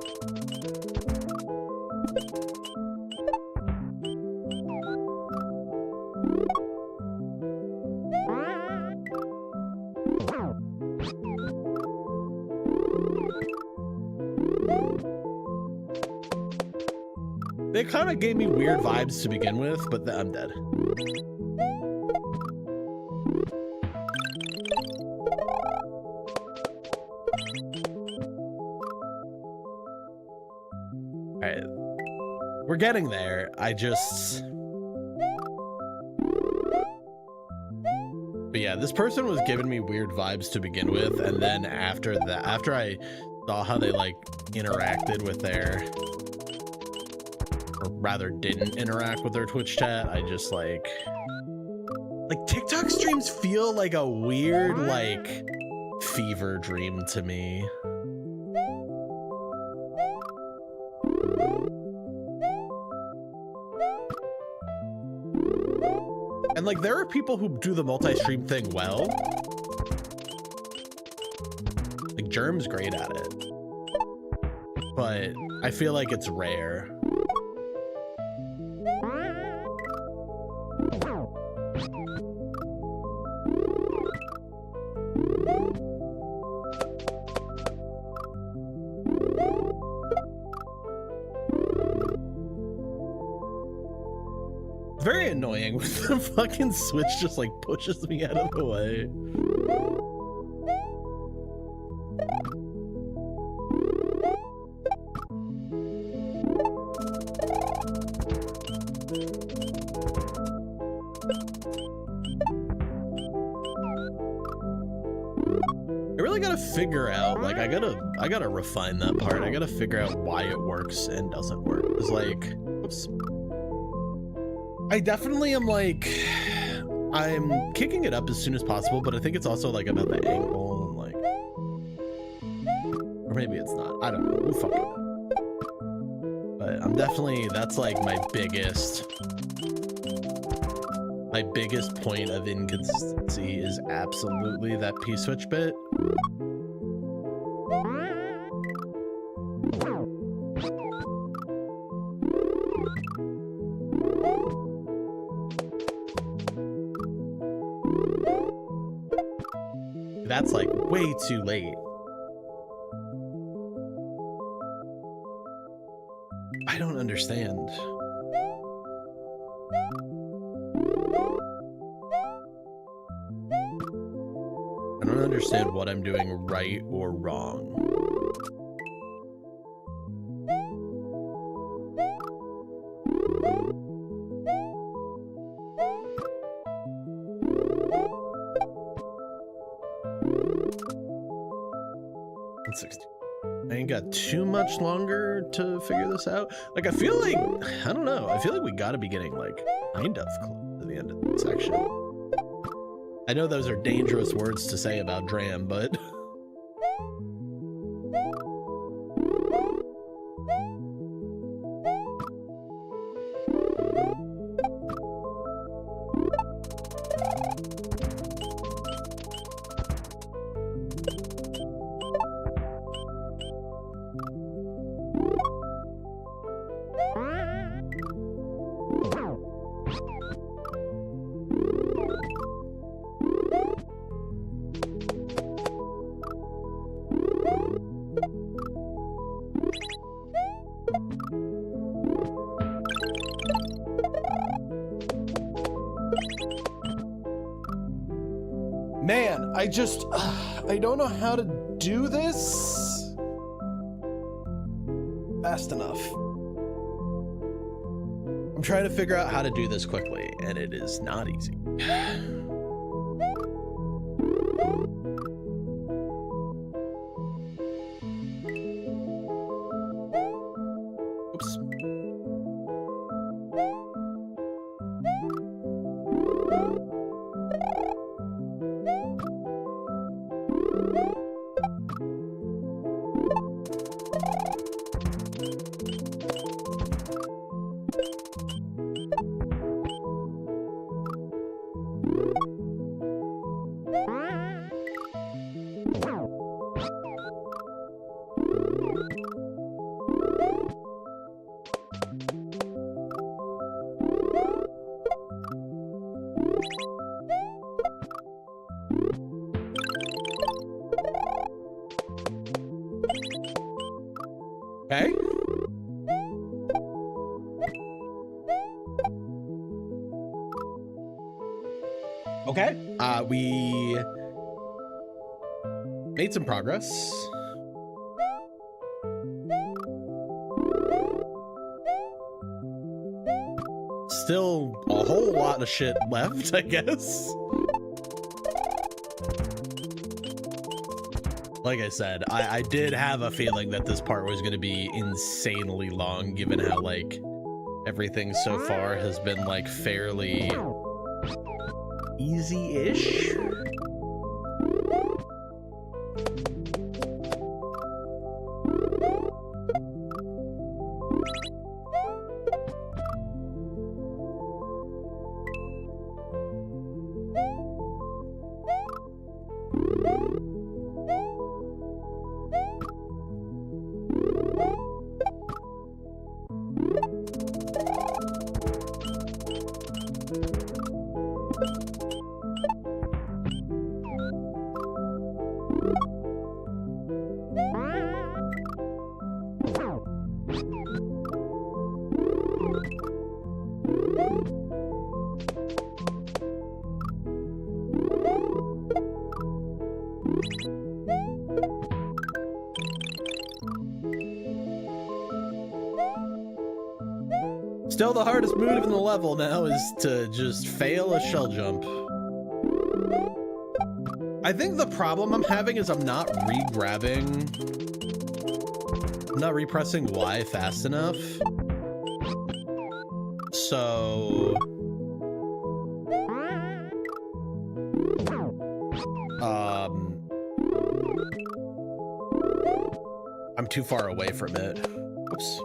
They kind of gave me weird vibes to begin with, but I'm dead. All right, we're getting there. But yeah, this person was giving me weird vibes to begin with, and then after that, after I saw how they like interacted with their, or rather didn't interact with their Twitch chat, I just like TikTok streams feel like a weird like fever dream to me. And like there are people who do the multi-stream thing well. Like Germ's great at it, but I feel like it's rare. Very annoying when the fucking switch just like pushes me out of the way. I really gotta figure out, like, I gotta refine that part. I gotta figure out why it works and doesn't work. It's like, oops. I definitely am like, I'm kicking it up as soon as possible, but I think it's also like about the angle and like, or maybe it's not. I don't know. Who fucking knows? But I'm definitely, that's like my biggest point of inconsistency is absolutely that P-switch bit. That's like way too late. I don't understand. I don't understand what I'm doing right or wrong. I ain't got too much longer to figure this out. Like, I feel like, I don't know. I feel like we gotta be getting like kind of close to the end of the section. I know those are dangerous words to say about Dram, but I don't know how to do this fast enough. I'm trying to figure out how to do this quickly, and it is not easy. Oops. Okay. Okay. We made some progress. Still a whole lot of shit left, I guess. Like I said, I did have a feeling that this part was going to be insanely long, given how, like, everything so far has been, like, fairly easy-ish. Still, the hardest move in the level now is to just fail a shell jump. I think the problem I'm having is I'm not repressing Y fast enough. So I'm too far away from it. Oops.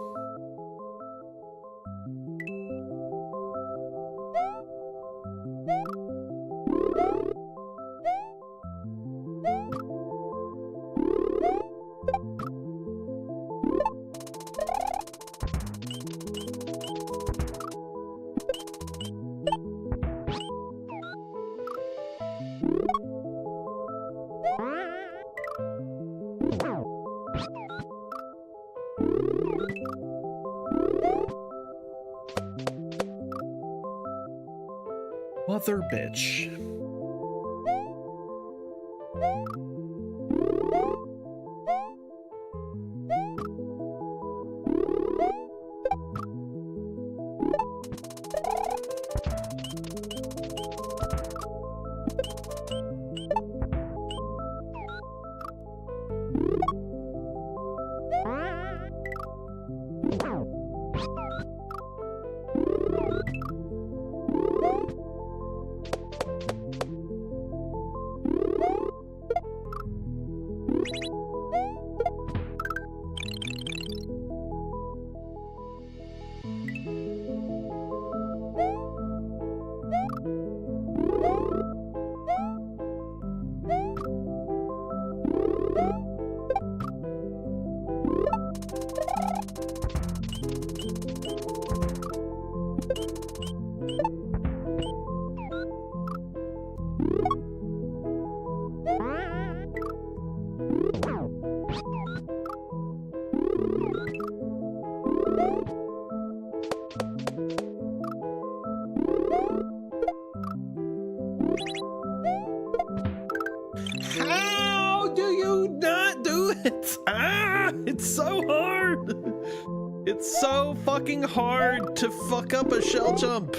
Mother bitch. it! Ah! It's so hard! It's so fucking hard to fuck up a shell jump.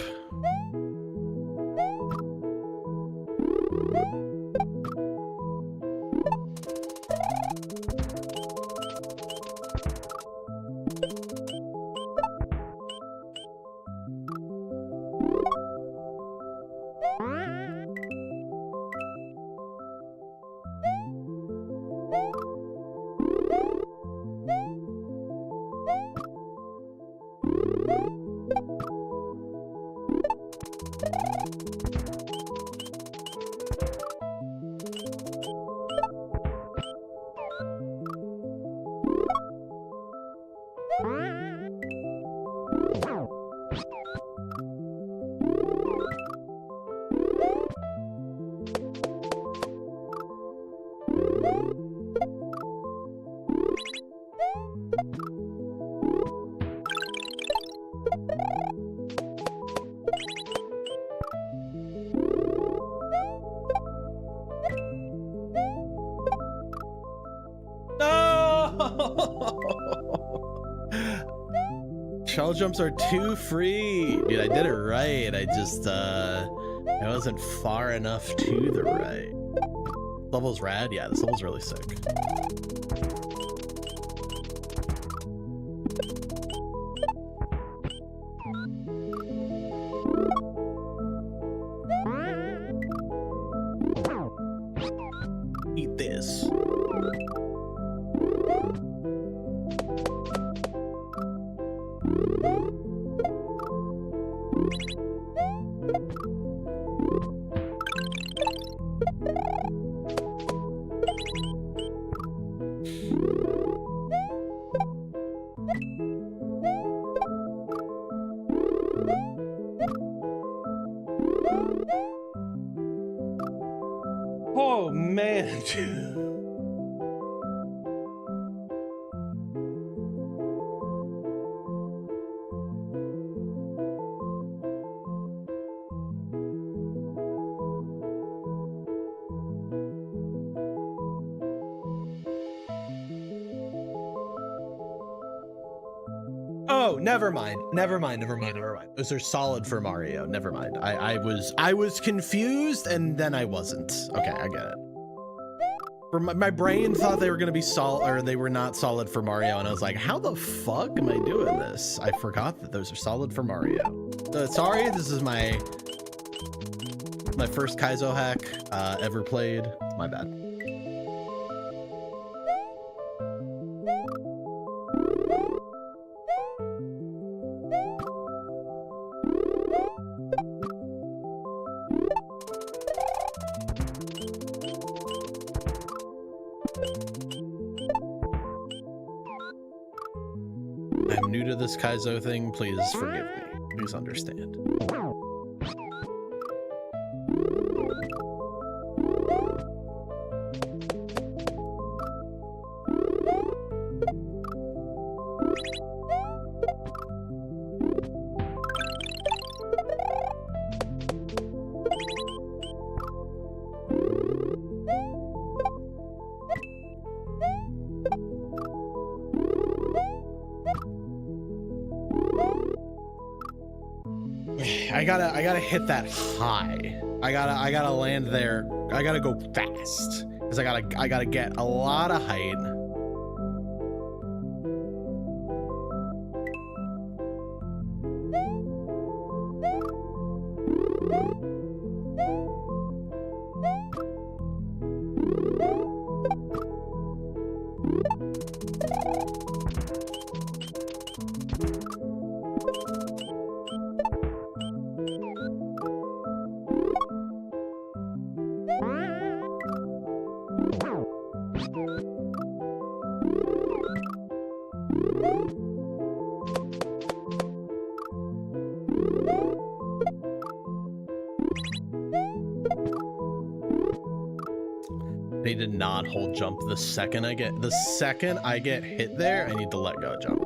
Shell jumps are too free. Dude, I did it right. I just, I wasn't far enough to the right. Level's rad? Yeah, this level's really sick. Eat this. Oh man, dude. Oh, never mind. Those are solid for Mario. Never mind. I was confused and then I wasn't. Okay, I get it. For my brain thought they were gonna be solid, or they were not solid for Mario, and I was like, how the fuck am I doing this? I forgot that those are solid for Mario. Sorry, this is my first Kaizo hack ever played. My bad. I'm new to this Kaizo thing. Please forgive me. Please understand. I gotta hit that high. I gotta land there. I gotta go fast because I gotta get a lot of height. They did not hold jump. The second I get hit there, I need to let go jump.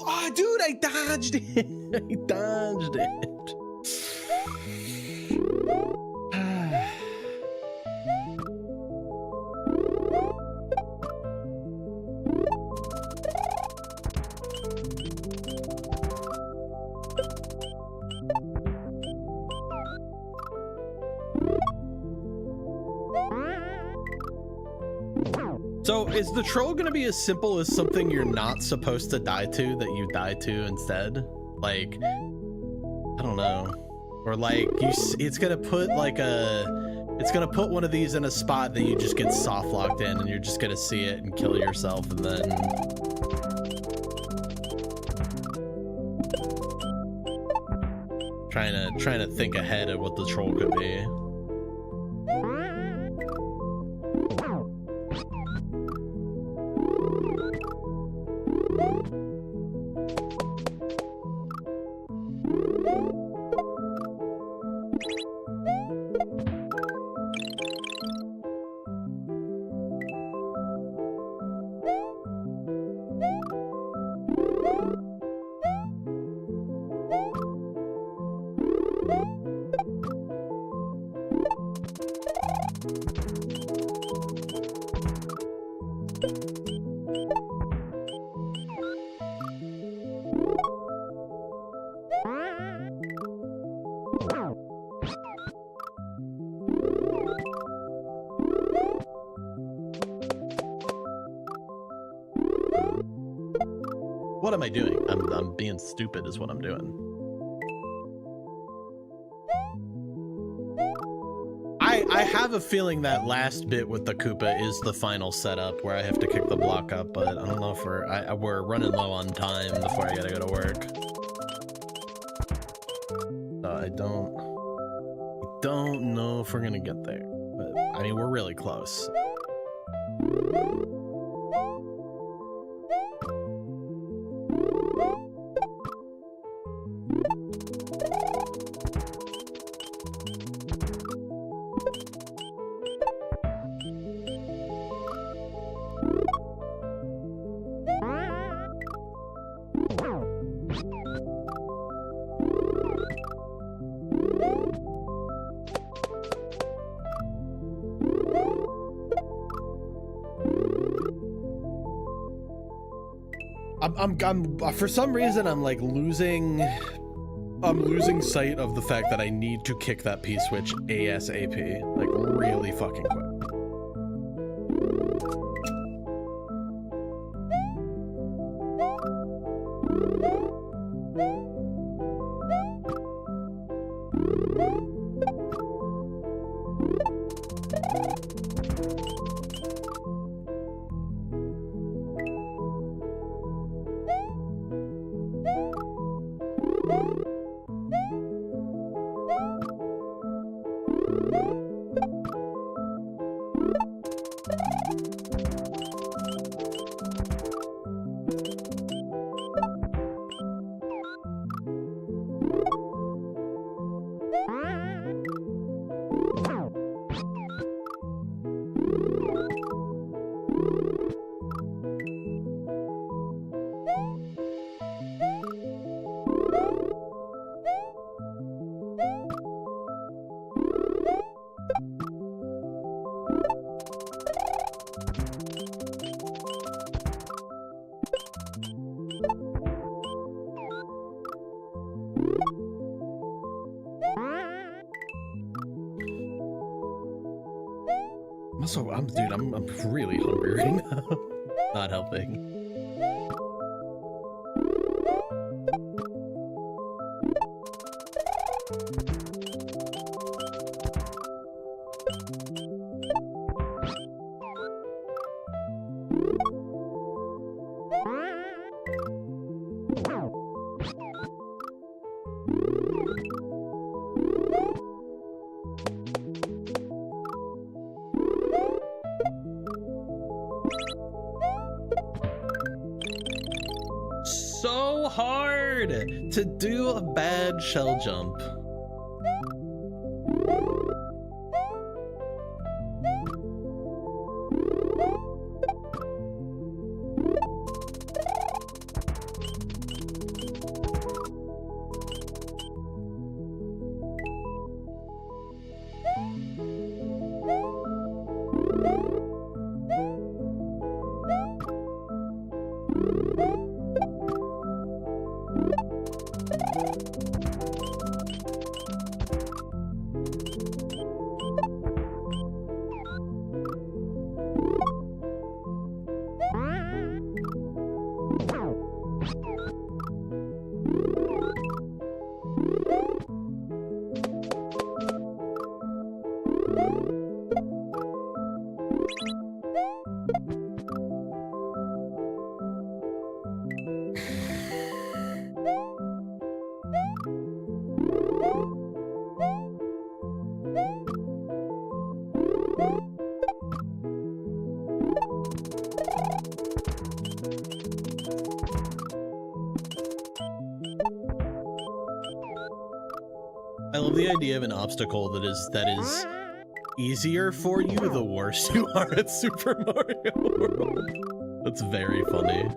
Oh, dude, I dodged it. I dodged it. So is the troll gonna be as simple as something you're not supposed to die to that you die to instead? Like, I don't know. Or like it's gonna put like it's gonna put one of these in a spot that you just get soft locked in and you're just gonna see it and kill yourself and then trying to think ahead of what the troll could be. What am I doing? I'm being stupid is what I'm doing. I have a feeling that last bit with the Koopa is the final setup where I have to kick the block up, but I don't know if we're running low on time before I gotta go to work. I don't know if we're gonna get there, but I mean, we're really close. I'm for some reason I'm like losing sight of the fact that I need to kick that P-switch ASAP, like really fucking quick. Also, I'm really hungry right now. Not helping. So hard to do a bad shell jump. I love the idea of an obstacle that is easier for you the worse you are at Super Mario World. That's very funny.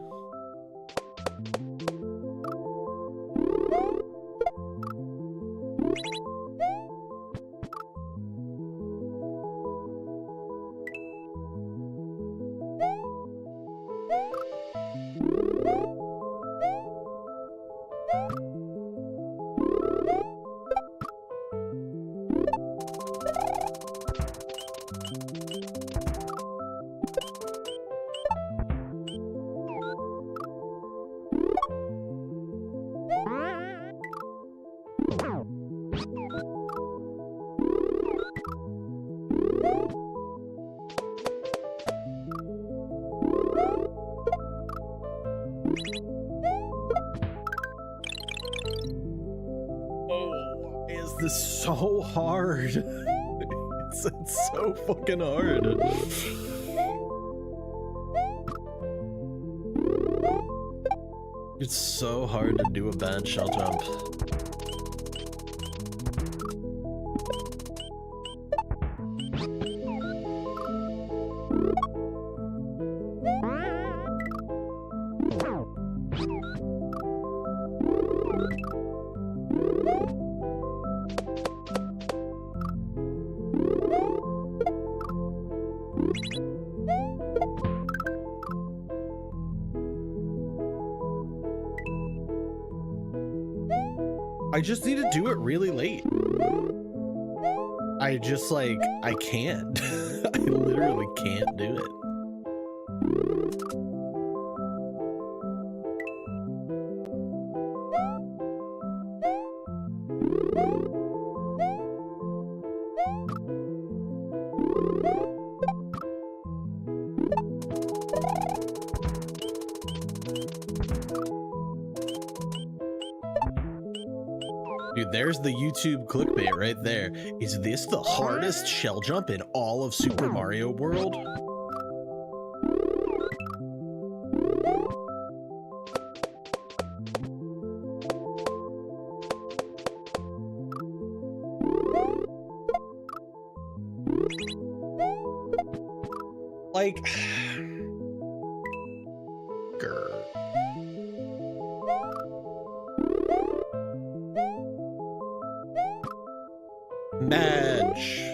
This so hard. It's so fucking hard. It's so hard to do a bad shell jump. I just need to do it really late. I just like, I can't. I literally can't do it. Dude, there's the YouTube clickbait right there. Is this the hardest shell jump in all of Super Mario World? Like... Grr. Badge.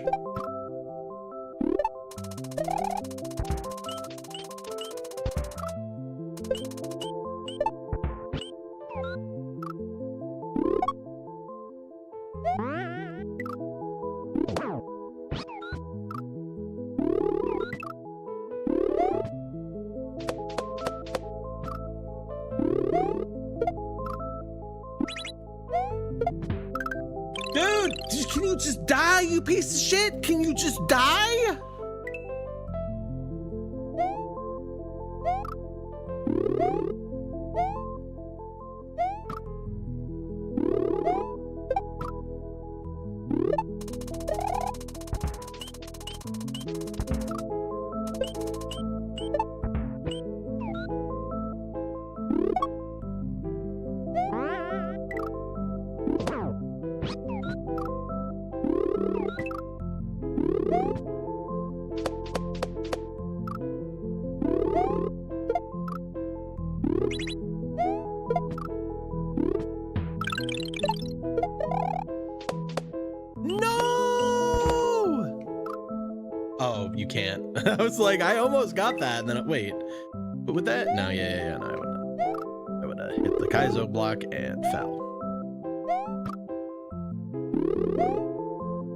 Dude, can you just die, you piece of shit? Can you just die? Oh, you can't. I was like, I almost got that, and then wait. But with that, no, yeah, no, I would hit the Kaizo block and fell.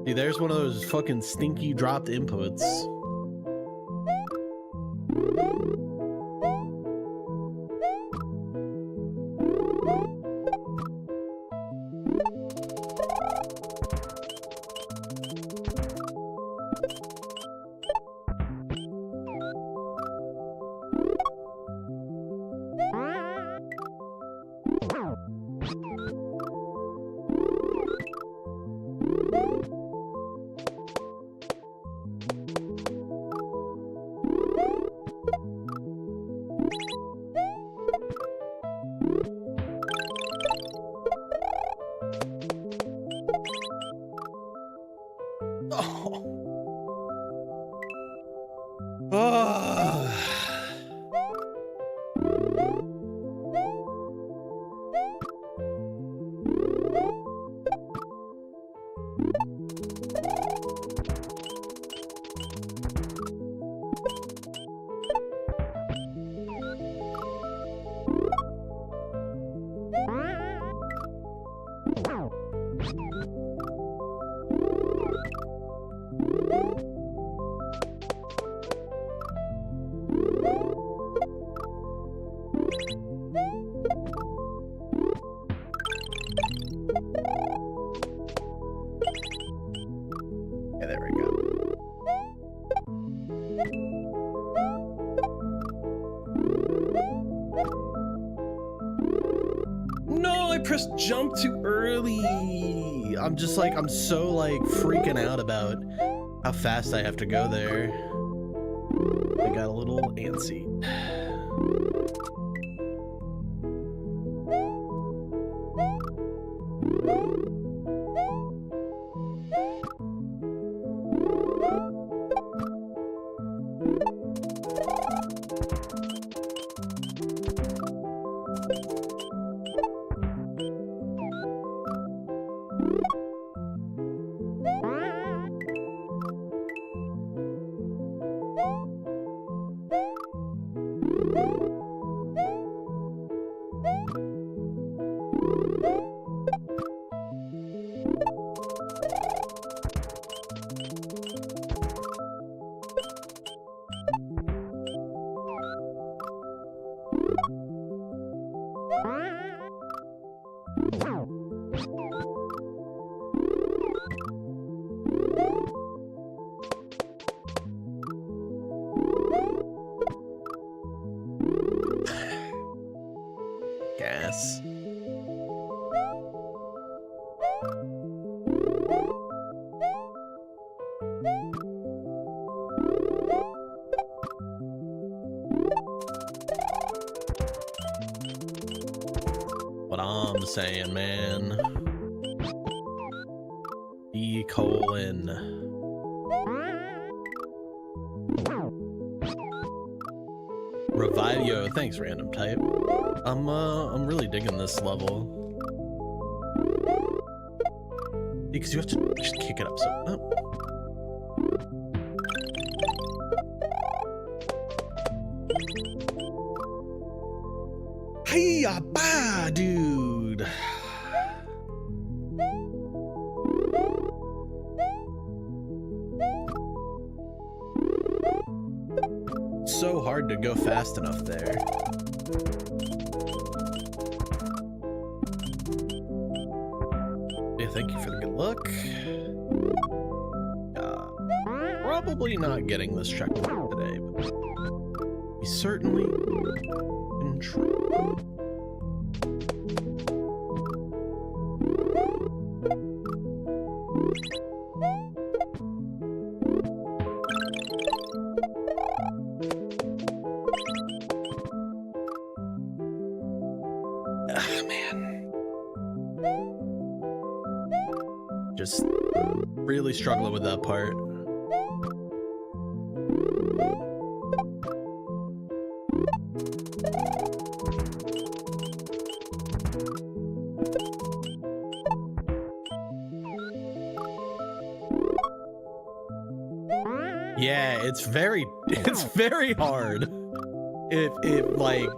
See, there's one of those fucking stinky dropped inputs. Yeah, there we go. No, I pressed jump too early. I'm just like, I'm so like freaking out about how fast I have to go there. I got a little antsy. Gas. What I'm saying, man. E colon. Revivio, thanks, random type. I'm really digging this level. Because you have to just kick it up so. Oh. Hiya, ba, dude. So hard to go fast enough there. Yeah, thank you for the good luck. Probably not getting this checkpoint today, but we certainly can try. Just really struggling with that part. Yeah, it's very hard. If like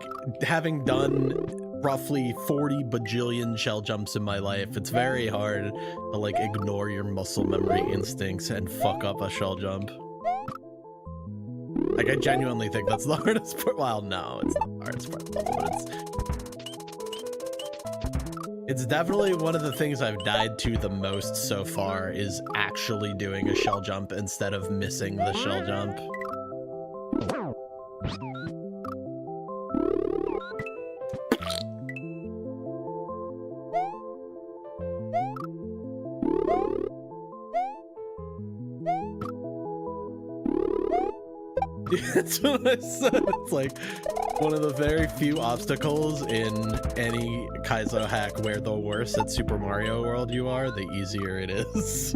having done roughly 40 bajillion shell jumps in my life, it's very hard to like ignore your muscle memory instincts and fuck up a shell jump. Like, I genuinely think that's the hardest part. Well, no, it's not the hardest part of the level, but it's definitely one of the things I've died to the most so far, is actually doing a shell jump instead of missing the shell jump. That's what I said. It's like one of the very few obstacles in any Kaizo hack where the worse at Super Mario World you are, the easier it is.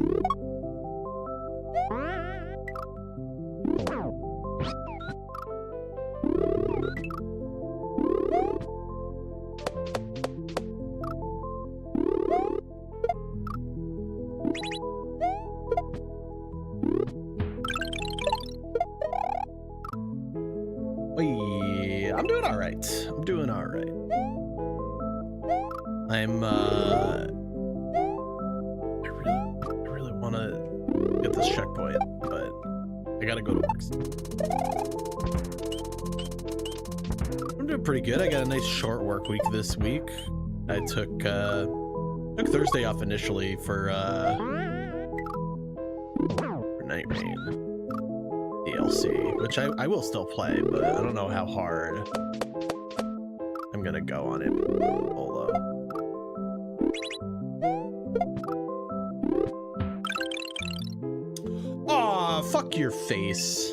I'm doing all right. I'm doing all right. I really want to get this checkpoint, but I gotta go to work. I'm doing pretty good. I got a nice short work week this week. I took Thursday off initially for Night Rain DLC, which I will still play, but I don't know how hard I'm gonna go on it. Aw, fuck your face.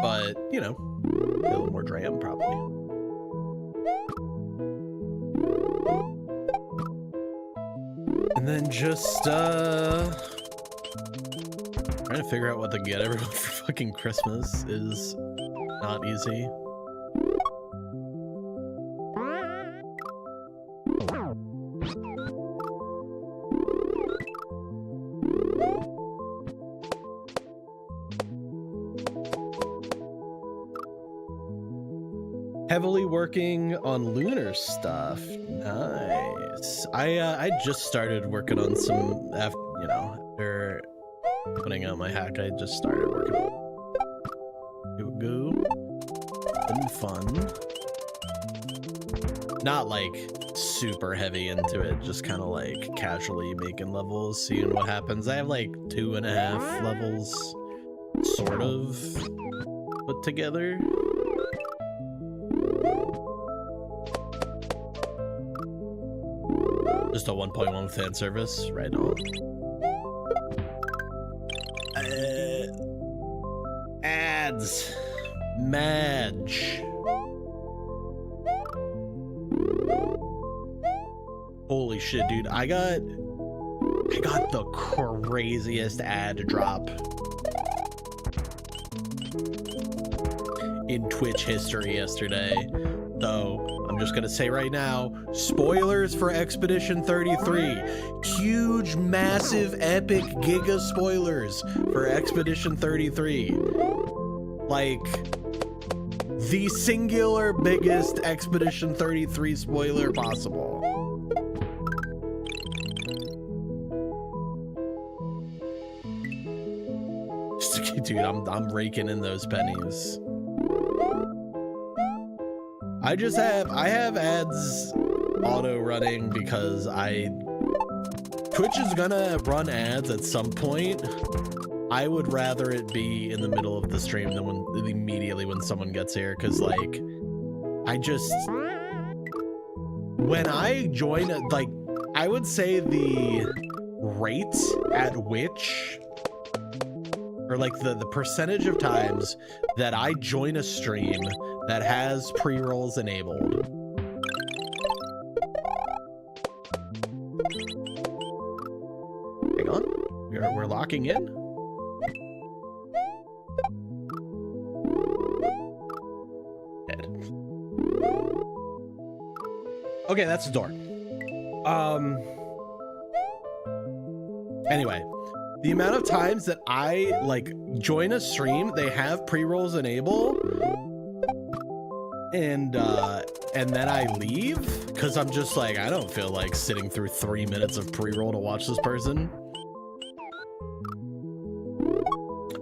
But you know, a little more Dram probably. And then just trying to figure out what to get everyone for fucking Christmas is not easy. Heavily working on lunar stuff. Nice. I just started working on some after putting out my hack. I just started working on Goo. Been fun. Not like super heavy into it, just kind of like casually making levels, seeing what happens. I have like 2.5 levels sort of put together. Just a 1.1 fan service right now. Ads. Madge. Holy shit, dude. I got the craziest ad drop in Twitch history yesterday. So I'm just gonna say right now, spoilers for Expedition 33. Huge, massive, epic, giga spoilers for Expedition 33. Like, the singular biggest Expedition 33 spoiler possible. Dude, I'm raking in those pennies. I have ads auto running because Twitch is gonna run ads at some point. I would rather it be in the middle of the stream than immediately when someone gets here, because like when I join, like, I would say the rate at which, or like the percentage of times that I join a stream that has pre-rolls enabled. Hang on, we're locking in. Dead. Okay, that's the door. Anyway, the amount of times that I like join a stream, they have pre-rolls enabled, and then I leave because I'm just like, I don't feel like sitting through 3 minutes of pre-roll to watch this person.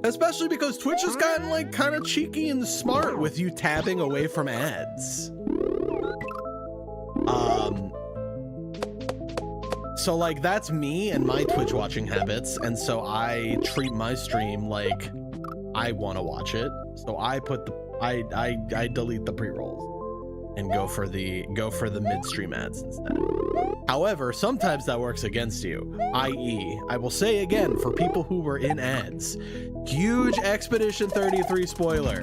Especially because Twitch has gotten like kind of cheeky and smart with you tabbing away from ads. So like that's me and my Twitch watching habits, and so I treat my stream like I want to watch it. So I put I delete the pre-rolls and go for the midstream ads instead. However, sometimes that works against you, i.e., I will say again for people who were in ads, huge Expedition 33 spoiler.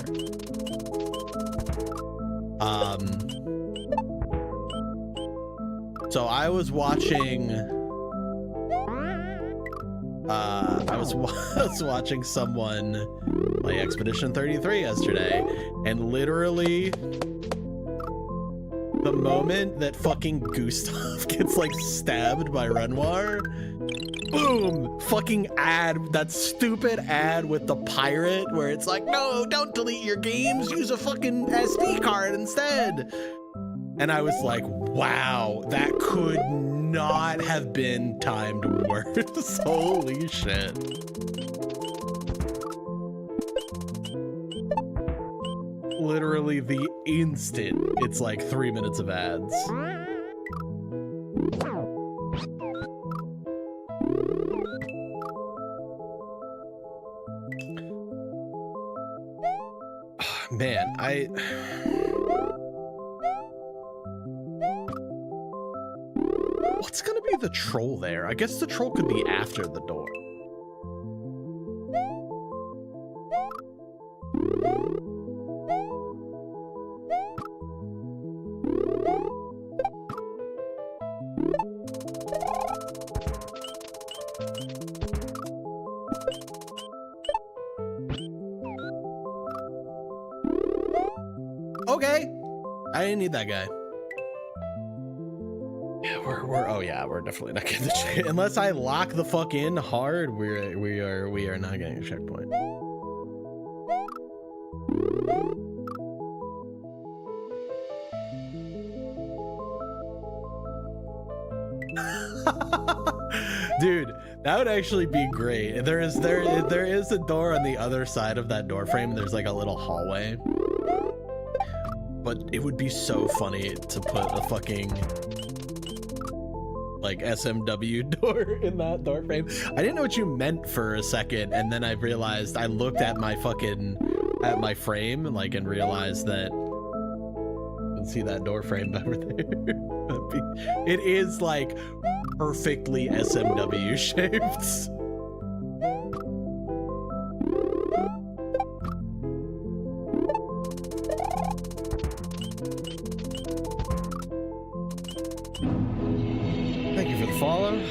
So I was watching I was watching someone play Expedition 33 yesterday, and literally the moment that fucking Gustav gets like stabbed by Renoir, boom, fucking ad, that stupid ad with the pirate where it's like, no, don't delete your games, use a fucking SD card instead. And I was like, wow, that could not have been timed worse. Holy shit. literally the instant it's like 3 minutes of ads. Man, what's gonna be the troll there? I guess the troll could be after the door. Okay, I didn't need that guy. Yeah, we're definitely not getting the checkpoint unless I lock the fuck in hard. We are not getting a checkpoint. Dude, that would actually be great. There is a door on the other side of that door frame. There's like a little hallway. But it would be so funny to put a fucking like SMW door in that door frame. I didn't know what you meant for a second, and then I realized I looked at my my frame like and realized that you can see that door frame over there. It is like perfectly SMW shaped. Thank you for the follow.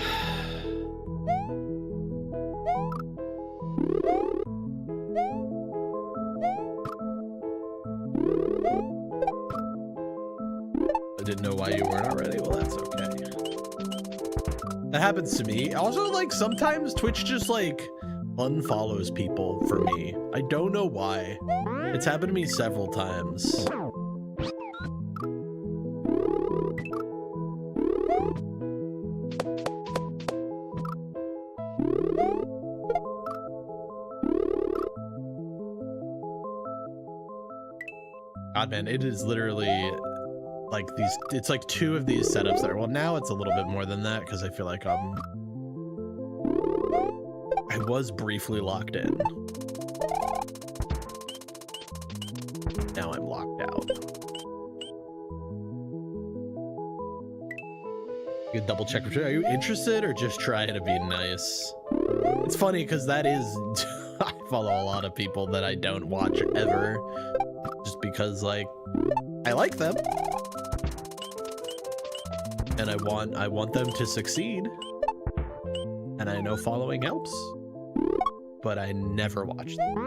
I didn't know why you weren't already. Well, that's okay. That happens to me. Also, like, sometimes Twitch just, like, unfollows people for me. I don't know why. It's happened to me several times. God, man, it is literally like these, it's like 2 of these setups that are, well, now it's a little bit more than that because I feel like I was briefly locked in. Now I'm locked out. You can double check. Are you interested or just trying to be nice? It's funny because that is, I follow a lot of people that I don't watch ever. Just because, like, I like them and I want them to succeed, and I know following helps, but I never watch them.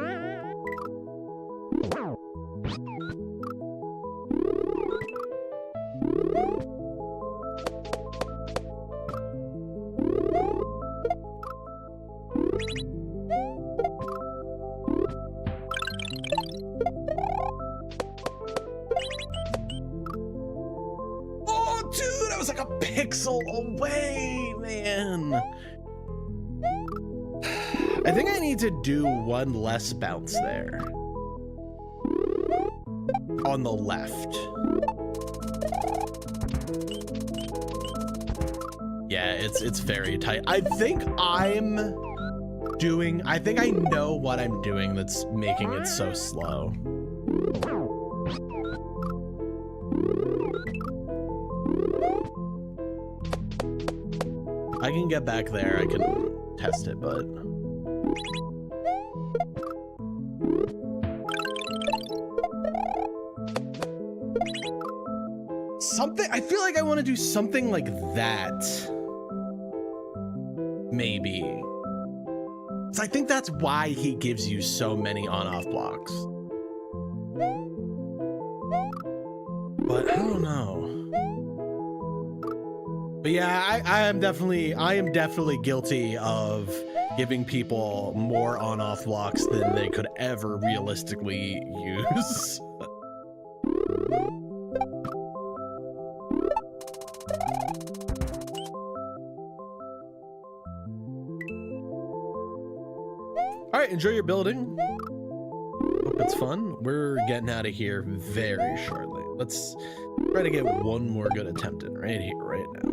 Away, man. I think I need to do one less bounce there. On the left. Yeah, it's very tight. I think I know what I'm doing that's making it so slow. I can get back there, I can test it, but... Something, I feel like I want to do something like that. Maybe. So I think that's why he gives you so many on-off blocks. But I don't know. But yeah, I am definitely guilty of giving people more on-off blocks than they could ever realistically use. All right, enjoy your building. Hope hope it's fun. We're getting out of here very shortly. Let's try to get one more good attempt in right here, right now.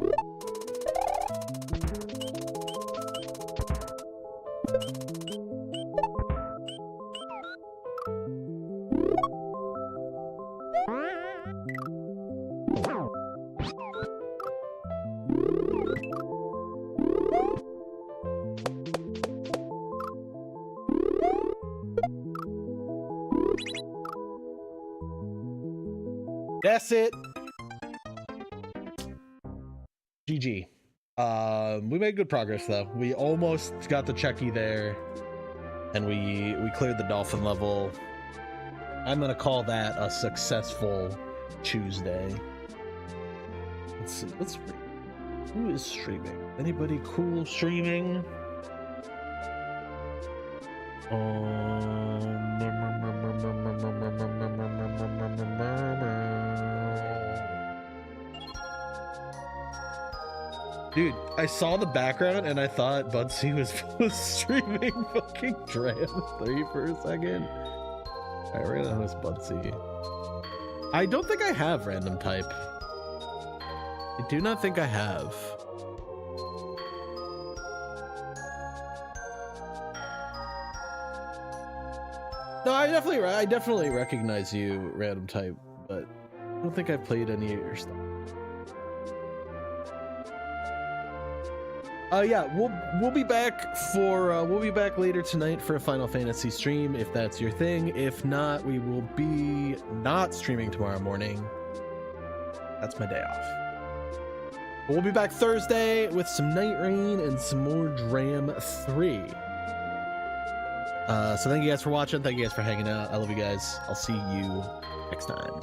That's it. GG. We made good progress though. We almost got the Checky there, and we cleared the dolphin level. I'm gonna call that a successful Tuesday. Let's see. Who is streaming? Anybody cool streaming? Dude, I saw the background and I thought Budsy was streaming fucking Dram 3 for a second. Alright, we're gonna host Budsy. I don't think I have random type. I do not think I have. No, I definitely recognize you, random type, but I don't think I've played any of your stuff. Yeah, we'll be back for we'll be back later tonight for a Final Fantasy stream if that's your thing. If not, we will be not streaming tomorrow morning. That's my day off. But we'll be back Thursday with some Night Rain and some more Dram 3. So thank you guys for watching. Thank you guys for hanging out. I love you guys. I'll see you next time.